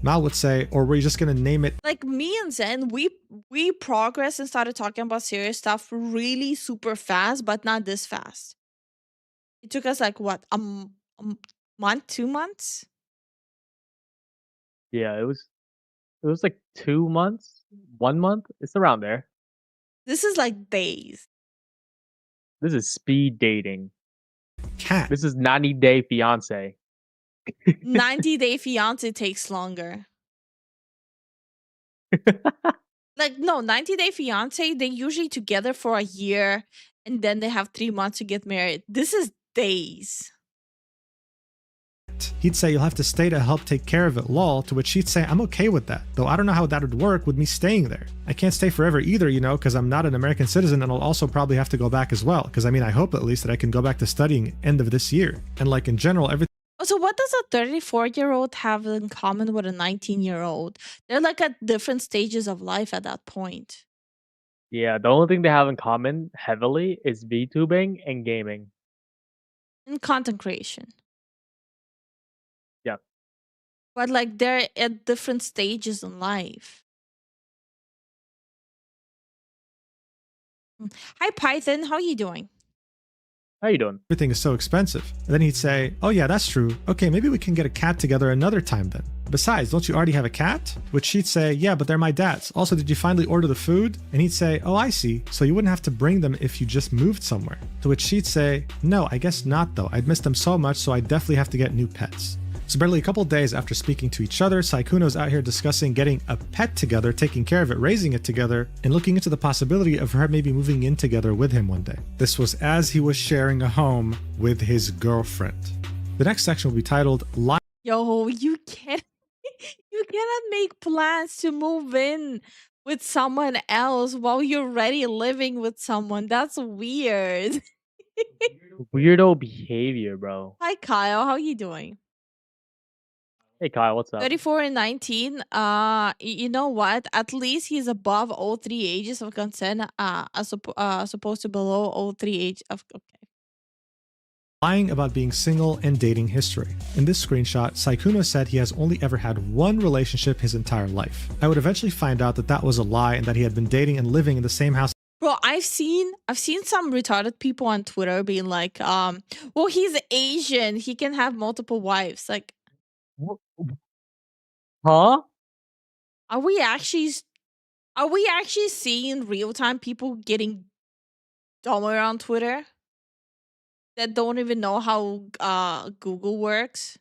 Mal would say, or were you just going to name it? Like, me and Zen, we progressed and started talking about serious stuff really super fast, but not this fast. It took us like, what, a month, 2 months? Yeah, it was like 2 months, 1 month. It's around there. This is like days. This is speed dating. Cat. This is 90-day fiance. 90-day fiance takes longer. Like, no, 90-day fiance, they usually together for a year and then they have 3 months to get married. This is days. He'd say, you'll have to stay to help take care of it, lol, to which she'd say, I'm okay with that, though I don't know how that would work with me staying there. I can't stay forever either, you know, because I'm not an American citizen and I'll also probably have to go back as well, because I mean, I hope at least that I can go back to studying end of this year. And like in general, everything. So what does a 34-year-old have in common with a 19-year-old? They're like at different stages of life at that point. Yeah, the only thing they have in common heavily is VTubing and gaming. And content creation. Yeah. But like they're at different stages in life. Hi Python, how you doing? How you doing? Everything is so expensive. And then he'd say, oh yeah, that's true. Okay, maybe we can get a cat together another time then. Besides, don't you already have a cat? Which she'd say, yeah, but they're my dad's. Also, did you finally order the food? And he'd say, oh, I see. So you wouldn't have to bring them if you just moved somewhere. To which she'd say, no, I guess not though. I'd miss them so much, so I definitely have to get new pets. So barely a couple days after speaking to each other, Sykkuno's out here discussing getting a pet together, taking care of it, raising it together, and looking into the possibility of her maybe moving in together with him one day. This was as he was sharing a home with his girlfriend. The next section will be titled Yo, you cannot make plans to move in with someone else while you're already living with someone. That's weird. Weirdo behavior, bro. Hi Kyle, how you doing? Hey Kyle, what's up? 34 and 19. You know what? At least he's above all 3 ages of consent. As opposed to below all 3 ages of. Okay. lying about being single and dating history. In this screenshot, Sykkuno said he has only ever had one relationship his entire life. I would eventually find out that that was a lie and that he had been dating and living in the same house. Bro, I've seen some retarded people on Twitter being like, well, he's Asian, he can have multiple wives. Like, Huh? are we actually seeing real time people getting dumber on Twitter that don't even know how Google works?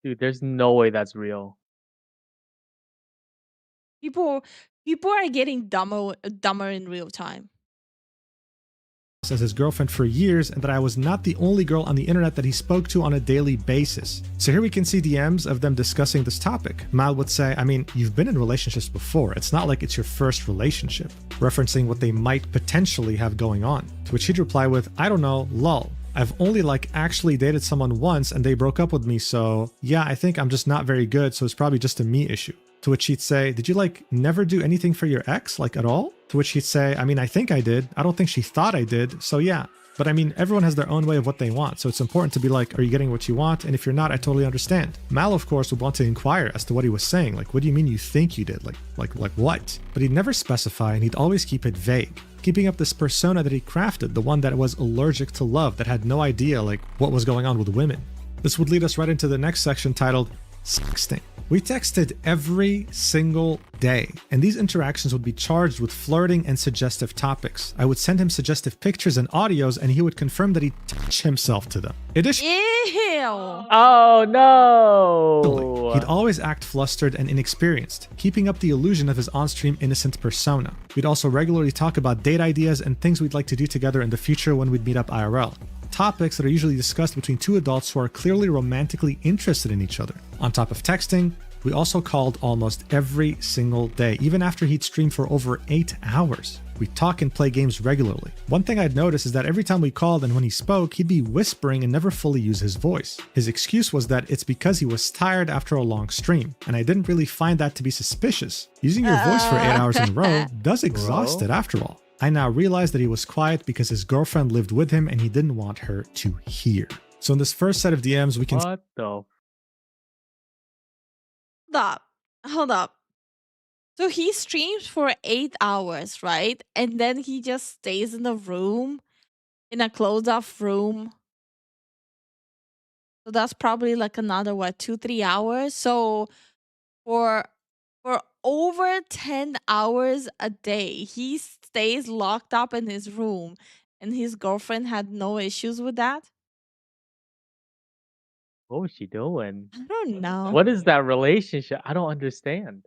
Dude, there's no way that's real. People are getting dumber in real time. As his girlfriend for years, and that I was not the only girl on the internet that he spoke to on a daily basis. So here we can see DMs of them discussing this topic. Mal would say, I mean, you've been in relationships before. It's not like it's your first relationship. Referencing what they might potentially have going on. To which he'd reply with, I don't know, lol. I've only actually dated someone once and they broke up with me, so yeah, I think I'm just not very good, so it's probably just a me issue. To which he'd say, did you never do anything for your ex, at all? To which he'd say, I mean, I think I did. I don't think she thought I did, so yeah. But I mean, everyone has their own way of what they want, so it's important to be like, are you getting what you want? And if you're not, I totally understand. Mal, of course, would want to inquire as to what he was saying. What do you mean you think you did? Like what? But he'd never specify, and he'd always keep it vague. Keeping up this persona that he crafted, the one that was allergic to love, that had no idea, what was going on with women. This would lead us right into the next section titled, Sexting. We texted every single day, and these interactions would be charged with flirting and suggestive topics. I would send him suggestive pictures and audios, and he would confirm that he'd touch himself to them. Ew! Oh no! He'd always act flustered and inexperienced, keeping up the illusion of his on-stream innocent persona. We'd also regularly talk about date ideas and things we'd like to do together in the future when we'd meet up IRL. Topics that are usually discussed between two adults who are clearly romantically interested in each other. On top of texting, we also called almost every single day, even after he'd stream for over 8 hours. We'd talk and play games regularly. One thing I'd notice is that every time we called and when he spoke, he'd be whispering and never fully use his voice. His excuse was that it's because he was tired after a long stream, and I didn't really find that to be suspicious. Using your voice for 8 hours in a row does exhaust it after all. I now realized that he was quiet because his girlfriend lived with him and he didn't want her to hear. So in this first set of DMs, we can... What the... Hold up. So he streams for 8 hours, right? And then he just stays in the room, in a closed-off room. So that's probably another, 2-3 hours? So for over 10 hours a day, he stays locked up in his room, and his girlfriend had no issues with that? What was she doing? I don't know. What is that relationship? I don't understand.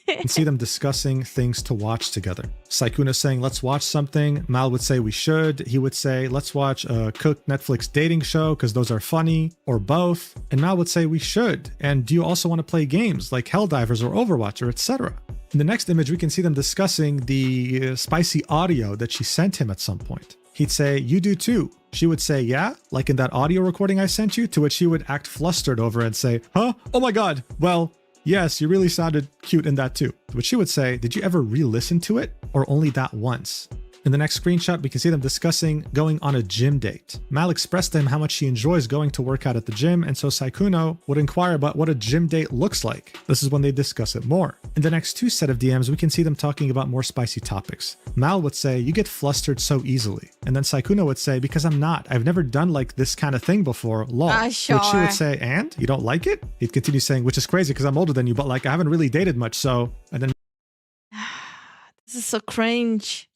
and see them discussing things to watch together. Sykkuno saying, let's watch something. Mal would say we should. He would say, let's watch a cooked Netflix dating show because those are funny, or both. And Mal would say we should. And do you also want to play games like Helldivers or Overwatch or etc.? In the next image, we can see them discussing the spicy audio that she sent him at some point. He'd say, you do too. She would say, yeah, like in that audio recording I sent you, to which he would act flustered over and say, huh? Oh my God. Well, yes, you really sounded cute in that too. To which she would say, did you ever re-listen to it or only that once? In the next screenshot, we can see them discussing going on a gym date. Mal expressed to him how much she enjoys going to work out at the gym, and so Sykkuno would inquire about what a gym date looks like. This is when they discuss it more. In the next two set of DMs, we can see them talking about more spicy topics. Mal would say, you get flustered so easily. And then Sykkuno would say, because I'm not. I've never done like this kind of thing before, lol. Sure. Which she would say, and? You don't like it? He'd continue saying, which is crazy because I'm older than you, but like I haven't really dated much, so... And then... This is so cringe.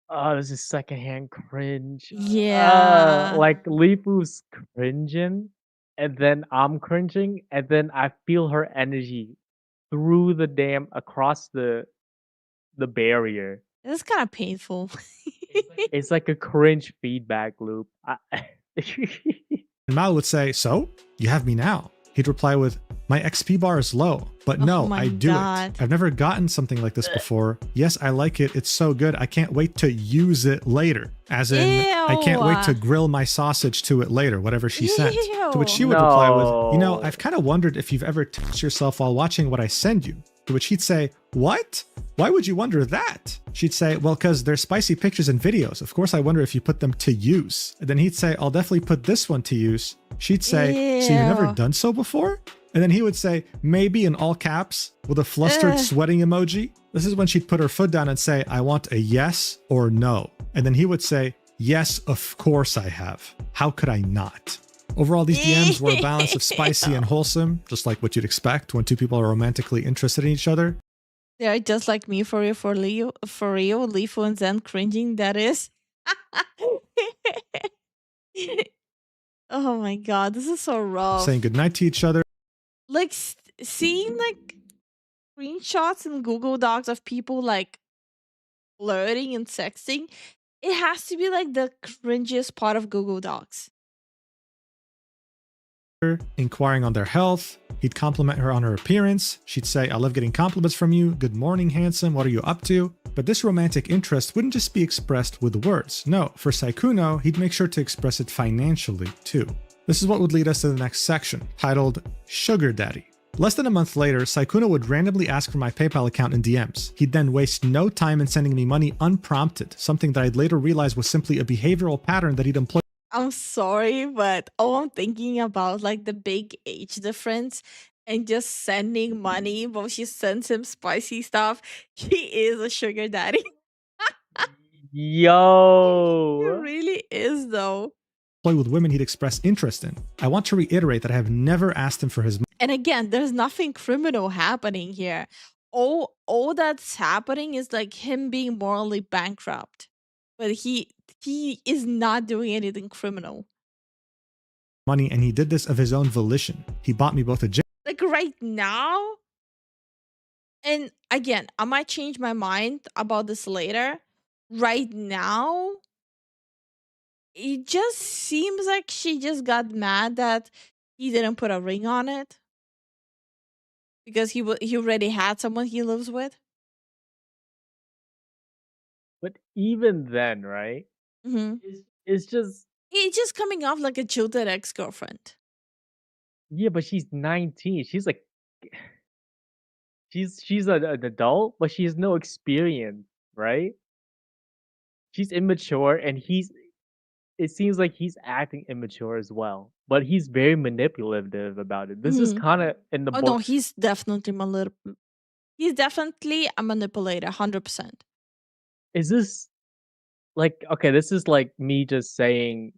Oh, this is secondhand cringe. Yeah. Like Lifu's cringing, and then I'm cringing, and then I feel her energy through the dam across the barrier. It's kind of painful. It's like a cringe feedback loop. Mal would say, so? You have me now. He'd reply with, my XP bar is low, but no, I do it. I've never gotten something like this before. Yes, I like it. It's so good. I can't wait to use it later. As in, I can't wait to grill my sausage to it later, whatever she said. To which she would reply with, you know, I've kind of wondered if you've ever touched yourself while watching what I send you. To which he'd say, what? Why would you wonder that? She'd say, well, because they're spicy pictures and videos. Of course, I wonder if you put them to use. And then he'd say, I'll definitely put this one to use. She'd say, so you've never done so before? And then he would say, maybe in all caps with a flustered sweating emoji. This is when she'd put her foot down and say, I want a yes or no. And then he would say, yes, of course I have. How could I not? Overall, these DMs were a balance of spicy and wholesome, just like what you'd expect when two people are romantically interested in each other. They're just like me for real, Lifu and Zen cringing, that is. Oh my god, this is so rough. Saying goodnight to each other. Like, seeing like screenshots in Google Docs of people like flirting and sexting, it has to be like the cringiest part of Google Docs. Inquiring on their health. He'd compliment her on her appearance. She'd say, I love getting compliments from you. Good morning, handsome. What are you up to? But this romantic interest wouldn't just be expressed with words. No, for Sykkuno, he'd make sure to express it financially too. This is what would lead us to the next section, titled Sugar Daddy. Less than a month later, Sykkuno would randomly ask for my PayPal account in DMs. He'd then waste no time in sending me money unprompted, something that I'd later realize was simply a behavioral pattern that he'd employed. I'm sorry, but all I'm thinking about like the big age difference and just sending money while she sends him spicy stuff. He is a sugar daddy. Yo! He really is though. With women he'd express interest in. I want to reiterate that I have never asked him for his money. And again, there's nothing criminal happening here. All that's happening is like him being morally bankrupt. But he is not doing anything criminal. Money, and he did this of his own volition. He bought me both a gym. Like right now, and again, I might change my mind about this later. Right now, it just seems like she just got mad that he didn't put a ring on it because he already had someone he lives with. But even then, right? Mm-hmm. It's just coming off like a jilted ex-girlfriend. Yeah, but she's 19. She's like, she's an adult, but she has no experience, right? She's immature, and it seems like he's acting immature as well. But he's very manipulative about it. This is kind of in the book. No, he's definitely he's definitely a manipulator, 100%. Is this like, okay, this is like me just saying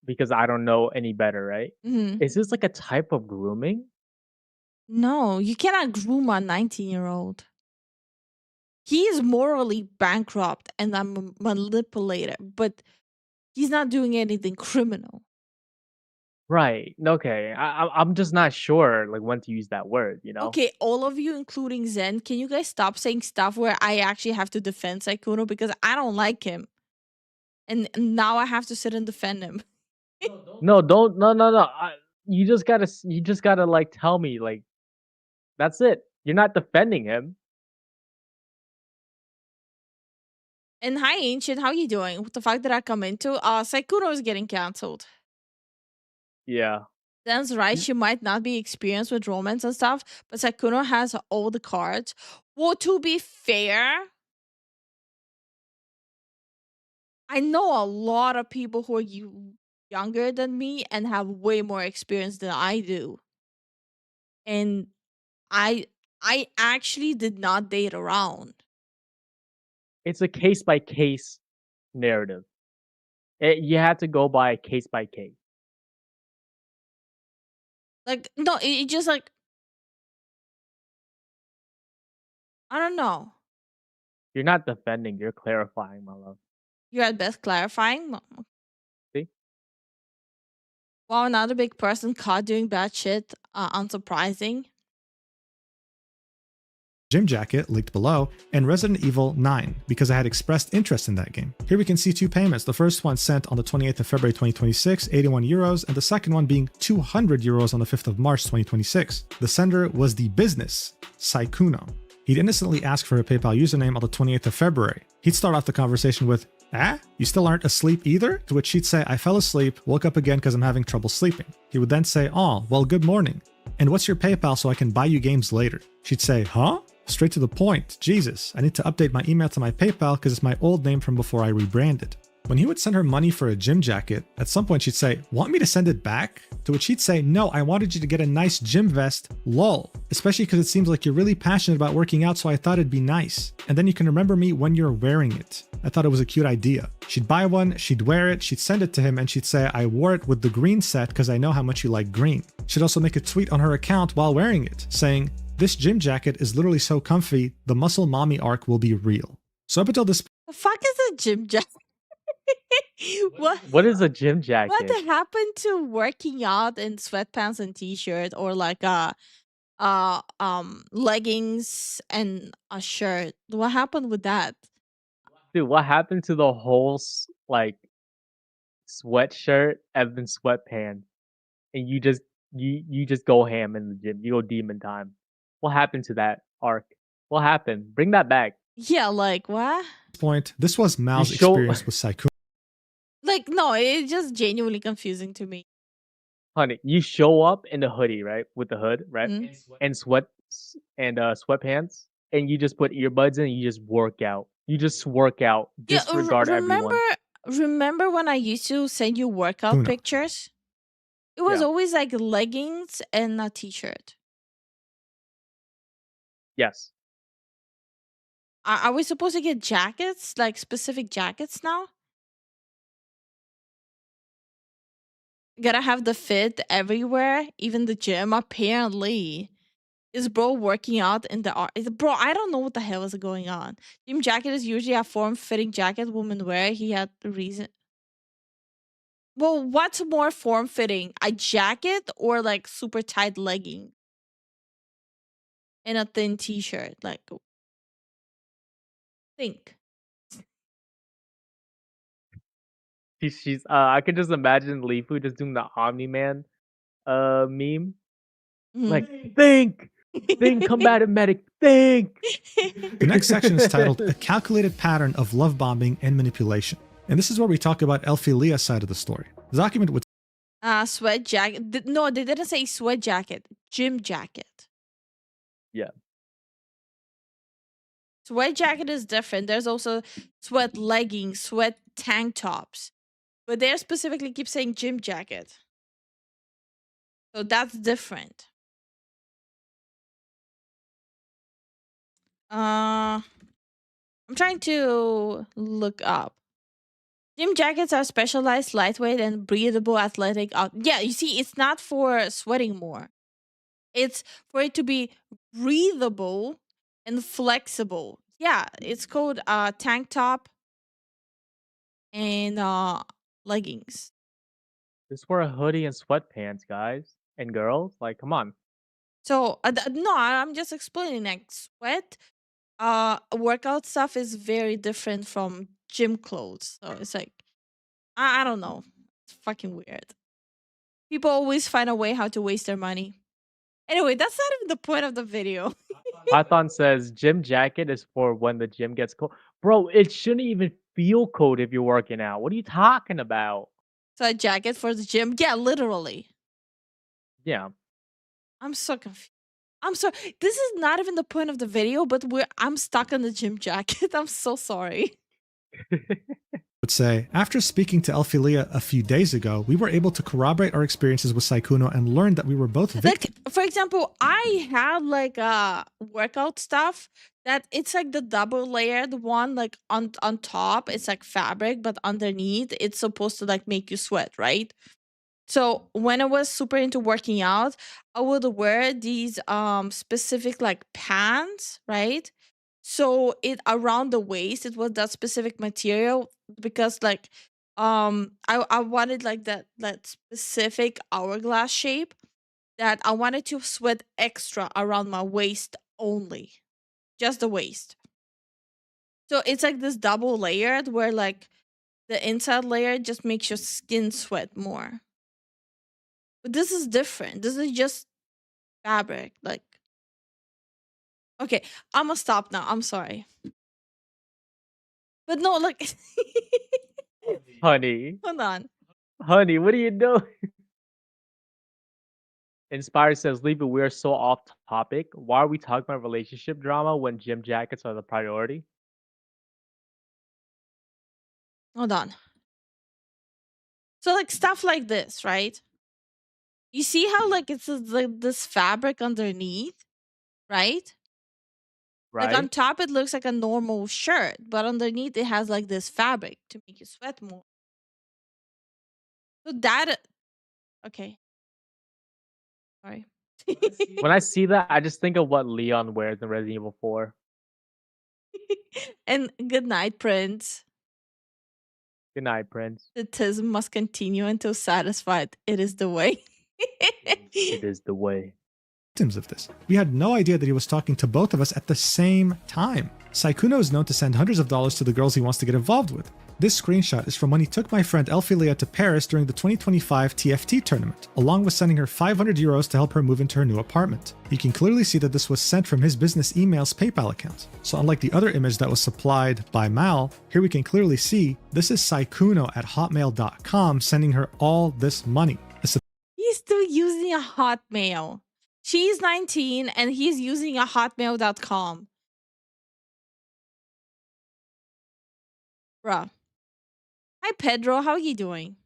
because I don't know any better, right? Mm-hmm. Is this like a type of grooming? No, you cannot groom a 19-year-old. He is morally bankrupt and a manipulator, but he's not doing anything criminal. Right. Okay. I'm just not sure like when to use that word, you know? Okay, all of you, including Zen, can you guys stop saying stuff where I actually have to defend Sykkuno because I don't like him. And now I have to sit and defend him. No. You just gotta like tell me like that's it. You're not defending him. And hi, Ancient, how you doing? What the fuck did I come into? Sykkuno is getting cancelled. Yeah. Zen's right, she might not be experienced with romance and stuff, but Sykkuno has all the cards. Well, to be fair, I know a lot of people who are younger than me and have way more experience than I do. And I actually did not date around. It's a case by case narrative. You have to go by case by case. Like, no, it just like, I don't know. You're not defending, you're clarifying, my love. You're at best clarifying. See? Wow, another big person caught doing bad shit. Unsurprising. Gym jacket linked below, and Resident Evil 9 because I had expressed interest in that game. Here we can see two payments. The first one sent on the 28th of February 2026, 81 euros, and the second one being 200 euros on the 5th of March 2026. The sender was the business, Sykkuno. He'd innocently ask for a PayPal username on the 28th of February. He'd start off the conversation with, you still aren't asleep either? To which she'd say, I fell asleep, woke up again because I'm having trouble sleeping. He would then say, well, good morning. And what's your PayPal so I can buy you games later? She'd say, huh? Straight to the point. Jesus, I need to update my email to my PayPal because it's my old name from before I rebranded. When he would send her money for a gym jacket, at some point she'd say, "Want me to send it back?" To which he'd say, "No, I wanted you to get a nice gym vest, lol. Especially because it seems like you're really passionate about working out, so I thought it'd be nice. And then you can remember me when you're wearing it." I thought it was a cute idea. She'd buy one, she'd wear it, she'd send it to him, and she'd say, "I wore it with the green set because I know how much you like green." She'd also make a tweet on her account while wearing it, saying, "This gym jacket is literally so comfy, the muscle mommy arc will be real." So up until this The fuck is a gym jacket? What is a gym jacket? What happened to working out in sweatpants and t-shirt, or like leggings and a shirt? What happened with that? Dude, what happened to the whole like sweatshirt and then sweatpants? And you just go ham in the gym. You go demon time. What happened to that arc? What happened? Bring that back. Yeah, like what? point, this was Mal's show- experience with Sykkuno. Like, no, it's just genuinely confusing to me. Honey, you show up in the hoodie, right? With the hood, right? Mhm. And sweatpants, and you just put earbuds in and you just work out. You just work out. Disregard everyone. Remember when I used to send you workout Sykkuno. pictures? It was Yeah. always like leggings and a t-shirt. Yes. Are we supposed to get jackets, like specific jackets now? Gotta have the fit everywhere, even the gym. Apparently, is bro working out in the bro? I don't know what the hell is going on. Gym jacket is usually a form-fitting jacket women wear. He had the reason. Well, what's more form-fitting, a jacket or like super tight legging and a thin t-shirt? Like, think. She's I could just imagine Lifu just doing the Omni-Man meme. Like, think, combative medic, think. The next section is titled "A Calculated Pattern of Love Bombing and Manipulation." And this is where we talk about Elphilia's side of the story. The document would Sweat jacket. No, they didn't say sweat jacket. Gym jacket. Yeah. Sweat jacket is different. There's also sweat leggings, sweat tank tops. But they specifically keep saying gym jacket. So that's different. I'm trying to look up. Gym jackets are specialized, lightweight, and breathable athletic yeah, you see, it's not for sweating more. It's for it to be breathable and flexible. Yeah, it's called tank top and leggings. Just wear a hoodie and sweatpants, guys and girls. Like, come on. So no, I'm just explaining. Like sweat, workout stuff is very different from gym clothes. So it's like, I don't know. It's fucking weird. People always find a way how to waste their money. Anyway, that's not even the point of the video. Python says gym jacket is for when the gym gets cold. Bro, it shouldn't even feel cold if you're working out. What are you talking about? So a jacket for the gym? Yeah, literally. Yeah. I'm so confused. I'm sorry. This is not even the point of the video, but I'm stuck in the gym jacket. I'm so sorry. would say, "After speaking to Elphilia a few days ago, we were able to corroborate our experiences with Sykkuno and learned that we were both victims." Like, for example, I had like workout stuff that it's like the double layered one, like on top it's like fabric, but underneath it's supposed to like make you sweat, right? So when I was super into working out, I would wear these specific like pants, right? So it around the waist, it was that specific material because like I wanted like that specific hourglass shape that I wanted to sweat extra around my waist only. Just the waist. So it's like this double layered where like the inside layer just makes your skin sweat more. But this is different. This is just fabric. Like, okay, I'm gonna stop now. I'm sorry. But no, like, Honey. hold on. Honey, what are you doing? Inspired says, "Leave it. We are so off topic. Why are we talking about relationship drama when gym jackets are the priority?" Hold on. So like stuff like this, right? You see how like it's like this fabric underneath, right? Like on Right? top it looks like a normal shirt, but underneath it has like this fabric to make you sweat more. So that okay. Sorry. When I see that, I just think of what Leon wears in Resident Evil 4. And good night, Prince. Good night, Prince. The tism must continue until satisfied. It is the way. It is the way. Of this. We had no idea that he was talking to both of us at the same time. Sykkuno is known to send hundreds of dollars to the girls he wants to get involved with. This screenshot is from when he took my friend Elphilia to Paris during the 2025 TFT tournament, along with sending her 500 euros to help her move into her new apartment. You can clearly see that this was sent from his business email's PayPal account. So unlike the other image that was supplied by Mal, here we can clearly see this is Sykkuno at hotmail.com sending her all this money. He's still using a Hotmail. She's 19 and he's using a hotmail.com. Bruh. Hi Pedro, how you doing?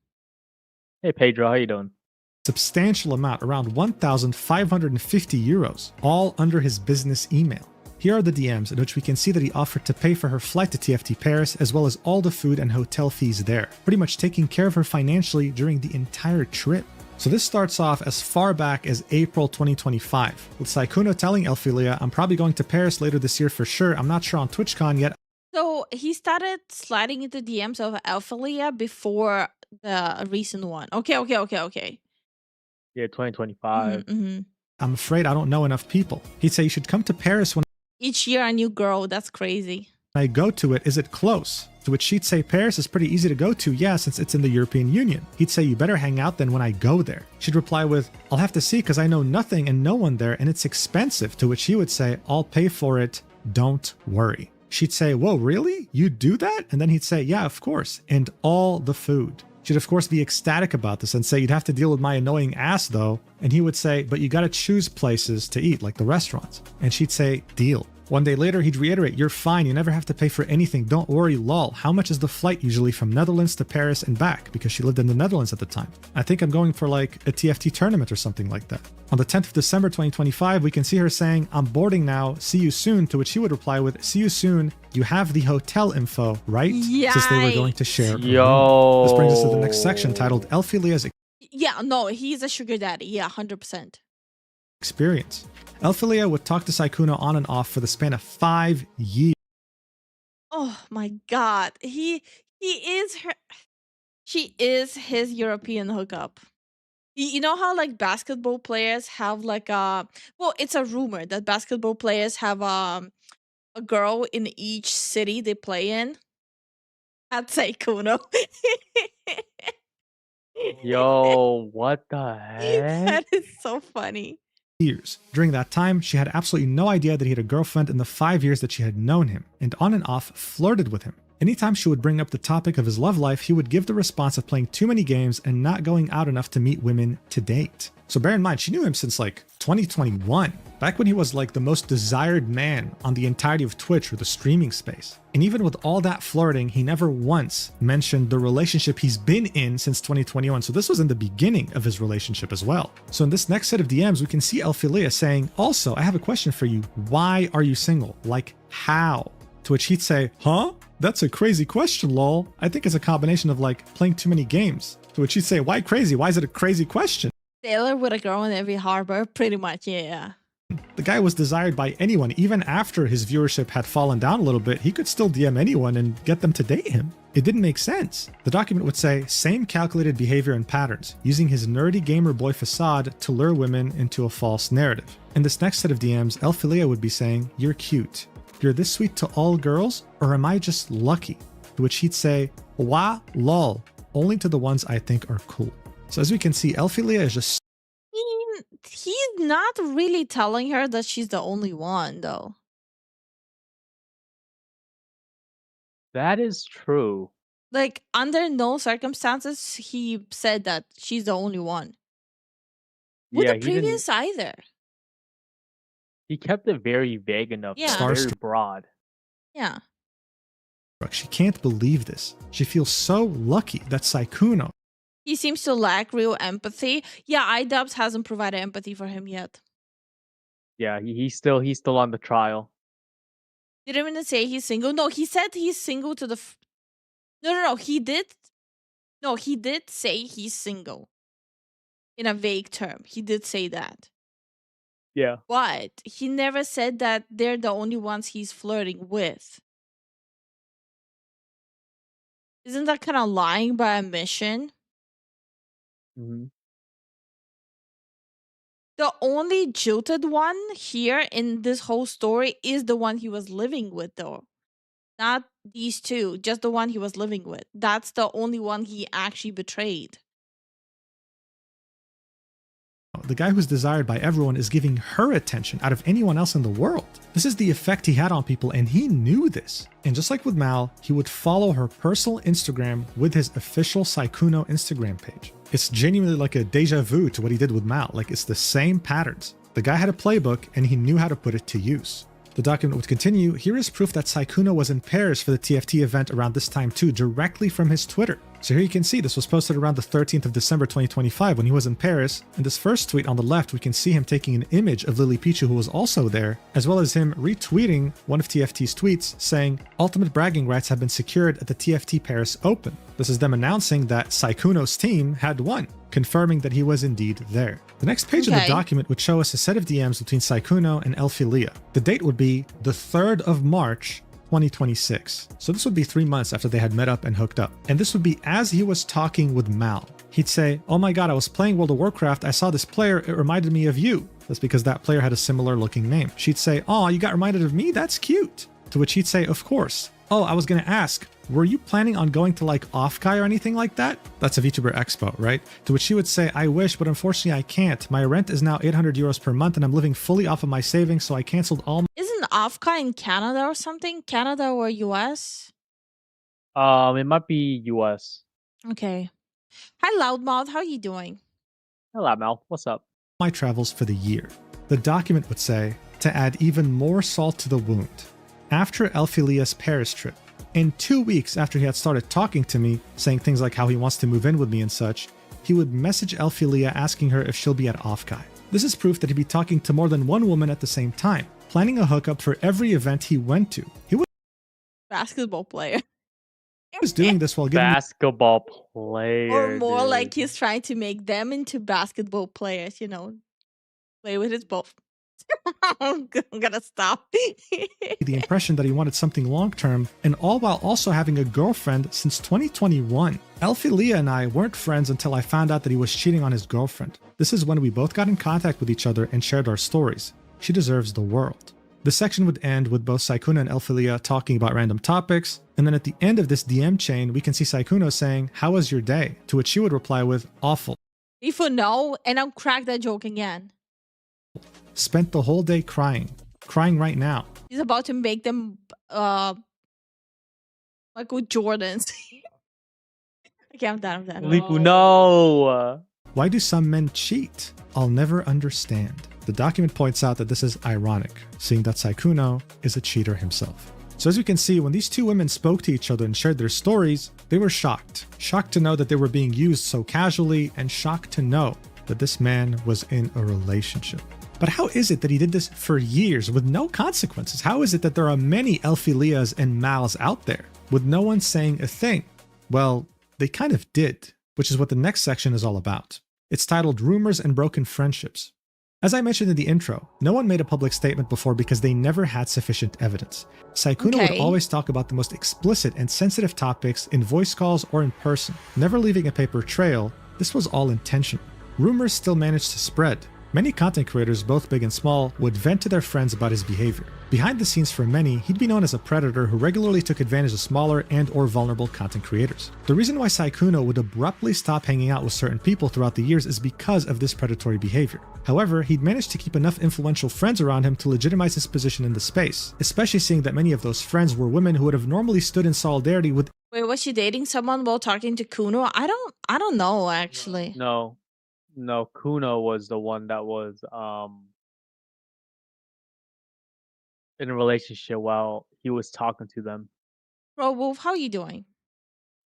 Hey Pedro, how you doing? Substantial amount, around 1,550 euros, all under his business email. Here are the DMs in which we can see that he offered to pay for her flight to TFT Paris as well as all the food and hotel fees there, pretty much taking care of her financially during the entire trip. So this starts off as far back as April 2025, with Sykkuno telling Elphilia, I'm probably going to Paris later this year for sure, I'm not sure on TwitchCon yet. So he started sliding into DMs of Alphalia before the recent one. Okay. Yeah, 2025. I'm afraid I don't know enough people. He'd say you should come to Paris when Each year a new girl, that's crazy. I go to it, is it close? To which she'd say Paris is pretty easy to go to, yeah, since it's in the European Union. He'd say you better hang out then when I go there. She'd reply with, I'll have to see because I know nothing and no one there and it's expensive. To which he would say, I'll pay for it, don't worry. She'd say, whoa, really? You do that? And then he'd say, yeah, of course. And all the food. She'd of course be ecstatic about this and say, you'd have to deal with my annoying ass though. And he would say, but you gotta choose places to eat, like the restaurants. And she'd say, deal. One day later, he'd reiterate, you're fine, you never have to pay for anything, don't worry, lol. How much is the flight usually from Netherlands to Paris and back? Because she lived in the Netherlands at the time. I think I'm going for like a TFT tournament or something like that. On the 10th of December 2025, we can see her saying, I'm boarding now, see you soon, to which he would reply with, see you soon, you have the hotel info, right? Since they were going to share. Yo. This brings us to the next section titled Elphilia's Yeah, no, he's a sugar daddy. Yeah, 100%. experience. Elphilia would talk to Sykkuno on and off for the span of 5 years. Oh my god. He is her she is his European hookup. You know how like basketball players have like a well, it's a rumor that basketball players have a girl in each city they play in. That's Sykkuno. Yo, what the heck? That is so funny. Years. During that time, she had absolutely no idea that he had a girlfriend in the 5 years that she had known him, and on and off flirted with him. Anytime she would bring up the topic of his love life, he would give the response of playing too many games and not going out enough to meet women to date. So bear in mind, she knew him since like 2021, back when he was like the most desired man on the entirety of Twitch or the streaming space. And even with all that flirting, he never once mentioned the relationship he's been in since 2021. So this was in the beginning of his relationship as well. So in this next set of DMs, we can see Elphilia saying, also, I have a question for you. Why are you single? Like, how? To which he'd say, huh? That's a crazy question, lol. I think it's a combination of like playing too many games. To which she'd say, why crazy? Why is it a crazy question? Sailor with a girl in every harbor, pretty much, yeah. The guy was desired by anyone. Even after his viewership had fallen down a little bit, he could still DM anyone and get them to date him. It didn't make sense. The document would say, same calculated behavior and patterns, using his nerdy gamer boy facade to lure women into a false narrative. In this next set of DMs, Elphilia would be saying, you're cute. You're this sweet to all girls, or am I just lucky? To which he'd say, wah, lol, only to the ones I think are cool. So as we can see, Elphilia is just... He's not really telling her that she's the only one, though. That is true. Like, under no circumstances, he said that she's the only one. With Yeah, the previous either. He kept it very vague enough. Yeah. Very broad. Yeah. She can't believe this. She feels so lucky that Sykkuno He seems to lack real empathy. Yeah, iDubbbz hasn't provided empathy for him yet. Yeah, he's still on the trial. Didn't even say he's single. No, he said he's single to the. No. He did. No, he did say he's single. In a vague term, he did say that. Yeah. But he never said that they're the only ones he's flirting with. Isn't that kind of lying by omission? Hmm. The only jilted one here in this whole story is the one he was living with, though. Not these two, just the one he was living with. That's the only one he actually betrayed. The guy who's desired by everyone is giving her attention out of anyone else in the world. This is the effect he had on people, and he knew this. And just like with Mal, he would follow her personal Instagram with his official Sykkuno Instagram page. It's genuinely like a deja vu to what he did with Mal. Like, it's the same patterns. The guy had a playbook, and he knew how to put it to use. The document would continue. Here is proof that Sykkuno was in Paris for the TFT event around this time too, directly from his Twitter. So here you can see this was posted around the 13th of December 2025 when he was in Paris. In this first tweet on the left, we can see him taking an image of Lily Pichu, who was also there, as well as him retweeting one of TFT's tweets saying, "Ultimate bragging rights have been secured at the TFT Paris Open." This is them announcing that Sykkuno's team had won, confirming that he was indeed there. The next page of the document would show us a set of DMs between Sykkuno and Elphilia. The date would be the 3rd of March, 2026. So this would be 3 months after they had met up and hooked up. And this would be as he was talking with Mal. He'd say, "Oh my god, I was playing World of Warcraft, I saw this player, it reminded me of you." That's because that player had a similar looking name. She'd say, "Oh, you got reminded of me? That's cute." To which he'd say, "Of course. Oh, I was gonna ask, were you planning on going to like Offkai or anything like that?" That's a VTuber expo, right? To which she would say, "I wish, but unfortunately I can't. My rent is now 800 euros per month and I'm living fully off of my savings, so I canceled all." Isn't Offkai in Canada or something? Canada or US? It might be US. Okay. Hi, Loudmouth. How are you doing? Hello, Mal. What's up? My travels for the year. The document would say, to add even more salt to the wound, after Elphilia's Paris trip, and 2 weeks after he had started talking to me, saying things like how he wants to move in with me and such, he would message Elphilia asking her if she'll be at Offkai. This is proof that he'd be talking to more than one woman at the same time, planning a hookup for every event he went to. He Basketball player. was doing this while giving basketball player, or more dude. like he's trying to make them into basketball players, you know. Play with his ball. I'm gonna stop. the impression that he wanted something long-term, and all while also having a girlfriend since 2021. Elphilia and I weren't friends until I found out that he was cheating on his girlfriend. This is when we both got in contact with each other and shared our stories. She deserves the world. The section would end with both Sykkuno and Elphilia talking about random topics, and then at the end of this DM chain, we can see Sykkuno saying, "How was your day?" To which she would reply with, "Awful." If you know, and I'll crack that joke again. Spent the whole day crying. Crying right now. He's about to make them like with Jordans. Okay, I'm done. Lifu, no! Why do some men cheat? I'll never understand. The document points out that this is ironic, seeing that Sykkuno is a cheater himself. So as you can see, when these two women spoke to each other and shared their stories, they were shocked. Shocked to know that they were being used so casually, and shocked to know that this man was in a relationship. But how is it that he did this for years with no consequences? How is it that there are many Elphilias and Mals out there with no one saying a thing? Well, they kind of did, which is what the next section is all about. It's titled Rumors and Broken Friendships. As I mentioned in the intro, no one made a public statement before because they never had sufficient evidence. Sykkuno would always talk about the most explicit and sensitive topics in voice calls or in person, never leaving a paper trail. This was all intentional. Rumors still managed to spread. Many content creators, both big and small, would vent to their friends about his behavior. Behind the scenes for many, he'd be known as a predator who regularly took advantage of smaller and or vulnerable content creators. The reason why Sykkuno would abruptly stop hanging out with certain people throughout the years is because of this predatory behavior. However, he'd managed to keep enough influential friends around him to legitimize his position in the space, especially seeing that many of those friends were women who would have normally stood in solidarity with— Wait, was she dating someone while talking to Kuno? I don't know actually. No, Kuno was the one that was in a relationship while he was talking to them. Bro Wolf, how you doing?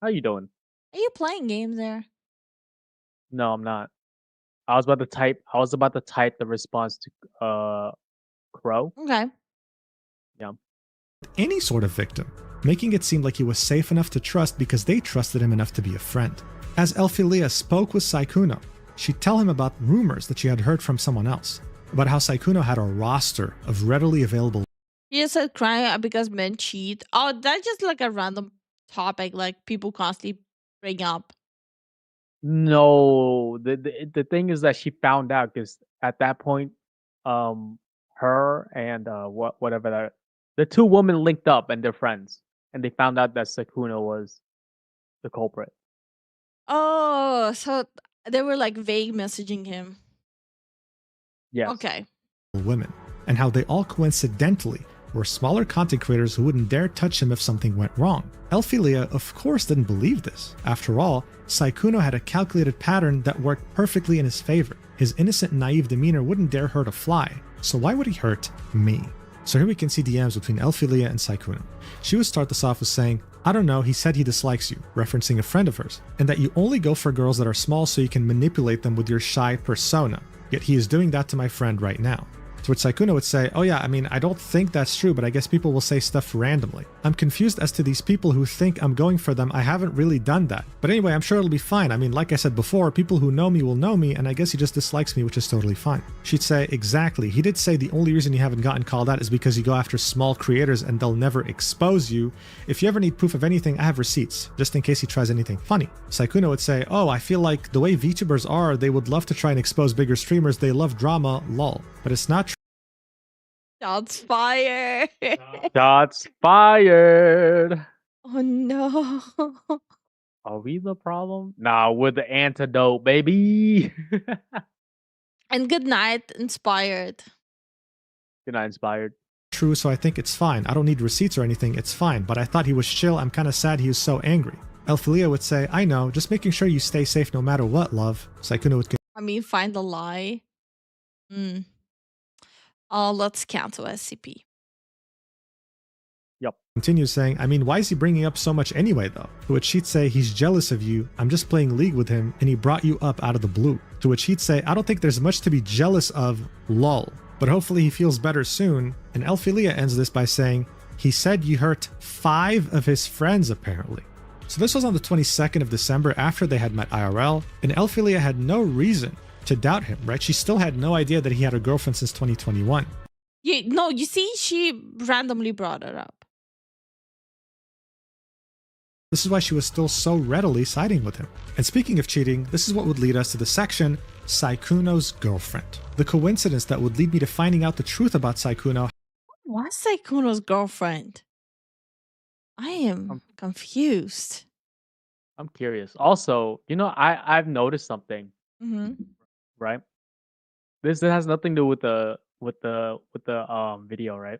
How you doing? Are you playing games there? No, I'm not. I was about to type. I was about to type the response to Crow. Okay. Yeah. Any sort of victim, making it seem like he was safe enough to trust because they trusted him enough to be a friend. As Elphilia spoke with Sykkuno, she'd tell him about rumors that she had heard from someone else, about how Sykkuno had a roster of readily available. He just said crying because men cheat. Oh, that's just like a random topic, like people constantly bring up. No, the thing is that she found out because at that point, her and whatever that the two women linked up and they're friends, and they found out that Sykkuno was the culprit. Oh, so they were like vague messaging him. Yes. Okay. Women, and how they all coincidentally were smaller content creators who wouldn't dare touch him if something went wrong. Elphilia, of course, didn't believe this. After all, Sykkuno had a calculated pattern that worked perfectly in his favor. His innocent, naive demeanor wouldn't dare hurt a fly, so why would he hurt me? So here we can see DMs between Elphilia and Sykkuno. She would start this off with saying, I don't know, he said he dislikes you, referencing a friend of hers, and that you only go for girls that are small so you can manipulate them with your shy persona. Yet he is doing that to my friend right now. To which Sykkuno would say, oh yeah, I mean, I don't think that's true, but I guess people will say stuff randomly. I'm confused as to these people who think I'm going for them. I haven't really done that. But anyway, I'm sure it'll be fine. I mean, like I said before, people who know me will know me, and I guess he just dislikes me, which is totally fine. She'd say, exactly. He did say the only reason you haven't gotten called out is because you go after small creators and they'll never expose you. If you ever need proof of anything, I have receipts, just in case he tries anything funny. Sykkuno would say, oh, I feel like the way VTubers are, they would love to try and expose bigger streamers. They love drama, lol. But it's not true. Shots fired. Shots fired. Oh no. Are we the problem? Nah, we're the antidote, baby. And good night, inspired. You're not inspired. True, so I think it's fine. I don't need receipts or anything, it's fine. But I thought he was chill. I'm kind of sad he was so angry. Elphilia would say, I know, just making sure you stay safe no matter what, love. Sykkuno would I mean, find the lie. Let's cancel SCP. continue saying, I mean, why is he bringing up so much anyway, though? To which she'd say, he's jealous of you. I'm just playing League with him, and he brought you up out of the blue. To which he'd say, I don't think there's much to be jealous of, lol. But hopefully he feels better soon. And Elphilia ends this by saying, he said you hurt 5 of his friends, apparently. So this was on the 22nd of December after they had met IRL, and Elphilia had no reason to doubt him, right? She still had no idea that he had a girlfriend since 2021. No, you see, she randomly brought it up. This is why she was still so readily siding with him. And speaking of cheating, this is what would lead us to the section, Sykkuno's girlfriend. The coincidence that would lead me to finding out the truth about Sykkuno. What's Sykkuno's girlfriend? I am confused. I'm curious. Also, you know, I've noticed something. Right? This has nothing to do with the video, right?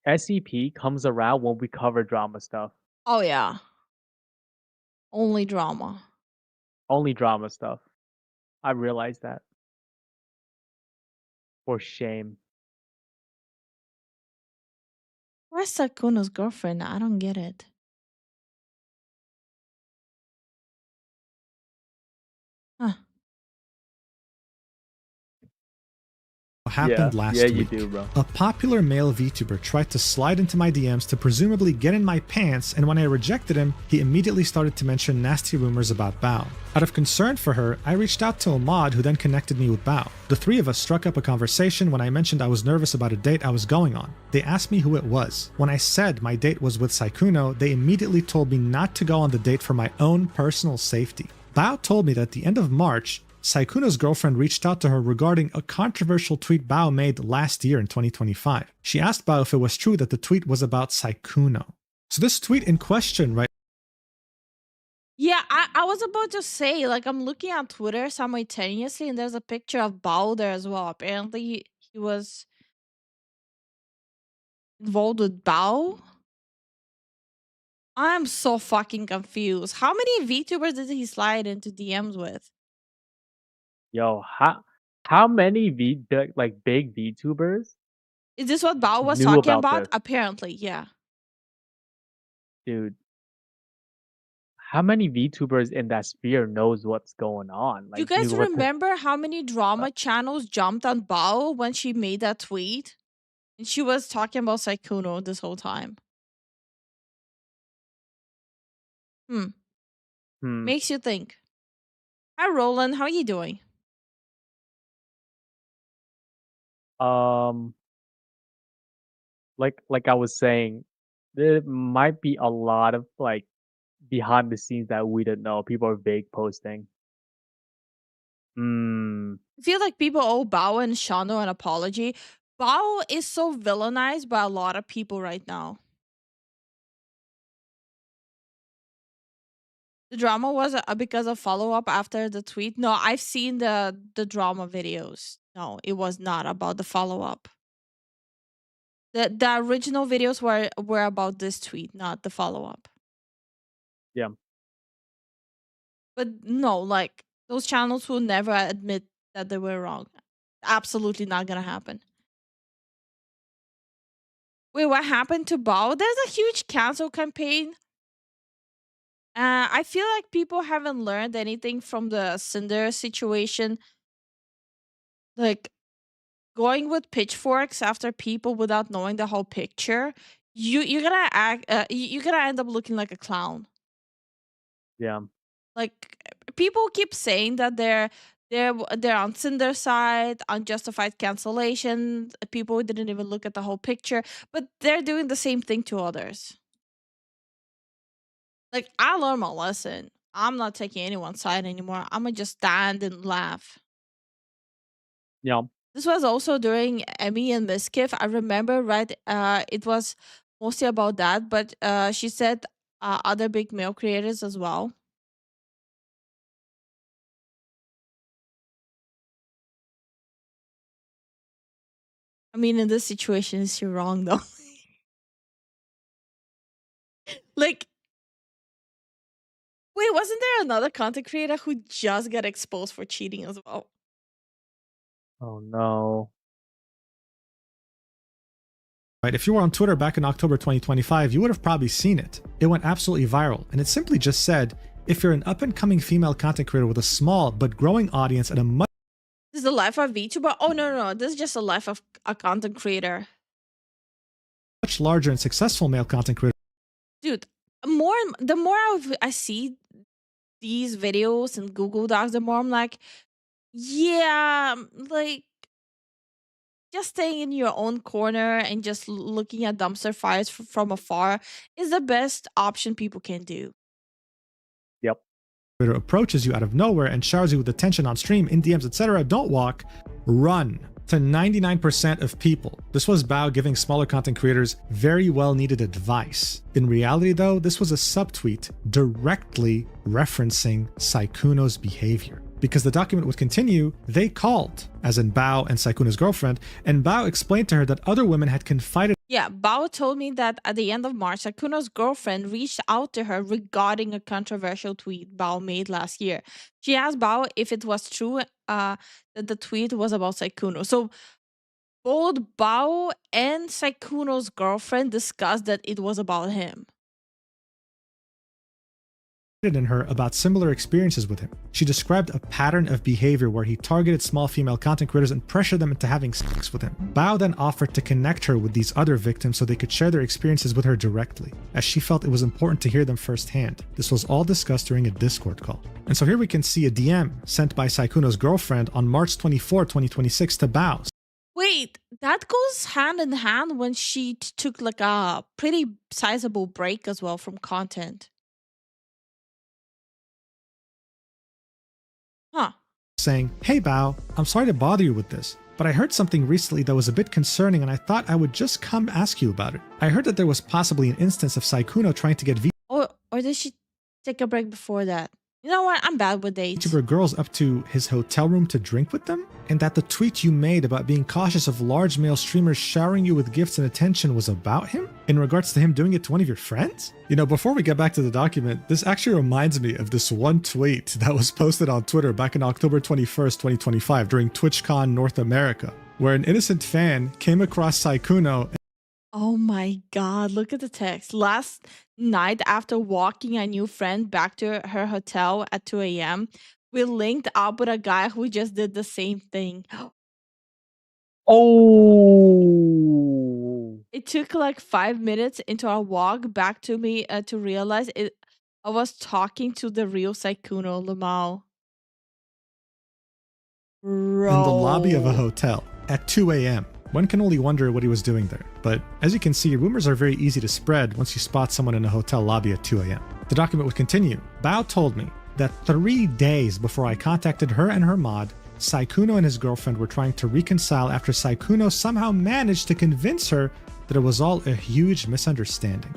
SCP comes around when we cover drama stuff. Oh yeah. Only drama. Only drama stuff. I realized that. For shame. Where's Sykkuno's girlfriend? I don't get it. Huh. Happened last you week. do, bro. A popular male VTuber tried to slide into my DMs to presumably get in my pants, and when I rejected him, he immediately started to mention nasty rumors about Bao. Out of concern for her, I reached out to a mod who then connected me with Bao. The three of us struck up a conversation when I mentioned I was nervous about a date I was going on. They asked me who it was. When I said my date was with Sykkuno, they immediately told me not to go on the date for my own personal safety. Bao told me that at the end of March, Sykkuno's girlfriend reached out to her regarding a controversial tweet Bao made last year in 2025. She asked Bao if it was true that the tweet was about Sykkuno. So this tweet in question, right? Yeah, I was about to say, like, I'm looking at Twitter simultaneously, and there's a picture of Bao there as well. Apparently, he was involved with Bao. I'm so fucking confused. How many VTubers did he slide into DMs with? Yo, how many big VTubers? Is this what Bao was knew talking about about? this? Apparently, yeah. Dude. how many VTubers in that sphere knows what's going on? You Like, guys you were remember how many drama channels jumped on Bao when she made that tweet? And she was talking about Sykkuno this whole time. Makes you think. Hi, Roland. How are you doing? um, like I was saying, there might be a lot of like behind the scenes that we don't know. People are vague posting. I feel like people owe Bao and Shando an apology. Bao is so villainized by a lot of people right now. The drama was because of follow up after the tweet. No, I've seen the drama videos. No, it was not about the follow up. The original videos were about this tweet, not the follow up. Yeah. But no, like those channels will never admit that they were wrong. Absolutely not gonna happen. Wait, what happened to Bao? There's a huge cancel campaign. I feel like people haven't learned anything from the Cinder situation. Like going with pitchforks after people without knowing the whole picture. You're gonna you're gonna end up looking like a clown. Yeah. Like people keep saying that they're on Cinder side, unjustified cancellation. People didn't even look at the whole picture, but they're doing the same thing to others. Like I learned my lesson. I'm not taking anyone's side anymore. I'm gonna just stand and laugh. Yeah. This was also during Emmy and Miskiff. I remember, right? It was mostly about that, but she said other big male creators as well. I mean, in this situation, is she wrong though? Like, wait, wasn't there another content creator who just got exposed for cheating as well? Oh no. Right, if you were on Twitter back in October 2025, you would have probably seen it. It went absolutely viral, and it simply just said, if you're an up-and-coming female content creator with a small but growing audience and a much This is the life of VTuber? Oh, no. This is just the life of a content creator. larger and successful male content creator. Dude, the more I see these videos and Google Docs, the more I'm like, yeah, like just staying in your own corner and just looking at dumpster fires from afar is the best option people can do. Yep. Creator approaches you out of nowhere and showers you with attention on stream, in DMs, etc., don't walk, run. To 99% of people, this was Bao giving smaller content creators very well needed advice. In reality though, this was a subtweet directly referencing Sykkuno's behavior. Because the document would continue, they called, as in Bao and Sykkuno's girlfriend, and Bao explained to her that other women had confided. Yeah, Bao told me that at the end of March, Sykkuno's girlfriend reached out to her regarding a controversial tweet Bao made last year. She asked Bao if it was true that the tweet was about Sykkuno. So both Bao and Sykkuno's girlfriend discussed that it was about him. In her about similar experiences with him. She described a pattern of behavior where he targeted small female content creators and pressured them into having sex with him. Bao then offered to connect her with these other victims so they could share their experiences with her directly, as she felt it was important to hear them firsthand. This was all discussed during a Discord call. And so here we can see a DM sent by Sykkuno's girlfriend on March 24, 2026 to Bao. Wait, that goes hand in hand when she took like a pretty sizable break as well from content. Huh. Saying, hey Bao, I'm sorry to bother you with this, but I heard something recently that was a bit concerning and I thought I would just come ask you about it. I heard that there was possibly an instance of Sykkuno trying to get Or did she take a break before that? You know what? I'm bad with dates. VTuber girls up to his hotel room to drink with them? And that the tweet you made about being cautious of large male streamers showering you with gifts and attention was about him? In regards to him doing it to one of your friends? You know, before we get back to the document, this actually reminds me of this one tweet that was posted on Twitter back in October 21st, 2025 during TwitchCon North America, where an innocent fan came across Sykkuno Oh my god, look at the text. Last night, after walking a new friend back to her hotel at 2 a.m., we linked up with a guy who just did the same thing. Oh. It took like 5 minutes into our walk back to me to realize it. I was talking to the real Sykkuno Lamau. In the lobby of a Bro. hotel at 2 a.m. One can only wonder what he was doing there, but as you can see, rumors are very easy to spread once you spot someone in a hotel lobby at 2 a.m. The document would continue. Bao told me that 3 days before I contacted her and her mod, Sykkuno and his girlfriend were trying to reconcile after Sykkuno somehow managed to convince her that it was all a huge misunderstanding.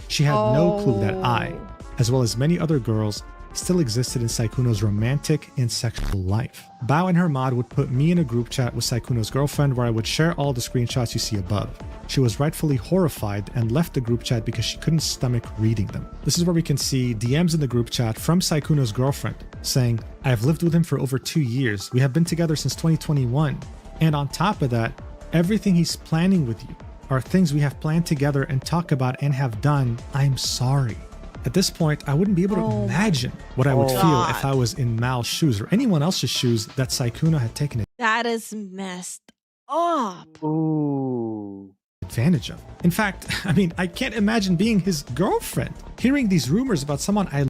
She had no clue that I, as well as many other girls, still existed in Sykkuno's romantic and sexual life. Bao and her mod would put me in a group chat with Sykkuno's girlfriend where I would share all the screenshots you see above. She was rightfully horrified and left the group chat because she couldn't stomach reading them. This is where we can see DMs in the group chat from Sykkuno's girlfriend saying, "I have lived with him for over 2 years. We have been together since 2021. And on top of that, everything he's planning with you are things we have planned together and talk about and have done. I'm sorry." At this point, I wouldn't be able to imagine what I would feel if I was in Mal's shoes or anyone else's shoes that Sykkuno had taken That is messed up. Ooh. advantage of. In fact, I mean, I can't imagine being his girlfriend. Hearing these rumors about someone I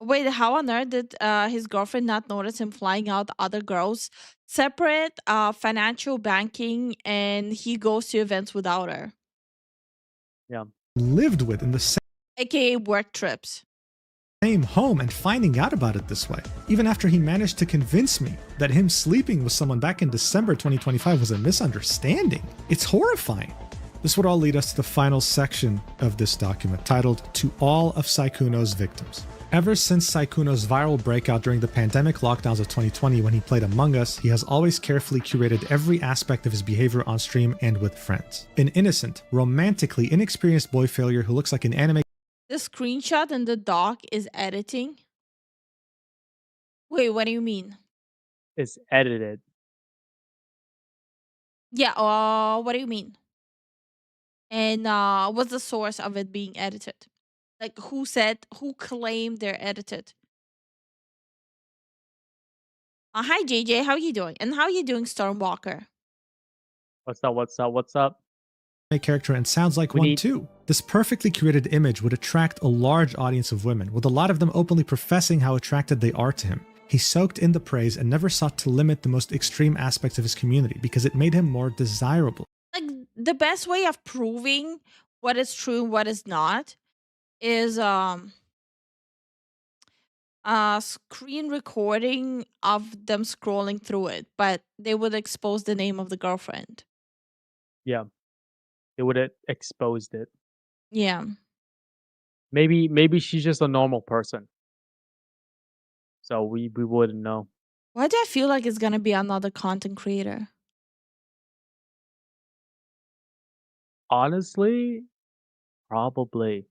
Wait, how on earth did his girlfriend not notice him flying out other girls? Separate financial banking, and he goes to events without her. Yeah. lived with in the AKA work trips. same home and finding out about it this way, even after he managed to convince me that him sleeping with someone back in December 2025 was a misunderstanding. It's horrifying. This would all lead us to the final section of this document, titled "To All of Sykkuno's Victims." Ever since Sykkuno's viral breakout during the pandemic lockdowns of 2020 when he played Among Us, he has always carefully curated every aspect of his behavior on stream and with friends. An innocent, romantically inexperienced boy failure who looks like an anime. The screenshot in the doc is editing. Wait, what do you mean? It's edited. Yeah, what do you mean? And what's the source of it being edited? Like, who claimed they're edited? Hi, JJ, how you doing? And how you doing, Stormwalker? What's up? What's up? What's up? Character and sounds like one too. This perfectly curated image would attract a large audience of women, with a lot of them openly professing how attracted they are to him. He soaked in the praise and never sought to limit the most extreme aspects of his community because it made him more desirable. Like, the best way of proving what is true and what is not is screen recording of them scrolling through it, but they would expose the name of the girlfriend. Yeah. It would have exposed it. Yeah. Maybe she's just a normal person. So we wouldn't know. Why do I feel like it's gonna be another content creator? Honestly, probably.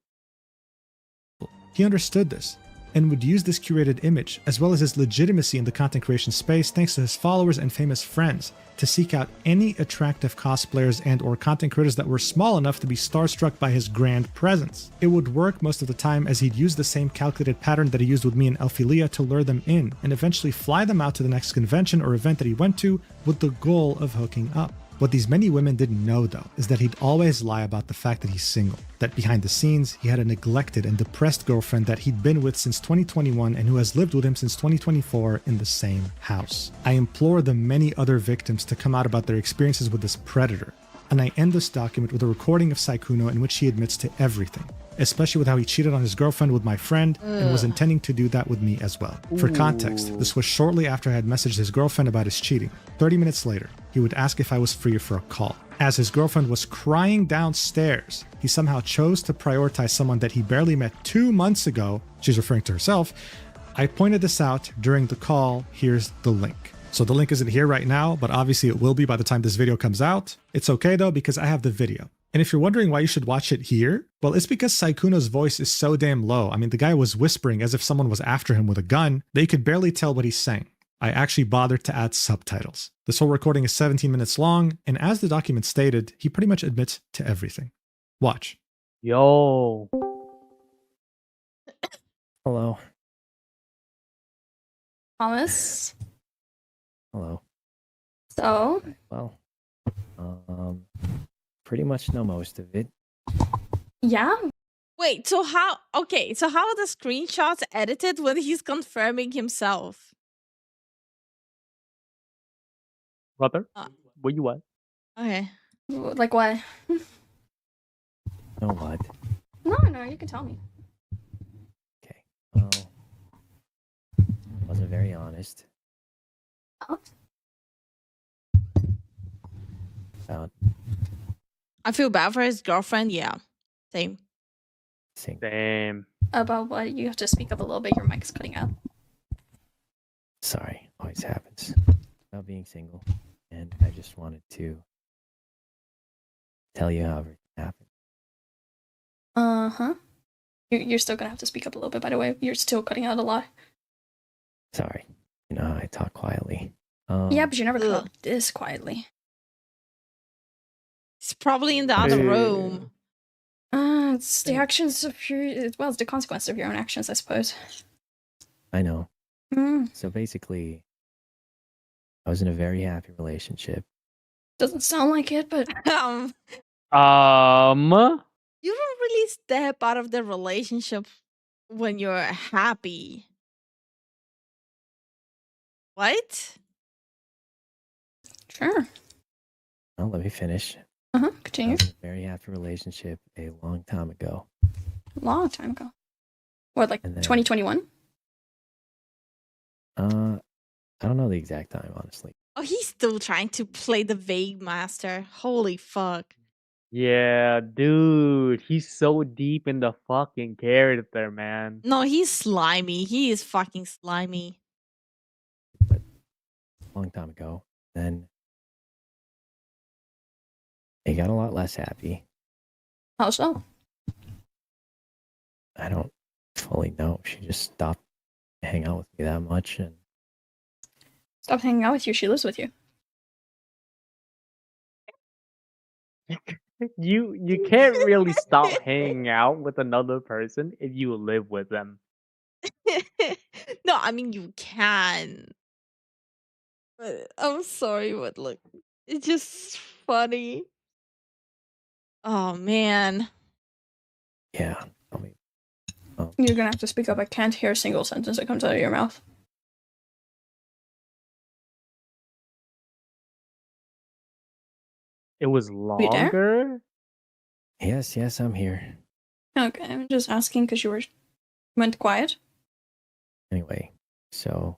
He understood this and would use this curated image, as well as his legitimacy in the content creation space thanks to his followers and famous friends, to seek out any attractive cosplayers and or content creators that were small enough to be starstruck by his grand presence. It would work most of the time, as he'd use the same calculated pattern that he used with me and Elphilia to lure them in, and eventually fly them out to the next convention or event that he went to with the goal of hooking up. What these many women didn't know, though, is that he'd always lie about the fact that he's single. That behind the scenes, he had a neglected and depressed girlfriend that he'd been with since 2021 and who has lived with him since 2024 in the same house. I implore the many other victims to come out about their experiences with this predator. And I end this document with a recording of Sykkuno in which he admits to everything, especially with how he cheated on his girlfriend with my friend and was intending to do that with me as well. For context, this was shortly after I had messaged his girlfriend about his cheating. 30 minutes later, he would ask if I was free for a call. As his girlfriend was crying downstairs, he somehow chose to prioritize someone that he barely met 2 months ago. She's referring to herself. I pointed this out during the call. Here's the link. So the link isn't here right now, but obviously it will be by the time this video comes out. It's okay though, because I have the video. And if you're wondering why you should watch it here, well, it's because Sykkuno's voice is so damn low. I mean, the guy was whispering as if someone was after him with a gun. They could barely tell what he's saying. I actually bothered to add subtitles. This whole recording is 17 minutes long, and as the document stated, he pretty much admits to everything. Watch. Yo. Hello. Thomas. Hello. So, Well, pretty much know most of it. yeah. Wait, so how? Okay, so how are the screenshots edited when he's confirming himself? Brother, Uh, where you at? Okay. Like what? Know what? No, you can tell me. Okay. Well, wasn't very honest. Oh. About I feel bad for his girlfriend. Yeah, same. Same. About what? You have to speak up a little bit. Your mic's cutting out. Sorry, always happens. About being single, and I just wanted to tell you how everything happened. Uh-huh. You're still gonna have to speak up a little bit, by the way. You're still cutting out a lot. Sorry, you know how I talk quietly. Yeah, but you never cut this quietly. He's probably in the other room. It's the actions of your... Well, it's the consequence of your own actions, I suppose. I know. Mm. So basically, I was in a very happy relationship. Doesn't sound like it, but... You don't really step out of the relationship when you're happy. What? Sure. Well, let me finish. Continue. I was in a very happy relationship a long time ago. Long time ago. What, like And then- 2021? I don't know the exact time, honestly. Oh, he's still trying to play the vague master. Holy fuck. Yeah, dude. He's so deep in the fucking character, man. No, he's slimy. He is fucking slimy. Long time ago. Then it got a lot less happy. How so? I don't fully know. She just stopped hanging out with me that much, and Stop hanging out with you. She lives with you. You can't really stop hanging out with another person if you live with them. No, I mean, you can. But I'm sorry, but look, it's just funny. Oh, man. yeah. You're gonna have to speak up. I can't hear a single sentence that comes out of your mouth. It was You there? longer? Yes, I'm here. Okay, I'm just asking because you went quiet. Anyway, so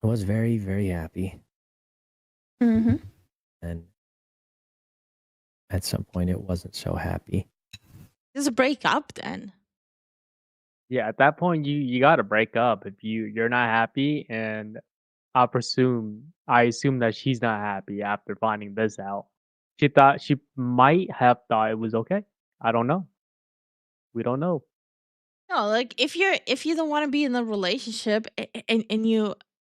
I was very, very happy, Mm-hmm. and at some point it wasn't so happy. Just break up then. Yeah, at that point you gotta break up if you're not happy, and I assume that she's not happy after finding this out. She might have thought it was okay. I don't know. We don't know. No, like if you don't want to be in a relationship and you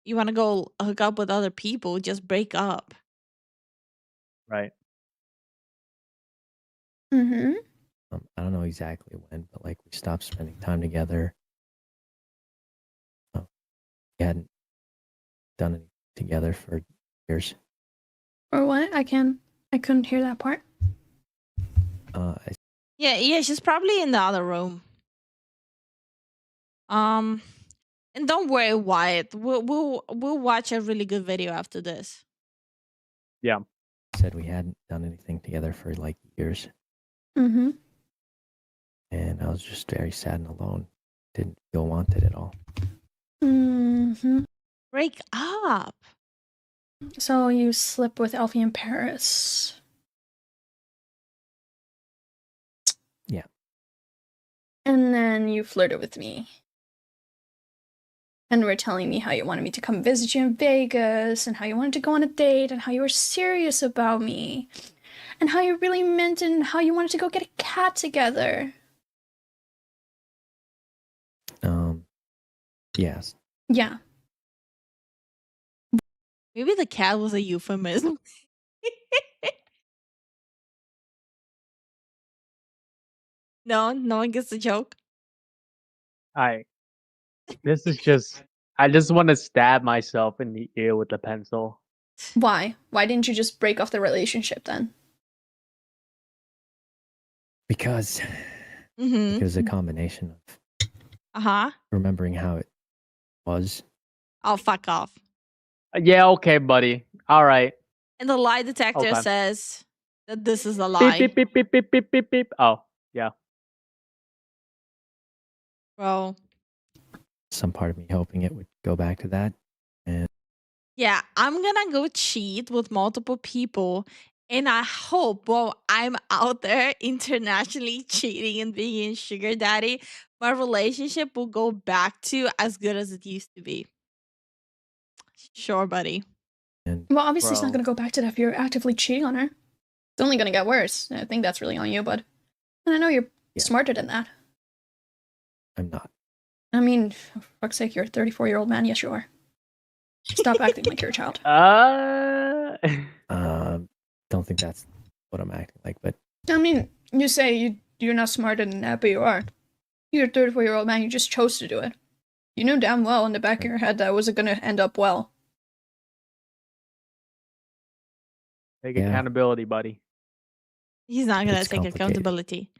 want to go hook up with other people, just break up. Right. Mm-hmm. I don't know exactly when, but like we stopped spending time together. We hadn't done anything together for years. Or what? I couldn't hear that part. Yeah, she's probably in the other room. And don't worry, Wyatt. We'll watch a really good video after this. Yeah. Said we hadn't done anything together for like years, Mm-hmm. and I was just very sad and alone. Didn't feel wanted at all. Mm-hmm. Break up. So you slept with Elfie in Paris. Yeah. And then you flirted with me. And were telling me how you wanted me to come visit you in Vegas, and how you wanted to go on a date, and how you were serious about me, and how you really meant it, and how you wanted to go get a cat together. Yes. Yeah. Maybe the cat was a euphemism. No one gets the joke. This is just. I just want to stab myself in the ear with a pencil. Why? Why didn't you just break off the relationship then? Because Mm-hmm. it was a combination of Uh-huh. remembering how it was. Oh, fuck off. Yeah, okay, buddy. All right. And the lie detector Okay. says that this is a Beep lie. beep beep beep beep beep beep beep. Oh, yeah. Bro. Some part of me hoping it would go back to that. And Yeah, I'm gonna go cheat with multiple people. And I hope while I'm out there internationally cheating and being a sugar daddy, my relationship will go back to as good as it used to be. Sure, buddy. Well, obviously it's not Bro. gonna go back to that if you're actively cheating on her. It's only gonna get worse. I think that's really on you, bud. And I know you're smarter than that. I'm not. I mean, for fuck's sake, you're a 34-year-old man. Yes, you are. Stop acting like you're a child. Don't think that's what I'm acting like, but I mean, you say you're not smarter than that, but you are. You're a 34-year-old man. You just chose to do it. You knew damn well in the back of your head that it wasn't gonna end up well. Take accountability, buddy. He's not gonna It's take complicated. accountability.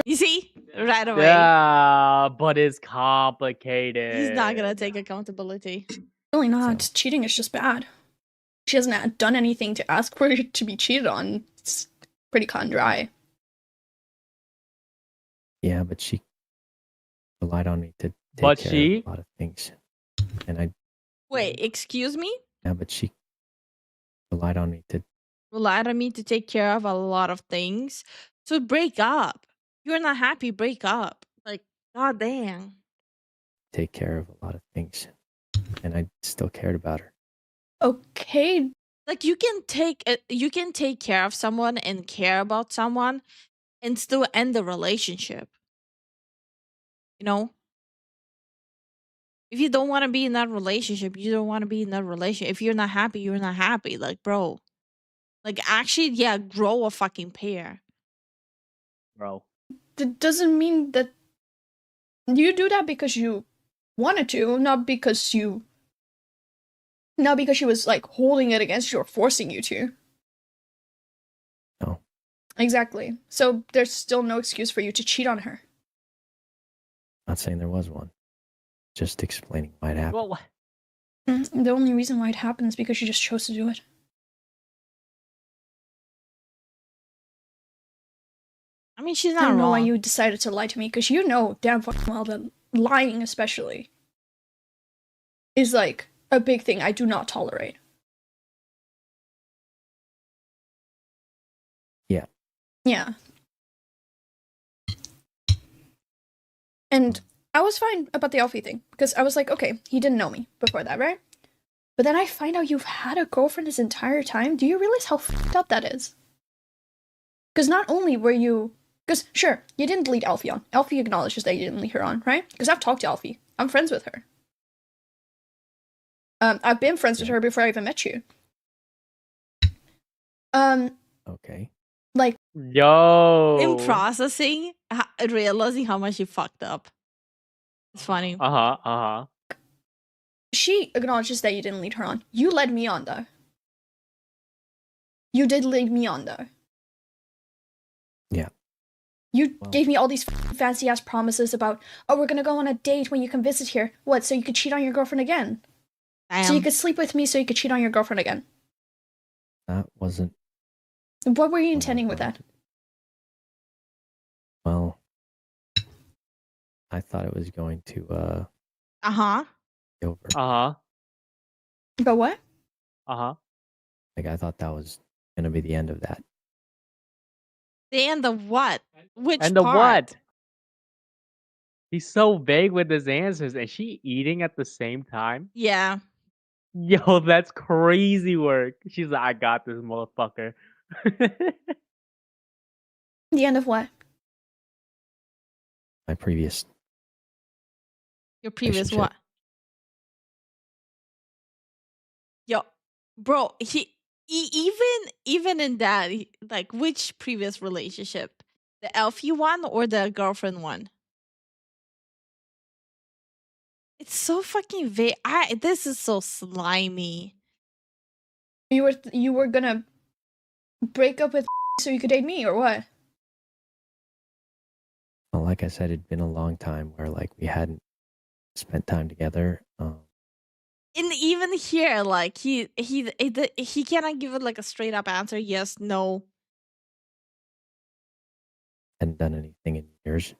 You see? Right away. Yeah, but it's complicated. He's not gonna take accountability. Really not. Cheating is just bad. She hasn't done anything to ask for it to be cheated on. It's pretty cut and dry. yeah, but she relied on me to take But care she- of a lot of things. And I Wait, excuse me? yeah, but she relied on me to Relied on me to take care of a lot of things. So break up. You're not happy, break up. Like, god damn. take care of a lot of things. And I still cared about her. Okay. Like you can take care of someone and care about someone and still end the relationship. You know? If you don't want to be in that relationship, you don't want to be in that relationship. If you're not happy, you're not happy. Like, bro. Like actually, yeah, grow a fucking pair. Bro. That doesn't mean that you do that because you wanted to, not because she was like holding it against you or forcing you to. No. Exactly. So there's still no excuse for you to cheat on her. Not saying there was one. Just explaining why it happened. Well, The only reason why it happened is because you just chose to do it. I mean, she's I not don't know why wrong. you decided to lie to me, because you know damn fucking well that lying especially is like a big thing I do not tolerate. Yeah. Yeah. And I was fine about the Alfie thing, because I was like, okay, he didn't know me before that, right? But then I find out you've had a girlfriend this entire time. Do you realize how fucked up that is? Because not only were you... Because, sure, you didn't lead Alfie on. Alfie acknowledges that you didn't lead her on, right? Because I've talked to Alfie. I'm friends with her. I've been friends with her before I even met you. Okay. Like... Yo. In processing, realizing how much you fucked up. It's funny. Uh-huh. She acknowledges that you didn't lead her on. You led me on, though. You did lead me on, though. Yeah. You gave me all these fancy-ass promises about, oh, we're gonna go on a date when you come visit here. What, so you could cheat on your girlfriend again? So you could sleep with me so you could cheat on your girlfriend again? That wasn't... What were you intending with that? Well, I thought it was going to, Uh-huh. be over. Uh-huh. But what? Uh-huh. Like, I thought that was gonna be the end of that. The end of what? Which And the part? what? He's so vague with his answers. And she eating at the same time? Yeah. Yo, that's crazy work. She's like, I got this motherfucker. The end of what? My previous... Your previous relationship. what? Yo. bro, even in that, like, which previous relationship, the Elfie one or the girlfriend one? It's so fucking vague. This is so slimy. You were gonna break up with so you could date me, or what? Well, like I said, it'd been a long time where like we hadn't spent time together. And even here, like he cannot give it like a straight up answer. Yes, no. Hadn't done anything in years.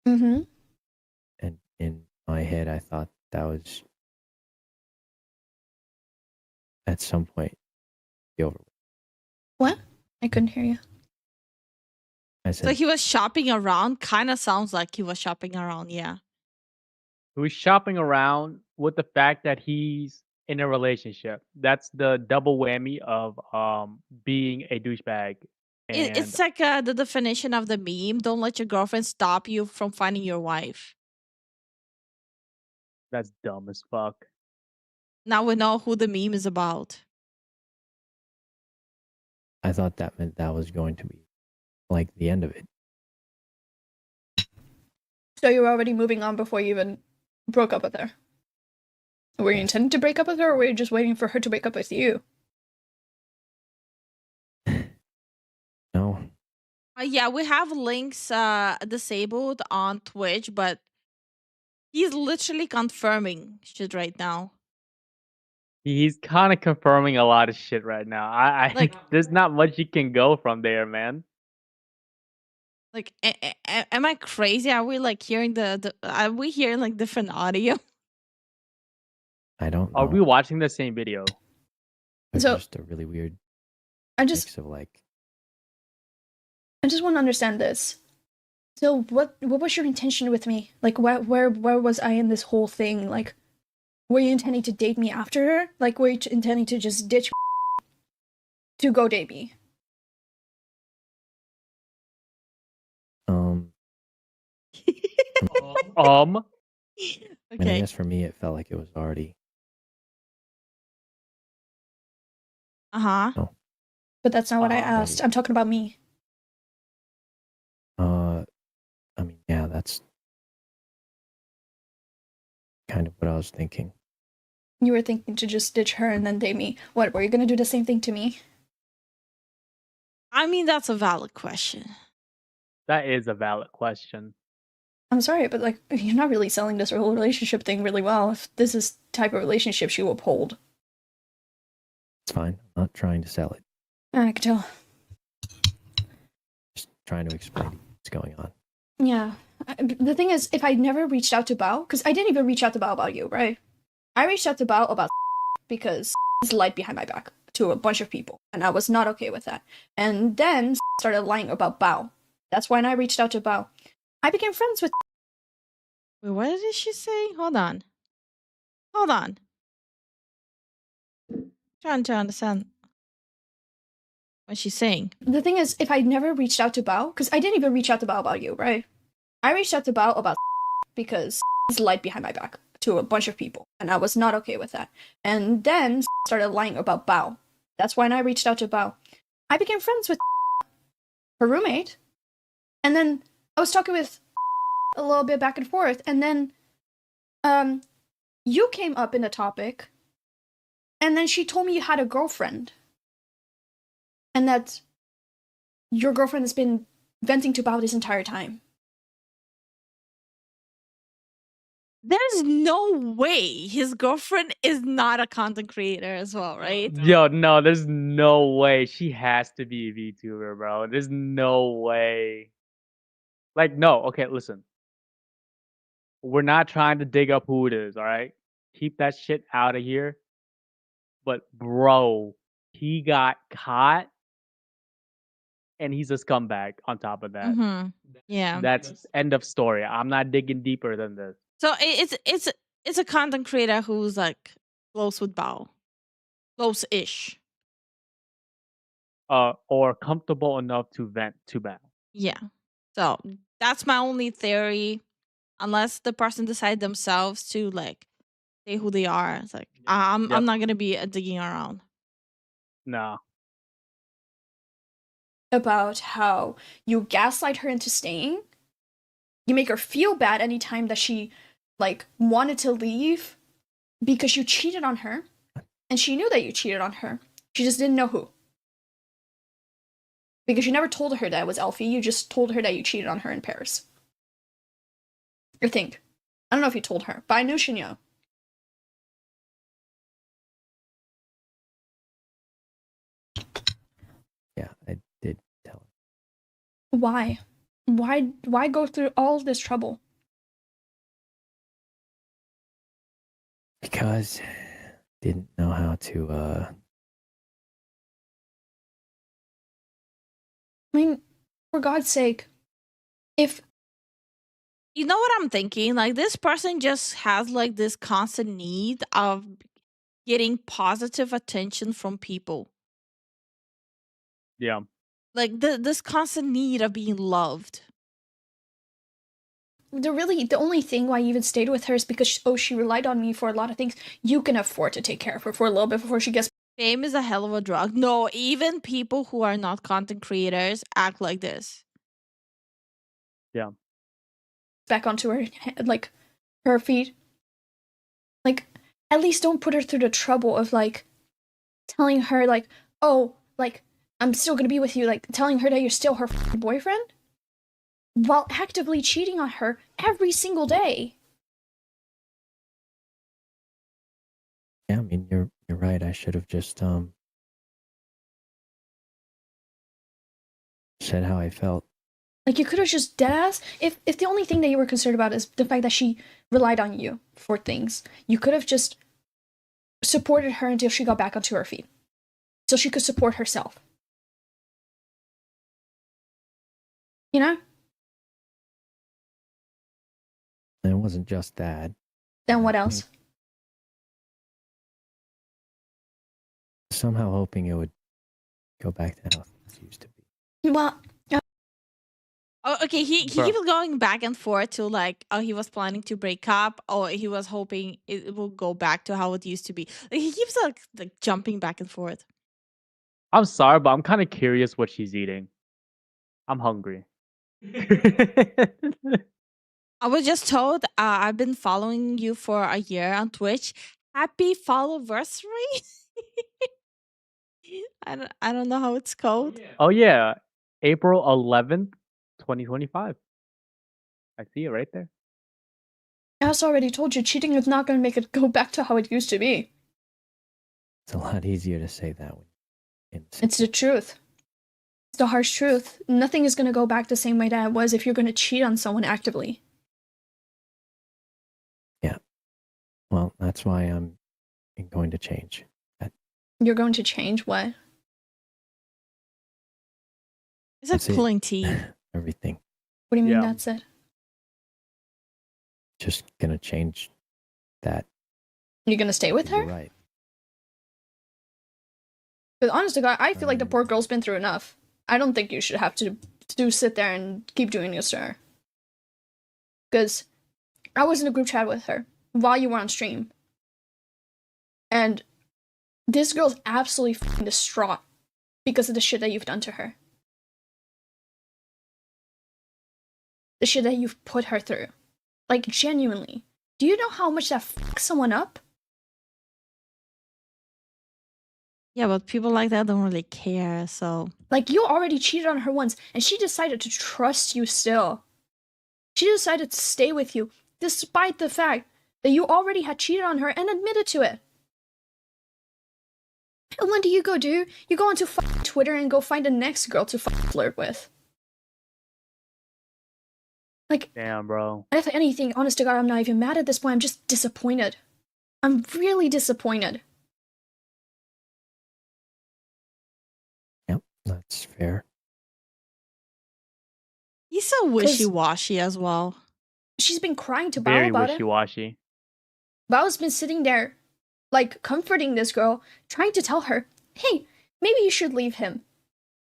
Mm-hmm. And in my head, I thought that was at some point be over. What? I couldn't hear you. I So said he was shopping around. Kind of sounds like he was shopping around. Yeah. He was shopping around with the fact that he's in a relationship. That's the double whammy of being a douchebag. And It's like the definition of the meme. Don't let your girlfriend stop you from finding your wife. that's dumb as fuck. Now we know who the meme is about. I thought that meant that was going to be like the end of it. So you were already moving on before you even broke up with her. Were you intending to break up with her, or were you just waiting for her to break up with you? No. Yeah, we have links disabled on Twitch, but he's literally confirming shit right now. He's kind of confirming a lot of shit right now. I Like- there's not much you can go from there, man. Like, am I crazy? Are we like hearing are we hearing like different audio? I don't know. Are we watching the same video? It's So- just a really weird I just mix of like want to understand this. So what was your intention with me? Like where was I in this whole thing? Like, were you intending to date me after her? Like, were you intending to just ditch to go date me? I mean, I Okay. guess for me it felt like it was already Uh-huh. But that's not what I Uh, asked. I'm talking about me. I mean, yeah, that's kind of what I was thinking. You were thinking to just ditch her and then date me. What, were you gonna do the same thing to me? I mean, that's a valid question. That is a valid question. I'm sorry, but like, you're not really selling this whole relationship thing really well. If this is the type of relationship you uphold. It's fine. I'm not trying to sell it. I can tell. Just trying to explain what's going on. Yeah. The thing is, if I never reached out to Bao, because I didn't even reach out to Bao about you, right? I reached out to Bao about because he's lied behind my back to a bunch of people, and I was not okay with that. And then started lying about Bao. That's when I reached out to Bao. I became friends with. Wait, what did she say? Hold on. Hold on. Trying to understand what she's saying. The thing is, if I never reached out to Bao, because I didn't even reach out to Bao about you, right? I reached out to Bao about because he's lied behind my back to a bunch of people, and I was not okay with that. And then started lying about Bao. That's when I reached out to Bao. I became friends with her roommate, and then I was talking with a little bit back and forth, and then you came up in the topic, and then she told me you had a girlfriend, and that your girlfriend has been venting to Bao this entire time. There's no way his girlfriend is not a content creator as well, right? Yo, no, there's no way. She has to be a VTuber, bro. There's no way. Like, no, okay, listen. We're not trying to dig up who it is, all right? Keep that shit out of here. But, bro, he got caught and he's a scumbag on top of that. Mm-hmm. Yeah. That's end of story. I'm not digging deeper than this. So it's a content creator who's like close with Bao. Close-ish. Or comfortable enough to vent to Bao. Yeah. So that's my only theory. Unless the person decide themselves to like stay who they are. It's like Yep. I'm not gonna be digging around. No. About how you gaslight her into staying. You make her feel bad anytime that she like wanted to leave because you cheated on her, and she knew that you cheated on her. She just didn't know who. Because you never told her that it was Elfie, you just told her that you cheated on her in Paris. I think. I don't know if you told her, but I knew she knew. Yeah, I did tell her. Why? Why go through all this trouble? Because didn't know how to I mean, for God's sake, if You know what I'm thinking? Like this person just has like this constant need of getting positive attention from people. Yeah. Like this constant need of being loved. the only thing why you even stayed with her is because she relied on me for a lot of things. You can afford to take care of her for a little bit before she gets Fame is a hell of a drug. No, even people who are not content creators act like this. Yeah. back onto her like her feet. Like, at least don't put her through the trouble of like telling her like, oh, like I'm still gonna be with you, like telling her that you're still her boyfriend while actively cheating on her every single day. Yeah, I mean you're right. I should have just said how I felt. Like, you could have just deadass, if the only thing that you were concerned about is the fact that she relied on you for things, you could have just supported her until she got back onto her feet, so she could support herself. You know? And it wasn't just that. Then what else? Somehow hoping it would go back to how it used to be. Well, Oh, okay. He Bro. keeps going back and forth to like, oh, he was planning to break up, or he was hoping it will go back to how it used to be. Like he keeps like jumping back and forth. I'm sorry, but I'm kind of curious what she's eating. I'm hungry. I was just told I've been following you for a year on Twitch. Happy followiversary. I don't know how it's called. Oh yeah, April 11th, 2025. I see it right there. as already told you, cheating is not going to make it go back to how it used to be. It's a lot easier to say that when It's the truth. It's the harsh truth. Nothing is going to go back the same way that it was if you're going to cheat on someone actively. Yeah. Well, that's why I'm going to change. You're going to change what? It's like That's it. pulling teeth. Everything. What do you mean Yeah. that's it? Just gonna change that. You're going to stay with You're her? right. Because honest to God, I feel like the poor girl's been through enough. I don't think you should have to sit there and keep doing this to her. Because I was in a group chat with her while you were on stream. And this girl's absolutely f***ing distraught because of the shit that you've done to her. The shit that you've put her through. Like, genuinely. Do you know how much that fucks someone up? Yeah, but people like that don't really care, so. Like, you already cheated on her once, and she decided to trust you still. She decided to stay with you, despite the fact that you already had cheated on her and admitted to it. And what do? You go onto Twitter and go find the next girl to flirt with. Like, Damn, bro. if anything, honest to God, I'm not even mad at this point. I'm just disappointed. I'm really disappointed. Yep, that's fair. He's so wishy-washy as well. She's been crying to Bao Very about it. wishy-washy. Bao's been sitting there, like, comforting this girl, trying to tell her, hey, maybe you should leave him.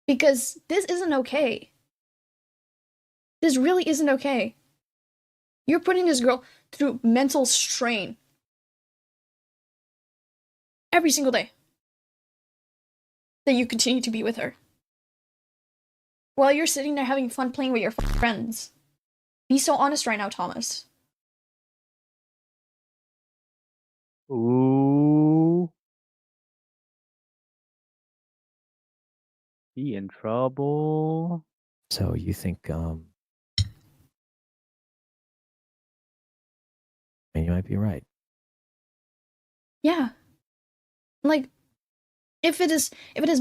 Because this isn't okay. This really isn't okay. You're putting this girl through mental strain. every single day that you continue to be with her. While you're sitting there having fun playing with your friends. Be so honest right now, Thomas. Ooh. Be in trouble. So you think and you might be right. Yeah. Like, if it is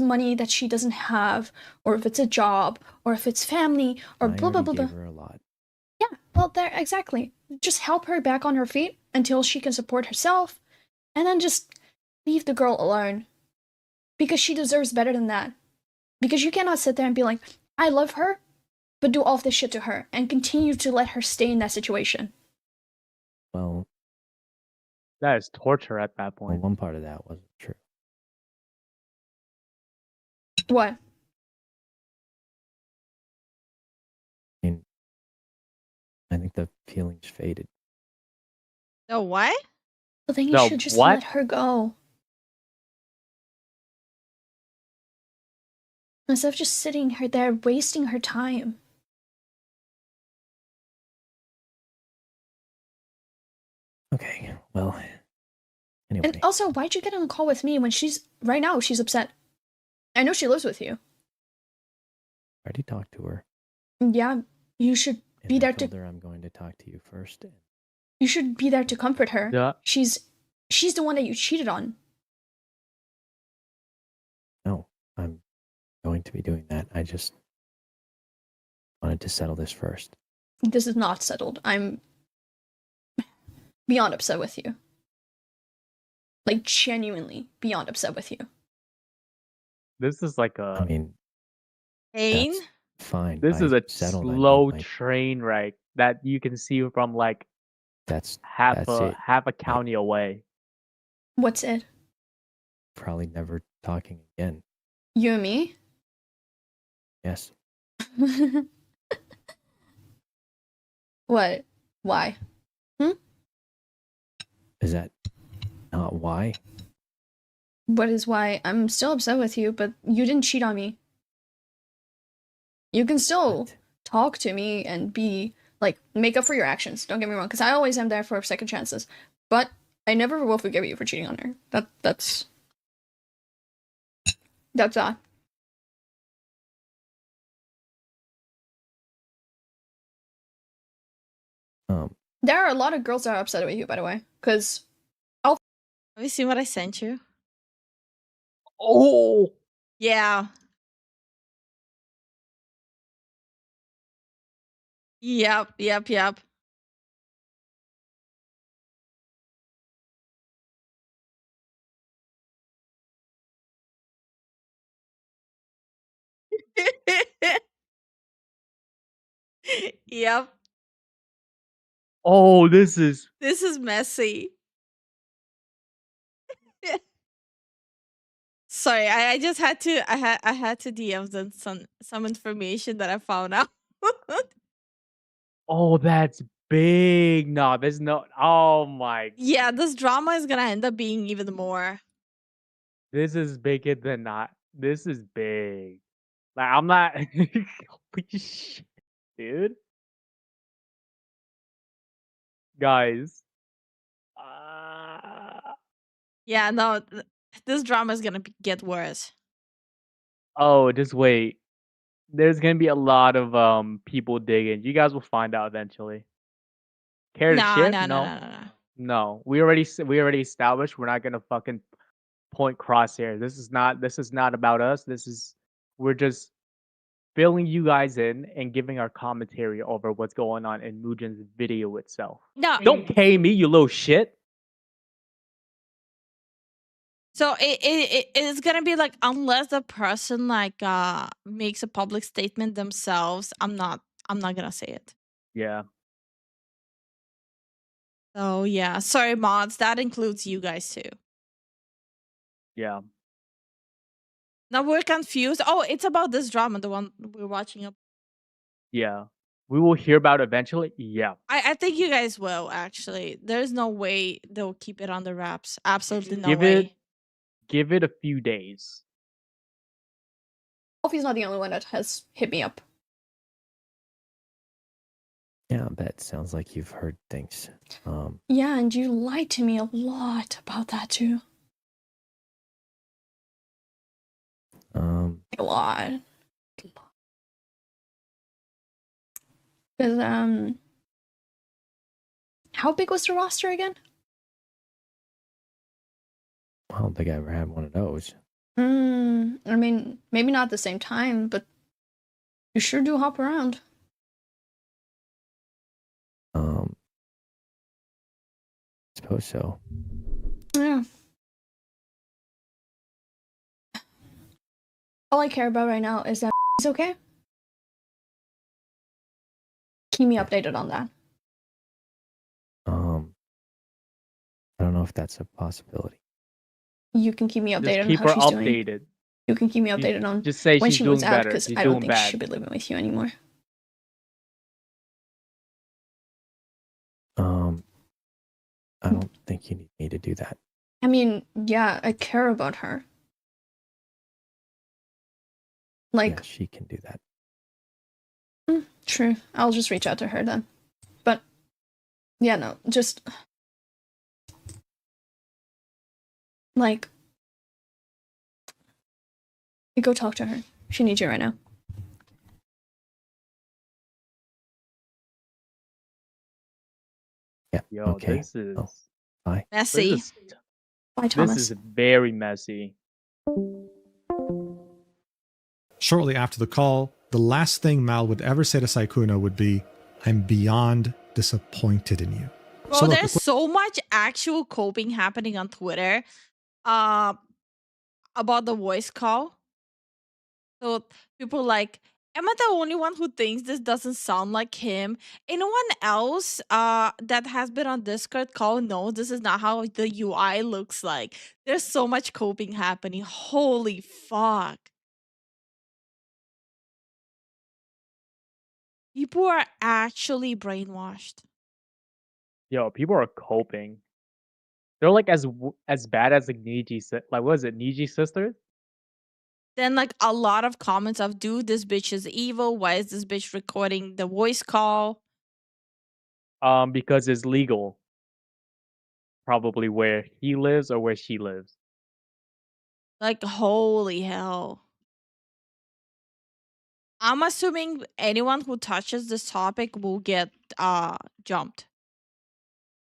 money that she doesn't have, or if it's a job, or if it's family, or I blah blah already blah gave blah. her a lot. Yeah, well, there, exactly. Just help her back on her feet until she can support herself, and then just leave the girl alone. Because she deserves better than that. Because you cannot sit there and be like, I love her, but do all of this shit to her, and continue to let her stay in that situation. Well, that is torture at that well, point. one part of that wasn't true. What? I think the feelings faded. Oh, what? Well, then you No, should just what? let her go. Instead of just sitting her there, wasting her time. Okay, well, anyway. And also, why'd you get on a call with me when right now she's upset? I know she lives with you. I already talked to her. Yeah, you should And be I there told to. her I'm going to talk to you first. You should be there to comfort her. Yeah. She's the one that you cheated on. No, I'm going to be doing that. I just wanted to settle this first. This is not settled. I'm beyond upset with you. Like, genuinely beyond upset with you. This is like I mean, Pain? that's fine. this By is a settled, I mean, slow like, train wreck that you can see from like that's half it. a county away. What's it? Probably never talking again. You and me? Yes. What? Why? Is that not why? What is why? I'm still upset with you, but you didn't cheat on me. You can still What? talk to me and be like, make up for your actions. Don't get me wrong, because I always am there for second chances. But I never will forgive you for cheating on her. That's that. There are a lot of girls that are upset with you, by the way, because Have you seen what I sent you? Oh, Yeah. Yep. Yep. oh, this is This is messy. Sorry, I just had to I had to DM them some information that I found out. oh, that's big. No, there's no. Oh my, Yeah, this drama is gonna end up being even more. this is bigger than not. This is big. Like I'm not. Holy shit, dude. Guys. Yeah, no, this drama is gonna get worse. Oh, just wait. There's gonna be a lot of people digging. You guys will find out eventually. Care to No. ship? No. We already established we're not gonna fucking point crosshairs. This is not about us. We're just filling you guys in and giving our commentary over what's going on in Mugen's video itself. No. Don't pay me, you little shit. So it is gonna be like, unless the person like makes a public statement themselves, I'm not gonna say it. Yeah. So yeah, sorry mods, that includes you guys too. Yeah. Now we're confused. Oh, it's about this drama, the one we're watching up. Yeah. We will hear about it eventually. Yeah. I think you guys will actually. There's no way they'll keep it on the wraps. Absolutely no Give way. it give it a few days. Alfie's not the only one that has hit me up. Yeah, that sounds like you've heard things. Yeah, and you lied to me a lot about that too. A lot. Because, how big was the roster again? I don't think I ever had one of those. I mean, maybe not at the same time, but you sure do hop around. Suppose so. Yeah. All I care about right now is that he's okay. Keep me updated on that. I don't know if that's a possibility. You can keep me updated Just on keep how her she's doing. updated. You can keep me updated on Just say when she's she doing moves out, better. because She's I don't doing think she bad. should be living with you anymore. I don't think you need me to do that. I mean, yeah, I care about her. Like, Yeah, she can do that. True. I'll just reach out to her then. But, yeah, no, just... Like... Go talk to her. She needs you right now. Yeah. Yo, Okay. this is Bye. Messy. Bye, Thomas. This is very messy. Shortly after the call, the last thing Mal would ever say to Sykkuno would be, "I'm beyond disappointed in you." Well, So look, there's so much actual coping happening on Twitter about the voice call. So people like, am I the only one who thinks this doesn't sound like him? Anyone else that has been on Discord call knows this is not how the UI looks like. There's so much coping happening. Holy fuck. People are actually brainwashed. Yo, people are coping. They're like as bad as like like what is it, Niji sisters? Then like a lot of comments of, dude, this bitch is evil. Why is this bitch recording the voice call? Because it's legal. Probably where he lives or where she lives. Like, holy hell. I'm assuming anyone who touches this topic will get jumped.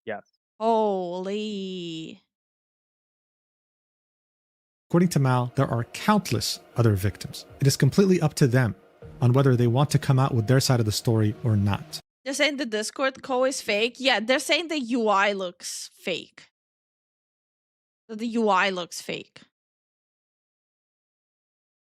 Yes. Holy. According to Mal, there are countless other victims. It is completely up to them on whether they want to come out with their side of the story or not. They're saying the Discord call is fake. Yeah, they're saying the UI looks fake. That the UI looks fake.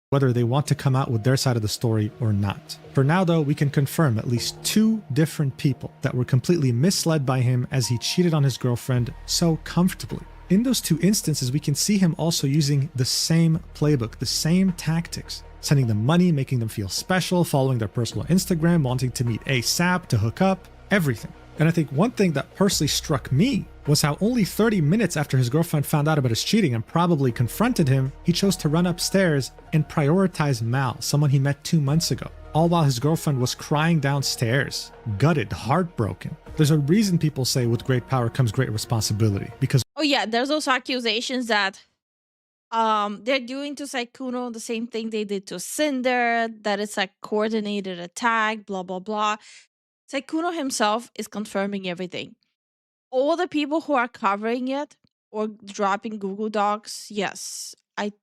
Whether they want to come out with their side of the story or not. For now, though, we can confirm at least 2 different people that were completely misled by him as he cheated on his girlfriend so comfortably. In those 2 instances, we can see him also using the same playbook, the same tactics, sending them money, making them feel special, following their personal Instagram, wanting to meet ASAP, to hook up, everything. And I think one thing that personally struck me was how only 30 minutes after his girlfriend found out about his cheating and probably confronted him, he chose to run upstairs and prioritize Mal, someone he met 2 months ago, all while his girlfriend was crying downstairs, gutted, heartbroken. There's a reason people say with great power comes great responsibility, because Oh yeah, there's also accusations that they're doing to Sykkuno the same thing they did to Cinder, that it's a coordinated attack, blah blah blah. Sykkuno himself is confirming everything. All the people who are covering it or dropping Google Docs, yes, I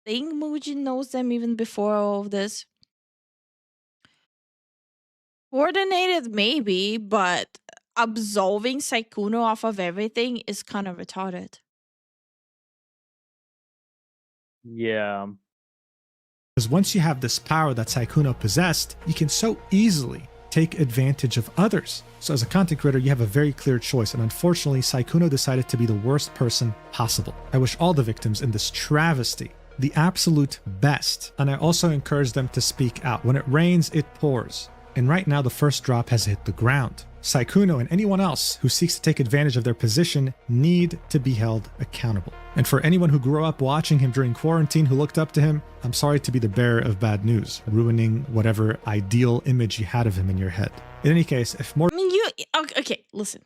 think Muji knows them even before all of this. Coordinated maybe, but absolving Sykkuno off of everything is kind of retarded. Yeah. because once you have this power that Sykkuno possessed, you can so easily take advantage of others. So as a content creator, you have a very clear choice, and unfortunately, Sykkuno decided to be the worst person possible. I wish all the victims in this travesty the absolute best, and I also encourage them to speak out. When it rains, it pours. and right now the first drop has hit the ground. Sykkuno and anyone else who seeks to take advantage of their position need to be held accountable. And for anyone who grew up watching him during quarantine who looked up to him, I'm sorry to be the bearer of bad news, ruining whatever ideal image you had of him in your head. In any case, if more... I mean, okay, listen.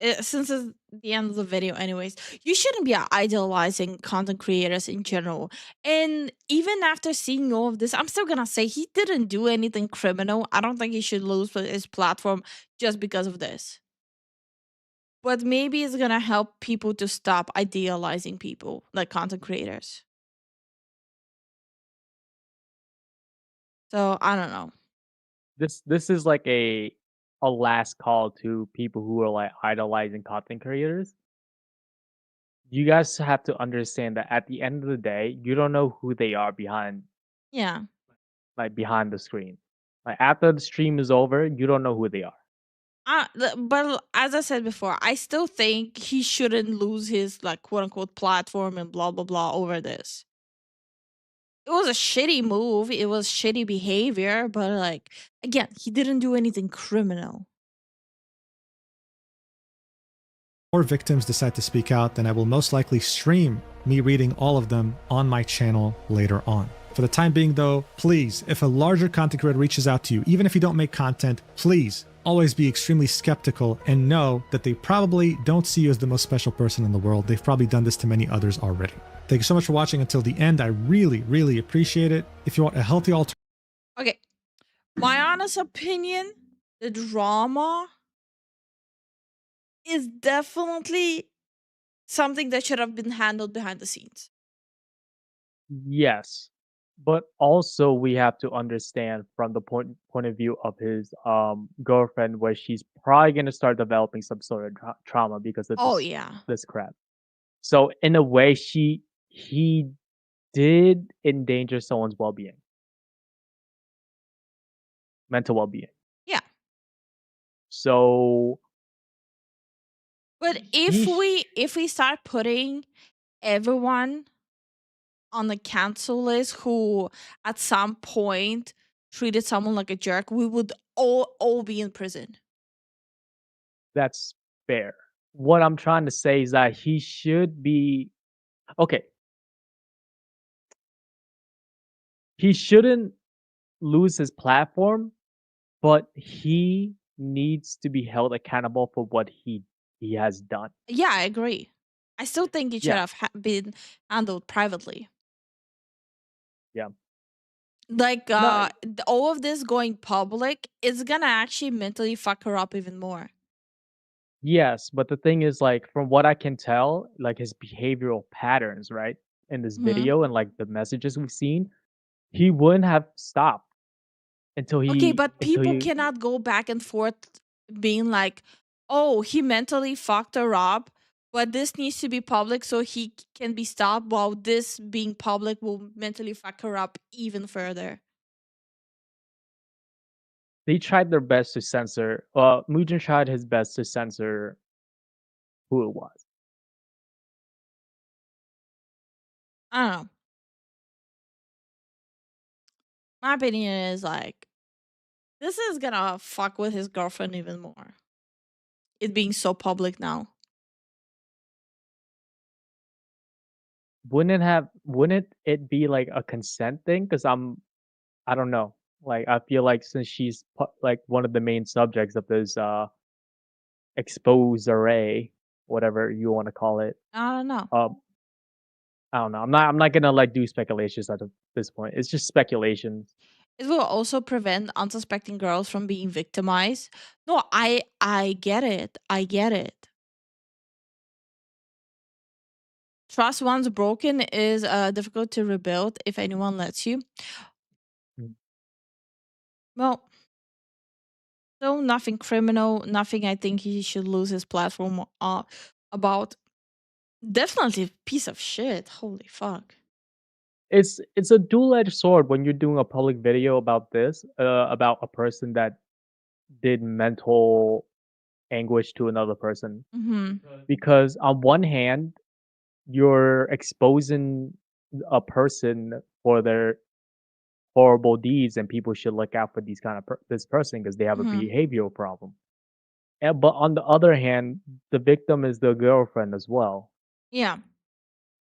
Since it's the end of the video anyways, you shouldn't be idolizing content creators in general. And even after seeing all of this, I'm still gonna say he didn't do anything criminal. I don't think he should lose his platform just because of this. But maybe it's gonna help people to stop idealizing people like content creators. So I don't know. This is like a last call to people who are like idolizing content creators. You guys have to understand that at the end of the day, you don't know who they are behind Yeah. behind the screen. Like after the stream is over, you don't know who they are. But as I said before, I still think he shouldn't lose his like quote unquote platform and blah blah blah over this. It was a shitty move, it was shitty behavior, but like again, he didn't do anything criminal. more victims decide to speak out, then I will most likely stream me reading all of them on my channel later on. For the time being though, please, if a larger content creator reaches out to you, even if you don't make content, please always be extremely skeptical and know that they probably don't see you as the most special person in the world. They've probably done this to many others already. Thank you so much for watching until the end. I really, really appreciate it. If you want a healthy alternative... Okay. My honest opinion, the drama is definitely something that should have been handled behind the scenes. Yes, but also we have to understand from the point of view of his girlfriend, where she's probably gonna start developing some sort of trauma because of this crap. So in a way, he did endanger someone's well-being, mental well-being. Yeah. So, but if we start putting everyone on the cancel list who at some point treated someone like a jerk, we would all be in prison. That's fair. What I'm trying to say is that he should be okay. He shouldn't lose his platform, but he needs to be held accountable for what he has done. Yeah, I agree. I still think it should have been handled privately. Yeah. Like all of this going public is gonna actually mentally fuck her up even more. Yes, but the thing is, like, from what I can tell, like his behavioral patterns, right, in this video and like the messages we've seen, he wouldn't have stopped until he. Okay, but people cannot go back and forth being like, oh, he mentally fucked her up, but this needs to be public so he can be stopped, while this being public will mentally fuck her up even further. They tried their best to censor. Mugen tried his best to censor who it was. I don't know. My opinion is like, this is gonna fuck with his girlfriend even more. It being so public now. Wouldn't it be like a consent thing? Because I don't know. Like I feel like since she's like one of the main subjects of this expose array, whatever you want to call it. I don't know. I don't know. I'm not gonna like do speculations at this point. It's just speculations. It will also prevent unsuspecting girls from being victimized. No, I get it. I get it. Trust once broken is difficult to rebuild if anyone lets you. Well, so nothing criminal, nothing I think he should lose his platform about. Definitely a piece of shit. Holy fuck. It's a dual-edged sword when you're doing a public video about this, about a person that did mental anguish to another person. Because on one hand, you're exposing a person for their horrible deeds, and people should look out for these kind of this person because they have a Mhm. behavioral problem. But on the other hand, the victim is the girlfriend as well. Yeah.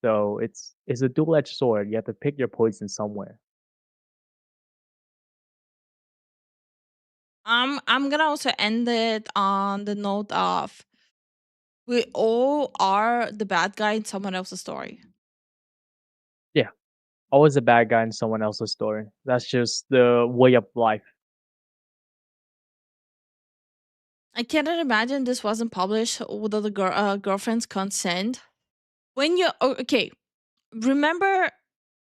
So it's a dual-edged sword. You have to pick your poison somewhere. I'm gonna also end it on the note of we all are the bad guy in someone else's story. Yeah, always a bad guy in someone else's story. That's just the way of life. I cannot imagine this wasn't published without the girlfriend's consent. When you okay, remember,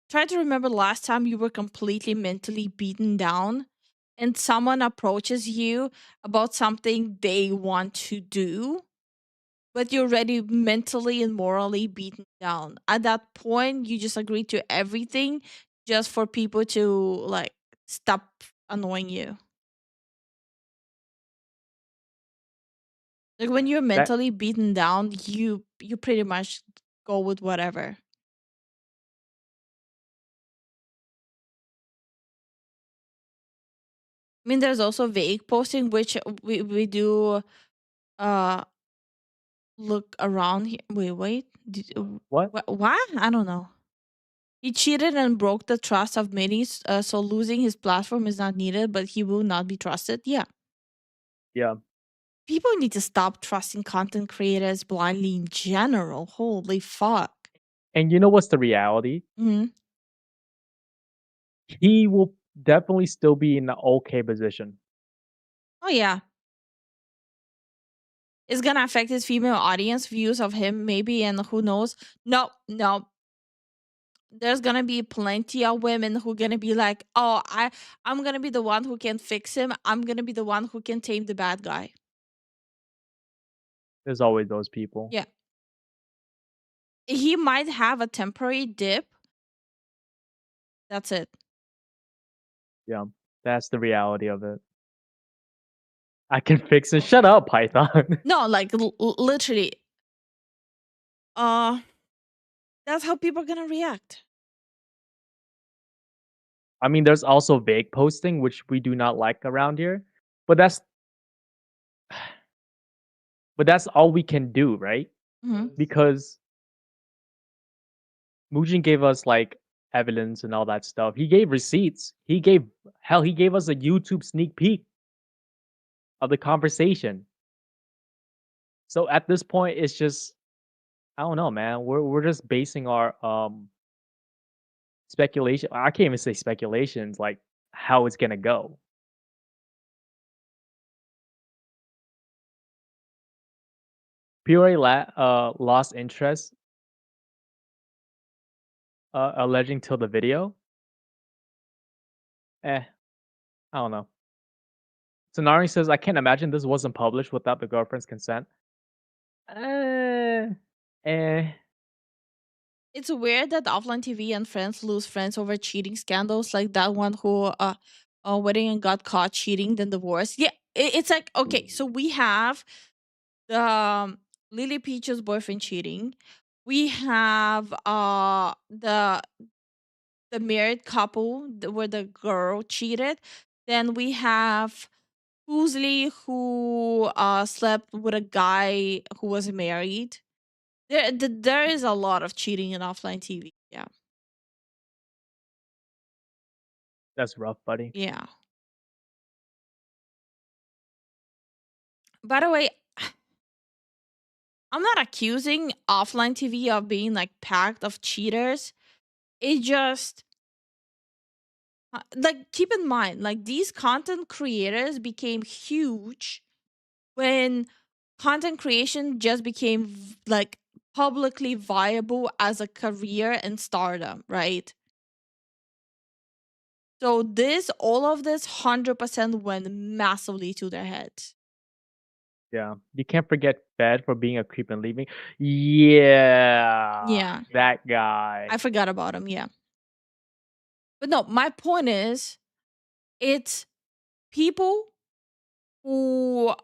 try to remember last time you were completely mentally beaten down and someone approaches you about something they want to do, but you're already mentally and morally beaten down. At that point, you just agree to everything just for people to like stop annoying you. Like when you're That mentally beaten down, you pretty much go with whatever. I mean, there's also vague posting, which we do uh look around here. Wait. what? What? I don't know. He cheated and broke the trust of many, so losing his platform is not needed, but he will not be trusted. Yeah. Yeah. People need to stop trusting content creators blindly in general. Holy fuck. And you know what's the reality? Hmm. He will definitely still be in the okay position. Oh, yeah. It's gonna affect his female audience views of him, maybe, and who knows. No. There's gonna be plenty of women who gonna be like, oh, I'm gonna be the one who can fix him. I'm gonna be the one who can tame the bad guy. There's always those people. Yeah. He might have a temporary dip. That's it. Yeah. That's the reality of it. I can fix it. Shut up, Python. No, like literally. That's how people are gonna react. I mean, there's also vague posting, which we do not like around here. But that's all we can do, right? Mhm. Because Mujin gave us like evidence and all that stuff. He gave receipts. He gave us a YouTube sneak peek of the conversation. So at this point, it's just I don't know, man. We're just basing our speculation. I can't even say speculations, like how it's gonna go. Pure lost interest, alleging till the video. I don't know. Sonari says, I can't imagine this wasn't published without the girlfriend's consent. Eh, eh. It's weird that offline TV and friends lose friends over cheating scandals, like that one who wedding and got caught cheating, then divorced. Yeah, it's like okay, so we have the Lily Peach's boyfriend cheating. We have the married couple where the girl cheated. Then we have Poosley who slept with a guy who was married. There is a lot of cheating in offline TV. Yeah. That's rough, buddy. Yeah. By the way, I'm not accusing offline TV of being like packed of cheaters. It just like keep in mind, like these content creators became huge when content creation just became like publicly viable as a career and stardom, right? So all of this 100% went massively to their heads. Yeah. You can't forget Fed for being a creep and leaving. Yeah. Yeah. That guy. I forgot about him, yeah. But no, my point is it's people who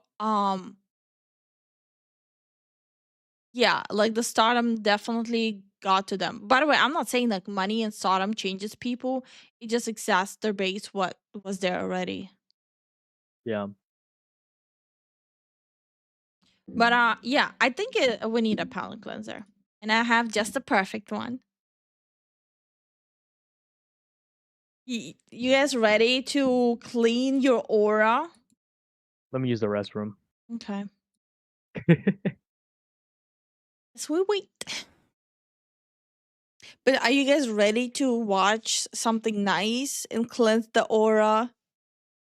yeah, like the stardom definitely got to them. By the way, I'm not saying like money and Sodom changes people. It just exacerbates what was there already. Yeah. But yeah, I think we need a palate cleanser, and I have just the perfect one. You guys ready to clean your aura? Let me use the restroom. Okay. Sweet. But are you guys ready to watch something nice and cleanse the aura?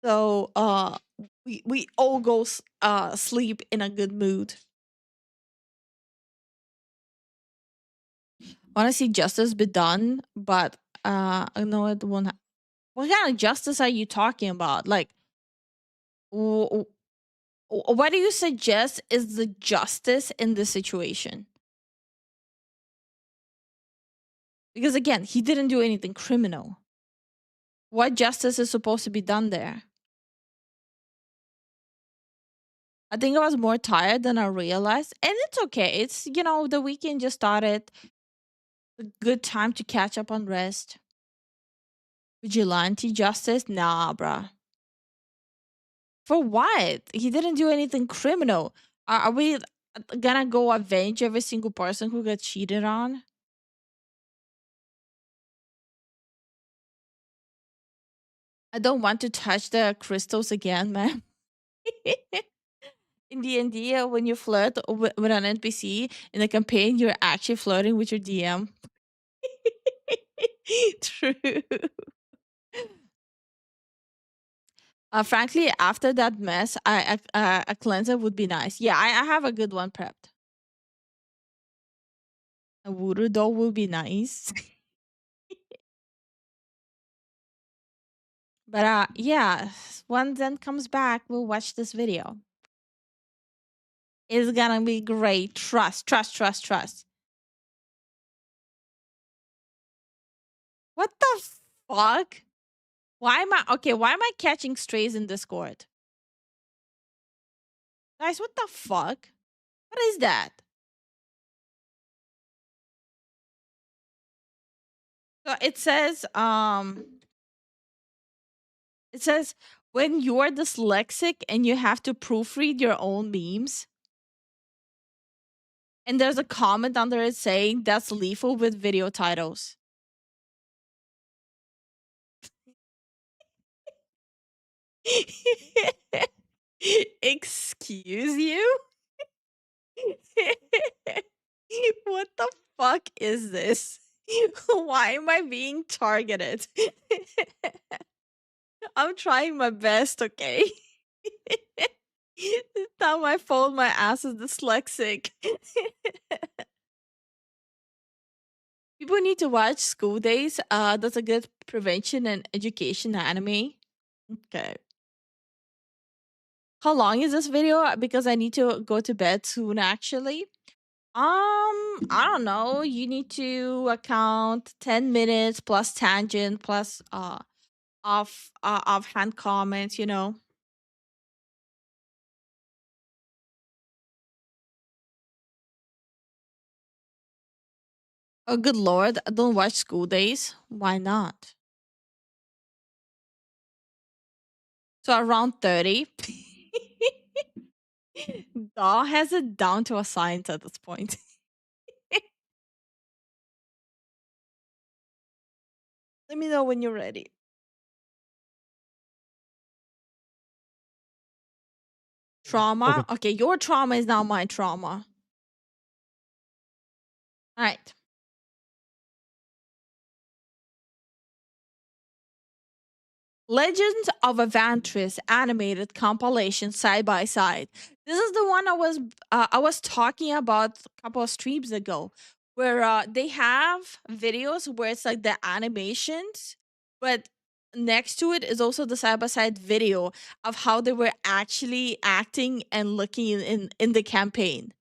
So we all go sleep in a good mood. Want to see justice be done, but I know it won't. What kind of justice are you talking about? Like, what do you suggest is the justice in this situation? Because again, he didn't do anything criminal. What justice is supposed to be done there? I think I was more tired than I realized. And it's okay. It's, you know, the weekend just started. A good time to catch up on rest. Vigilante justice? Nah, bruh. For what? He didn't do anything criminal. Are we gonna go avenge every single person who got cheated on? I don't want to touch the crystals again, man. In D&D, when you flirt with an NPC in a campaign, you're actually flirting with your DM. True. Frankly, after that mess, a cleanser would be nice. Yeah, I have a good one prepped. A voodoo doll would be nice. But yeah, when Zen comes back, we'll watch this video. It's gonna be great. Trust. What the fuck? Why am I catching strays in Discord? Guys, what the fuck? What is that? So it says when you're dyslexic and you have to proofread your own memes. And there's a comment under it saying that's lethal with video titles. Excuse you? What the fuck is this? Why am I being targeted? I'm trying my best, okay? It's not my fault my ass is dyslexic. People need to watch School Days. That's a good prevention and education anime. Okay. How long is this video? Because I need to go to bed soon, actually. I don't know. You need to account 10 minutes plus tangent plus offhand comments, you know. Oh, good lord! I don't watch School Days. Why not? So around 30. Daw has it down to a science at this point. Let me know when you're ready. Trauma? Okay, your trauma is now my trauma. All right. Legends of Evantris animated compilation side by side. This is the one I was talking about a couple of streams ago, where they have videos where it's like the animations, but next to it is also the side by side video of how they were actually acting and looking in the campaign.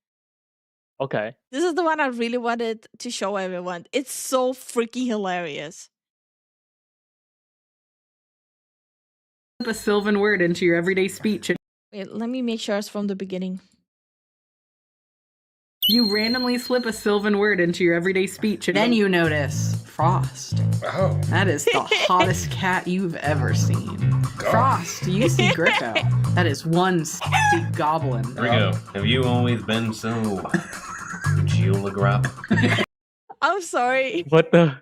Okay. This is the one I really wanted to show everyone. It's so freaking hilarious. A Sylvan word into your everyday speech. Wait, let me make sure it's from the beginning. You randomly slip a Sylvan word into your everyday speech, and then you notice Frost. Oh. That is the hottest cat you've ever seen. Frost, you see Grifo. That is one sexy goblin. There we go. Have you always been so geographic? I'm sorry. What the?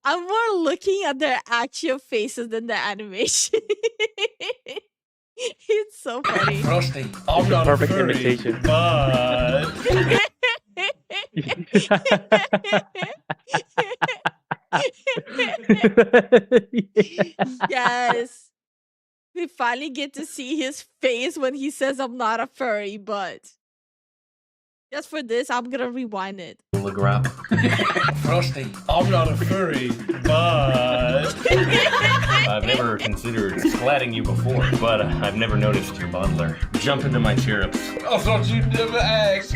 I'm more looking at their actual faces than the animation. It's so funny. Frosty, It's I'm a not perfect a furry, imitation. but Yes. We finally get to see his face when he says I'm not a furry, but just for this, I'm gonna rewind it. Frosty, I'm not a furry, but I've never considered splatting you before, but I've never noticed your bundler. Jump into my chirrups. I thought you'd never ask.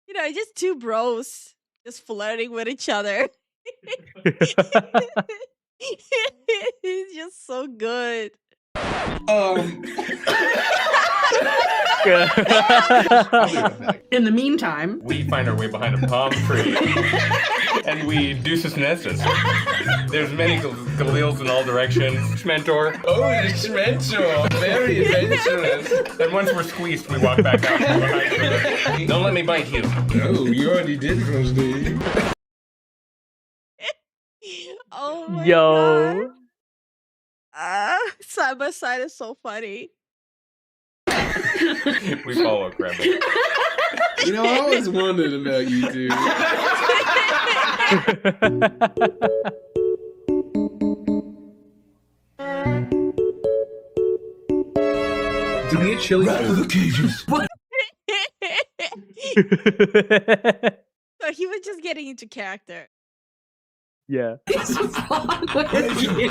You know, just two bros just flirting with each other. He's just so good. In the meantime, We find our way behind a palm tree, and we deuces nessus. There's many galils in all directions. Mentor. Oh, it's mentor. Very adventurous. And once we're squeezed, we walk back out from behind each other. Don't let me bite you. Oh, you already did, Frosty. Oh my god. Yo. Side by side is so funny. We follow Grandma. You know, I always wondered about you two. Do we get chili? Rattle the cages. So he was just getting into character. Yeah. what's wrong with you?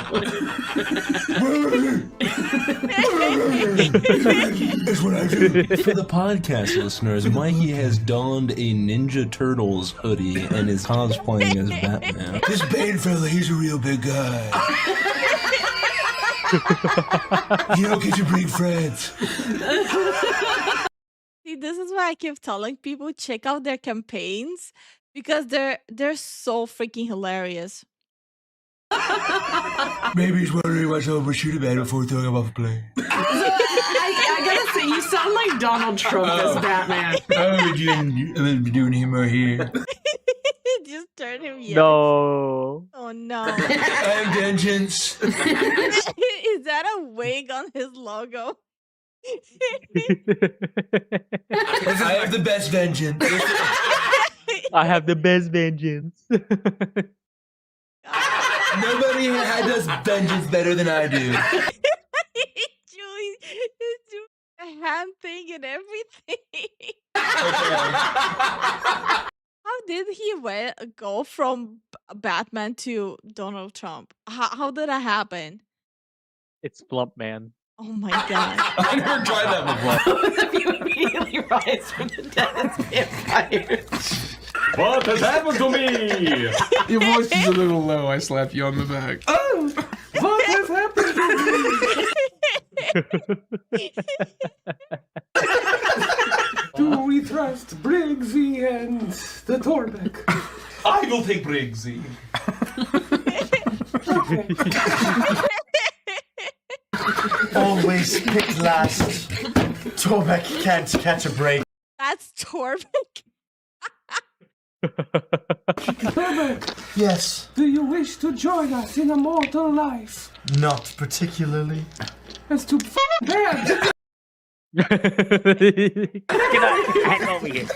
That's what I do. For the podcast listeners, Mikey has donned a Ninja Turtles hoodie and is cosplaying as Batman. This Bane fella, he's a real big guy. You don't get to bring friends. See, this is why I keep telling people check out their campaigns because they're so freaking hilarious. Maybe he's wondering why someone would shoot a man before throwing him off a plane. I gotta say, you sound like Donald Trump as Batman. I'm doing humor here. Just turn him yellow. No. Oh no. I am vengeance. Is that a wig on his logo? I have the best vengeance. I have the best vengeance. Nobody does vengeance better than I do. Julie is doing a hand thing and everything. How did he go from Batman to Donald Trump? How did that happen? It's Plump Man. Oh my god. I never tried that before. Both of you immediately rise from the dead as vampires. What has happened to me? Your voice is a little low. I slap you on the back. Oh, what has happened to me? Do we trust Briggsy and the Torbeck? I will take Briggsy. Always pick last. Torbeck can't catch a break. That's Torbeck. Torbeck! Yes. Do you wish to join us in a mortal life? Not particularly. That's too bad. Get out! Hang over here.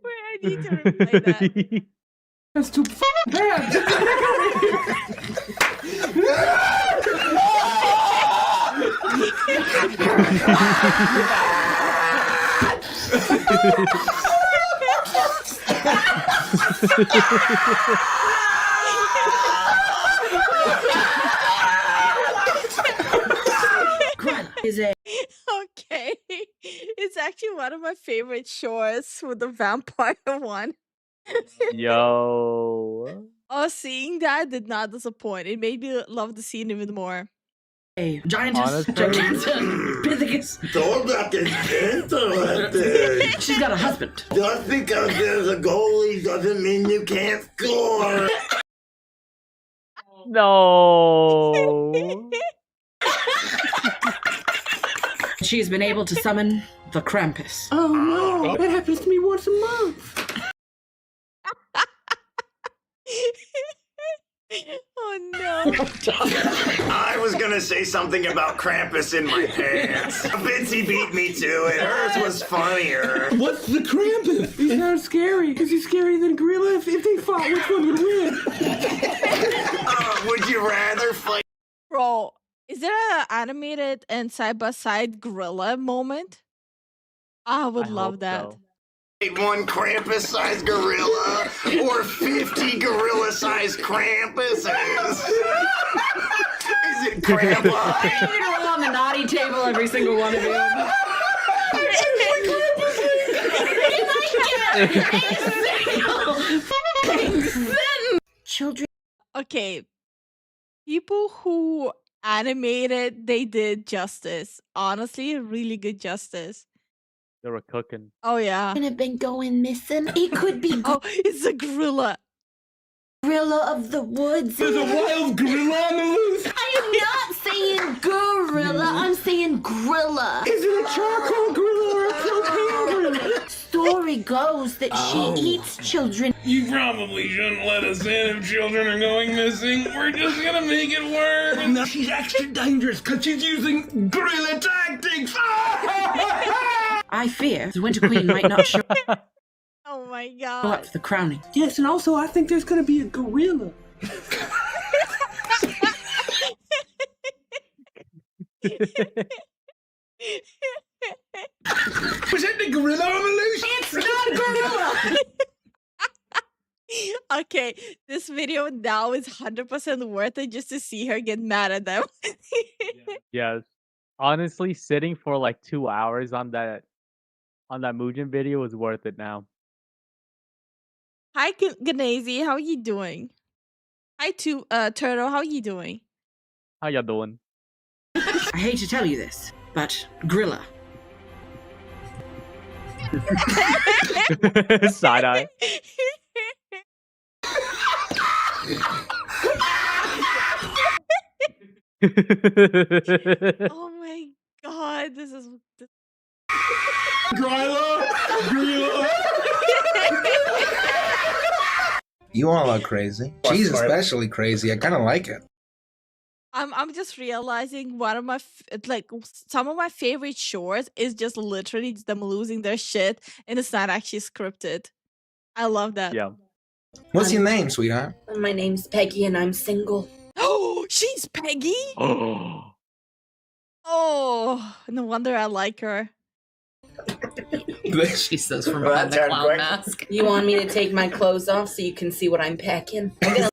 Wait, I need to replay that. That's too bad. Okay. It's actually one of my favorite shorts with the vampire one. Yo. Oh, seeing that did not disappoint. It made me love the scene even more. A giantess, Honestly? Pithecus. Thorback is interesting. She's got a husband. Just because there's a goalie doesn't mean you can't score. No. She's been able to summon the Krampus. Oh no, that happens to me once a month. Oh no. I was gonna say something about Krampus in my pants. Bitsy beat me to it. Hers was funnier. What's the Krampus? He's not scary. Is he scarier than Gorilla? If they fought, which one would win? Would you rather fight? Bro, is there an animated and side-by-side gorilla moment? I would love that. So. One Krampus-sized gorilla or 50 gorilla-sized Krampuses? Is it Grandpa? You're gonna roll on the naughty table, every single one of you. Children. Okay. People who animated, they did justice. Honestly, really good justice. They were cooking. Oh yeah. Could have been going missing. It could be Oh, it's a gorilla. gorilla of the woods. There's a wild gorilla on the loose. I am not saying gorilla. I'm saying gorilla. Is it a charcoal gorilla or a propane gorilla? Story goes that she eats children. You probably shouldn't let us in if children are going missing. We're just gonna make it worse. No, she's extra dangerous because she's using gorilla tactics. I fear the Winter Queen might not show Oh my up god. for the crowning. Yes, and also I think there's gonna be a gorilla. Was it the gorilla on the loose? It's not gorilla. Okay, this video now is 100% worth it just to see her get mad at them. Yes. Honestly, sitting for like 2 hours on that Mugen video was worth it now. Hi, Ganazi, how you doing? Hi, Turtle, how you doing? How y'all doing? I hate to tell you this, but gorilla. Side eye. Oh my god, this is. Gorilla! Gorilla! You all are crazy. She's especially crazy. I kind of like it. I'm just realizing one of my some of my favorite shorts is just literally them losing their shit and it's not actually scripted. I love that. Yeah. What's your name, sweetheart? My name's Peggy and I'm single. Oh, she's Peggy. Oh. Oh, no wonder I like her. She says from behind the clown mask. You want me to take my clothes off so you can see what I'm packing? I'm gonna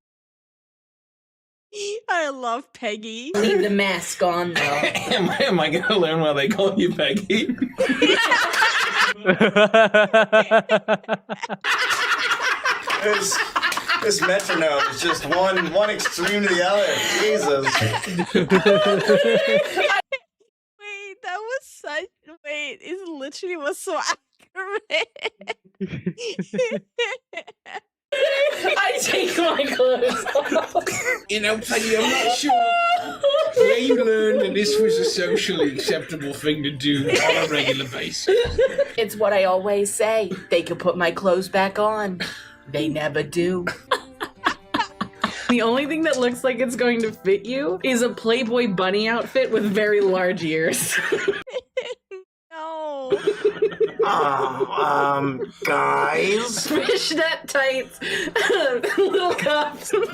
I love Peggy. leave the mask on though. Am I gonna learn why they call you Peggy? This metronome is just one extreme to the other. Jesus. Wait, that was such. Wait, it literally was so accurate. I take my clothes off. You know, Peggy, I'm not sure where you learned that this was a socially acceptable thing to do on a regular basis. It's what I always say. They can put my clothes back on. They never do. The only thing that looks like it's going to fit you is a Playboy bunny outfit with very large ears. No. Guys. Fishnet tights, little cups. The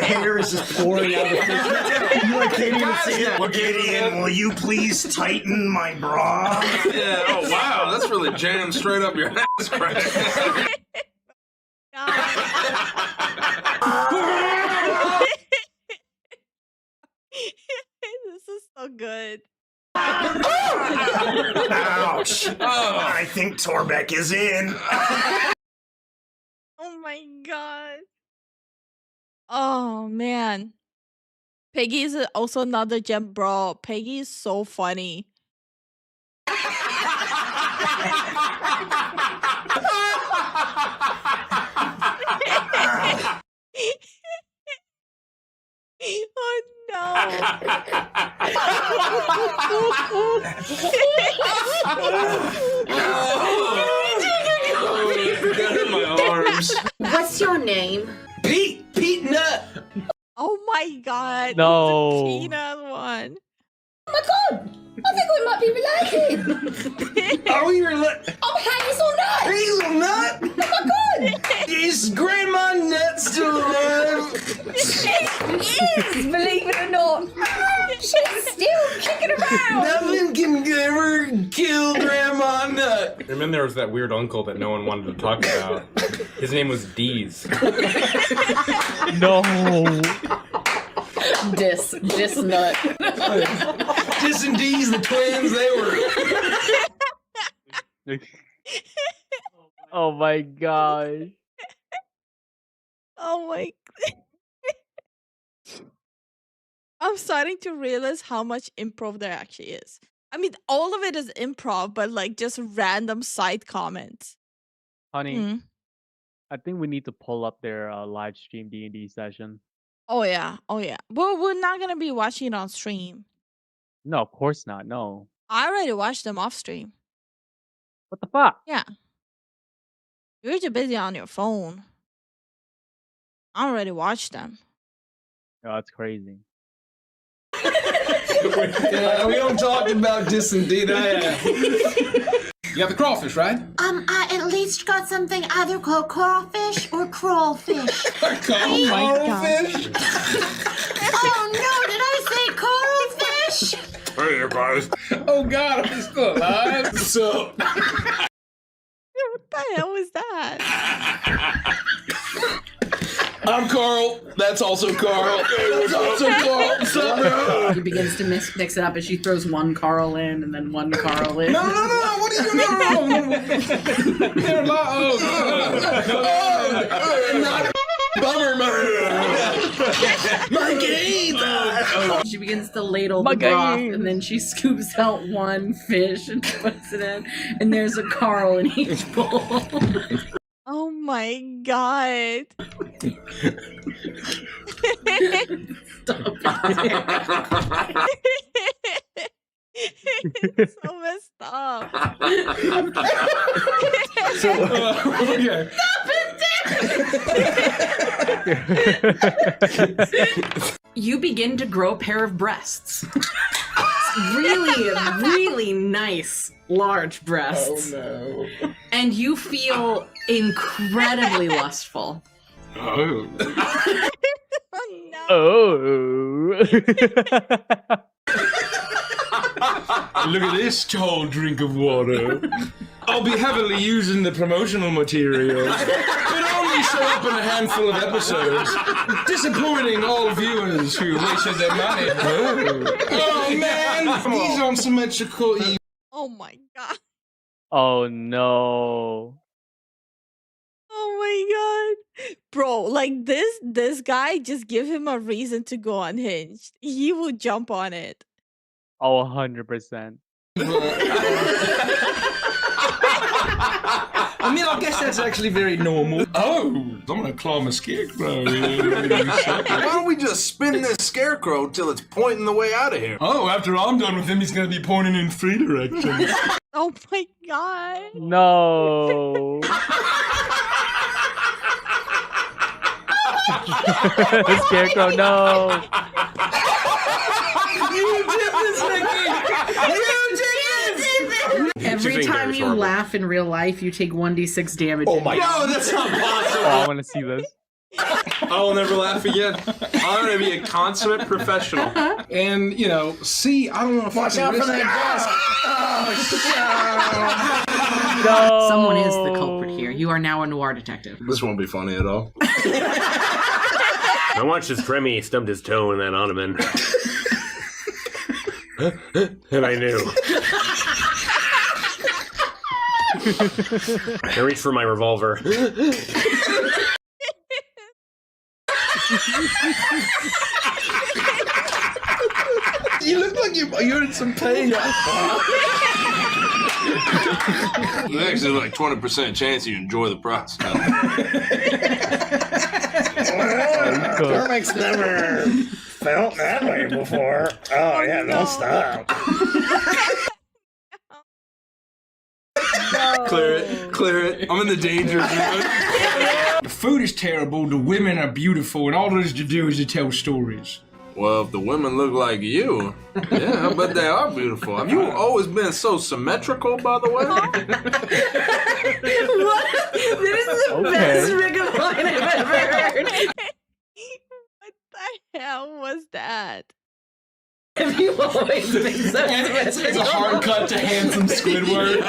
hair is just pouring out of the fish. I can't even see it. Well, Gideon, will you please tighten my bra? Yeah, oh wow, that's really jammed straight up your ass crack. This is so good. Ouch. I think Torbeck is in. Oh my god. Oh man. Peggy is also another gem, bro. Peggy is so funny. Oh My arms. What's your name? Pete Nut. Oh my god. No. The peanut one. Oh my god! I think we might be related! Are we related? I'm Hazelnut! Hazelnut? Oh my god! Is Grandma Nut still alive? She is, believe it or not! She's still kicking around! Nothing can ever kill Grandma Nut. And then there was that weird uncle that no one wanted to talk about. His name was Deez. No. Dis nut. Dis and Deez, the twins, they were. Oh my god. Oh my. I'm starting to realize how much improv there actually is. I mean, all of it is improv, but like just random side comments. Honey, I think we need to pull up their live stream D&D session. Oh yeah, oh yeah. Well, we're not gonna be watching it on stream. No, of course not. No. I already watched them off stream. What the fuck? Yeah. You're too busy on your phone. I already watched them. Oh, that's crazy. We don't talk about Dis and Deez. You got the crawfish, right? I at least got something either called crawfish or crawfish. Oh my god. Oh no, did I say coralfish? Hey, you guys. Oh god, I'm still alive. So. What the hell was that? I'm Carl. That's also Carl. That's also Carl. What's up, bro? He begins to mix it up, and she throws one Carl in, and then one Carl in. No. What are you doing? They're not bummer, my game. She begins to ladle the broth, and then she scoops out one fish and puts it in, and there's a Carl in each bowl. Oh my god. It's so messed up. Okay. You begin to grow a pair of breasts. Really, really nice, large breasts. Oh no. And you feel incredibly lustful. Oh. Oh. Look at this tall drink of water. I'll be heavily using the promotional materials, but only show up in a handful of episodes, disappointing all viewers who wasted their money. Oh man, these aren't symmetrical. Oh my god. Oh no. Oh my god. Bro, like this guy, just give him a reason to go unhinged. He will jump on it. Oh, 100%. I mean, I guess that's actually very normal. Oh, I'm gonna claw my scarecrow. Why don't we just spin this scarecrow till it's pointing the way out of here? Oh, after I'm done with him, he's gonna be pointing in 3 directions. Oh my god. No. Scarecrow, no. You did this, Nikki! You did this! Every time you laugh in real life, you take 1d6 damage. Oh my god. No, that's not possible. Oh, I want to see this. I will never laugh again. I'm gonna be a consummate professional. And, you know, see, I don't want to Watch out for that desk! No. Someone is the culprit here. You are now a noir detective. This won't be funny at all. I watched as Remy stubbed his toe in that ottoman. And I knew. I reached for my revolver. You look like you're in some pain. There's actually like 20% chance you enjoy the process. Cormac's never felt that way before. Oh yeah, no. don't stop. Clear it. I'm in the danger zone. The food is terrible, the women are beautiful, and all there is to do is to tell stories. Well, if the women look like you, yeah, I bet they are beautiful. Have you always been so symmetrical, by the way? What? This is the best pickup line I've ever heard. What the hell was that? Have you always been so It's a hard cut to handsome Squidward.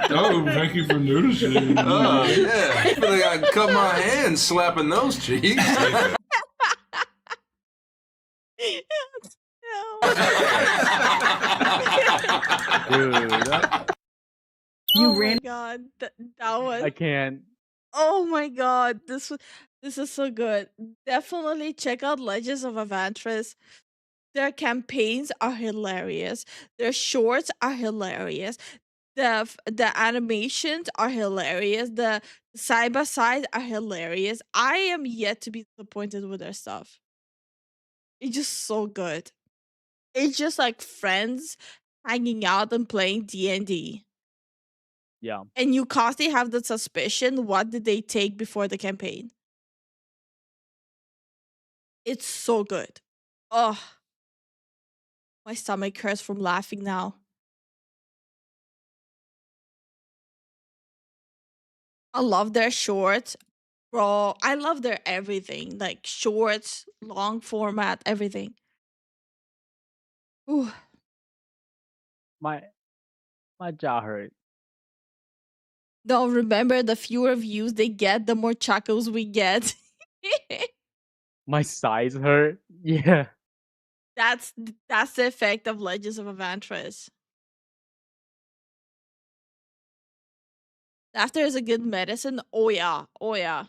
Oh, thank you for noticing. Oh, yeah. I feel like I can cut my hand slapping those cheeks. Oh my god, that was. I can't. Oh my god, this is so good. Definitely check out Legends of Avantris. Their campaigns are hilarious. Their shorts are hilarious. The animations are hilarious. The side by side are hilarious. I am yet to be disappointed with their stuff. It's just so good. It's just like friends hanging out and playing D&D. Yeah. And you constantly have the suspicion, what did they take before the campaign? It's so good. Oh, my stomach hurts from laughing now. I love their shorts. Bro, I love their everything. Like shorts, long format, everything. Ooh. My jaw hurt. No, remember, the fewer views they get, the more chuckles we get. My sides hurt. Yeah. That's the effect of Legends of Avantris. Laughter is a good medicine. Oh yeah. Oh yeah.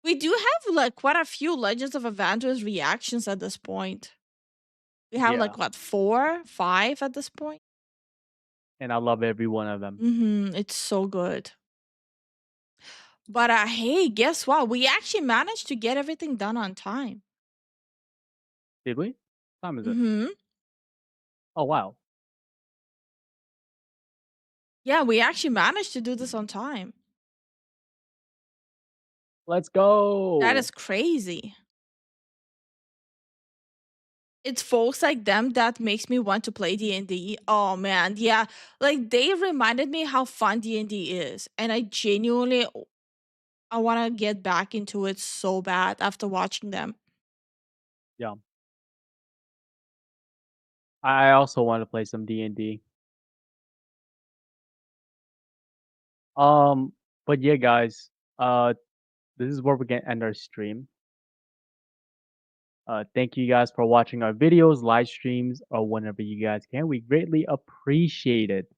We do have like quite a few Legends of Avantris reactions at this point. We have like what, 4, 5 at this point? And I love every one of them. It's so good. But hey, guess what? We actually managed to get everything done on time. Did we? What time is it? Oh wow. Yeah, we actually managed to do this on time. Let's go. That is crazy. It's folks like them that makes me want to play D&D. Oh man, yeah. Like they reminded me how fun D&D is, and I genuinely I want to get back into it so bad after watching them. Yeah. I also want to play some D&D. But yeah, guys, this is where we're gonna end our stream. Thank you guys for watching our videos, live streams, or whenever you guys can. We greatly appreciate it.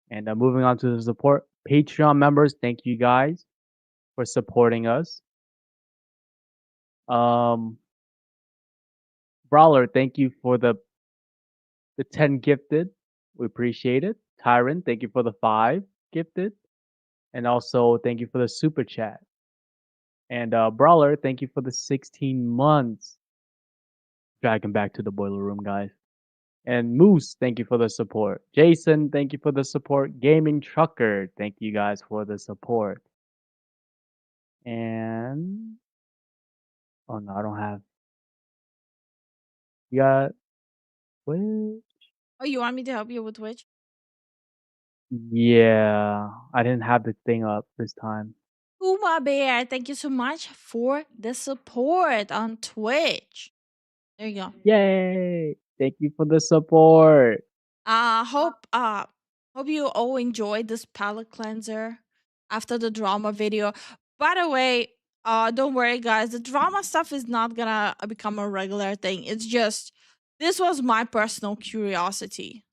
And moving on to the support Patreon members, thank you guys for supporting us. Brawler, thank you for the 10 gifted. We appreciate it. Tyrant, thank you for the 5 gifted. And also thank you for the super chat. And Brawler, thank you for the 16 months. Dragging back to the boiler room, guys. And Moose, thank you for the support. Jason, thank you for the support. Gaming Trucker, thank you guys for the support. And oh no, I don't have. You got Twitch? Oh, you want me to help you with Twitch? Yeah, I didn't have the thing up this time. Uma Bear, thank you so much for the support on Twitch. There you go. Yay! Thank you for the support. Hope you all enjoyed this palette cleanser after the drama video. By the way, don't worry guys, the drama stuff is not gonna become a regular thing. It's just this was my personal curiosity.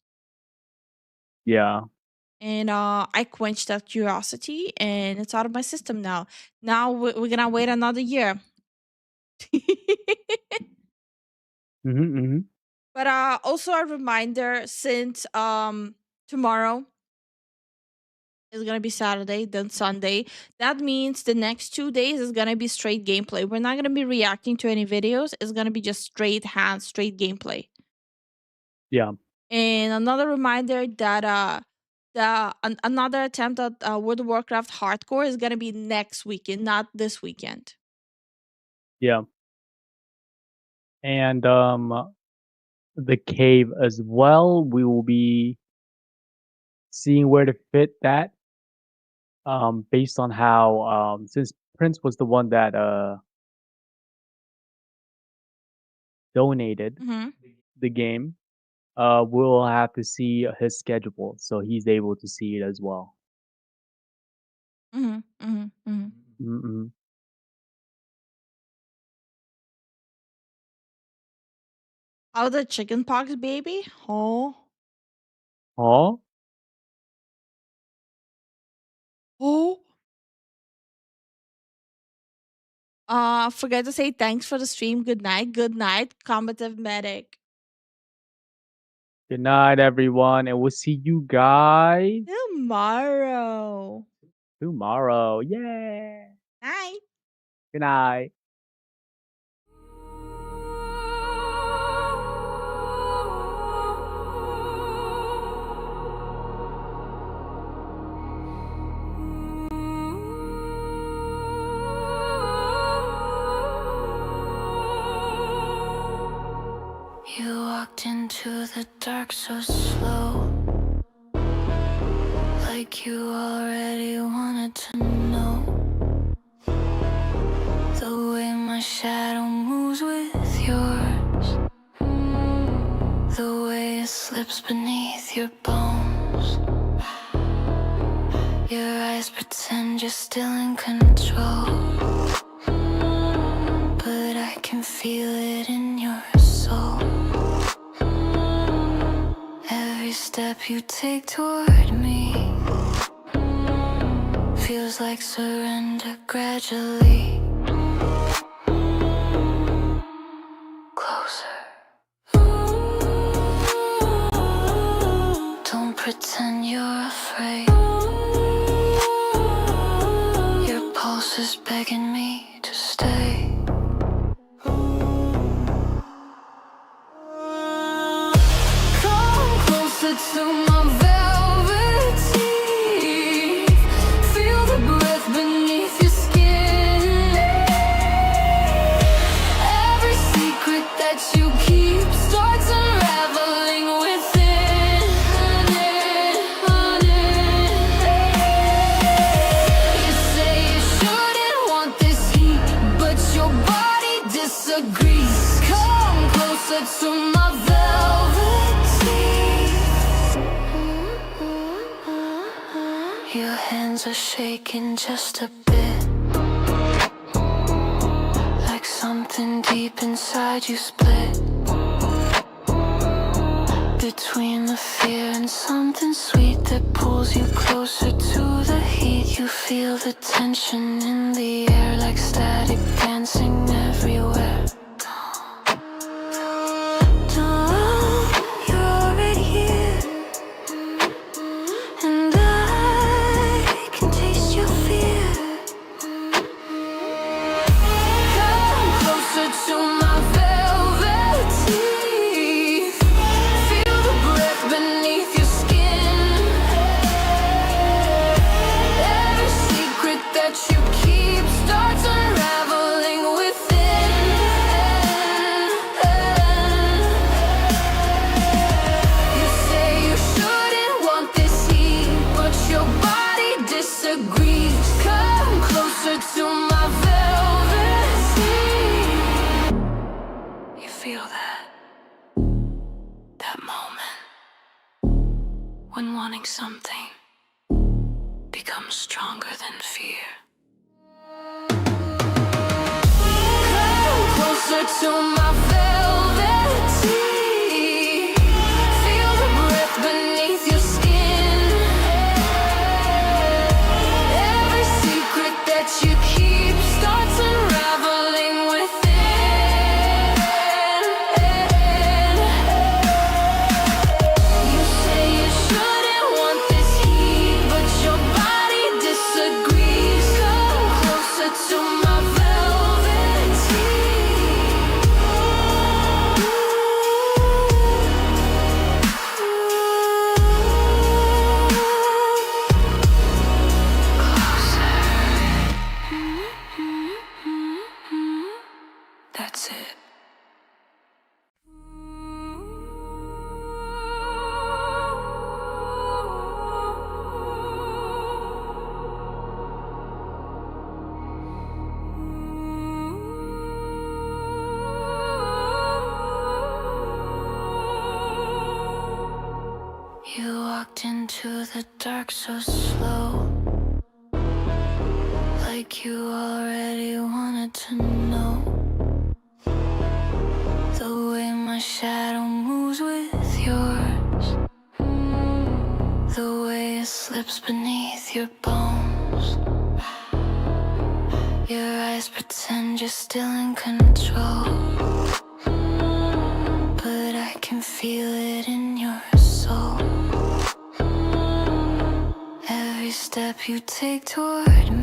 Yeah. And I quenched that curiosity and it's out of my system now. Now we're gonna wait another year. But also a reminder, since tomorrow is gonna be Saturday, then Sunday. That means the next 2 days is gonna be straight gameplay. We're not gonna be reacting to any videos. It's gonna be just straight hands, straight gameplay. Yeah. And another reminder that another attempt at World of Warcraft Hardcore is gonna be next weekend, not this weekend. Yeah. And the cave as well. We will be seeing where to fit that. Based on how since Prince was the one that donated Mhm. the game, we'll have to see his schedule so he's able to see it as well. Mhm. Mhm. Mhm. Mm-mm. Oh, the chickenpox baby? Oh. Oh, Oh. Forget to say thanks for the stream. Good night. Good night, combative medic. good night, everyone, and we'll see you guys Tomorrow. tomorrow. Yeah. Night. Good night. You walked into the dark so slow, like you already wanted to know the way my shadow moves with yours, the way it slips beneath your bones. Your eyes pretend you're still in control, but I can feel it in your soul. Every step you take toward me feels like surrender gradually. Closer. Don't pretend you're afraid. Your pulse is begging me to stay. Come closer to my velvet teeth. Feel the breath beneath your skin. Every secret that you keep starts unraveling within. You say you shouldn't want this heat, but your body disagrees. Come closer to my velvet teeth. Your hands are shaking just a bit, like something deep inside you split between the fear and something sweet that pulls you closer to the heat. You feel the tension in the air like static dancing everywhere. You're already here, and I can taste your fear. Come closer to my velvet teeth. Feel the breath beneath your skin. Every secret that you keep starts unraveling within. You say you shouldn't want this heat, but your body disagrees. Come closer to my velvet teeth. You feel that? That moment when wanting something becomes stronger than fear. Come closer to my velvet teeth. Feel the breath beneath your skin. Every secret that you keep starts unraveling within. That's it. You walked into the dark so slow, like you already wanted to know. The way my shadow moves with yours, the way it slips beneath your bones. Your eyes pretend you're still in control, but I can feel it in your soul. Every step you take toward me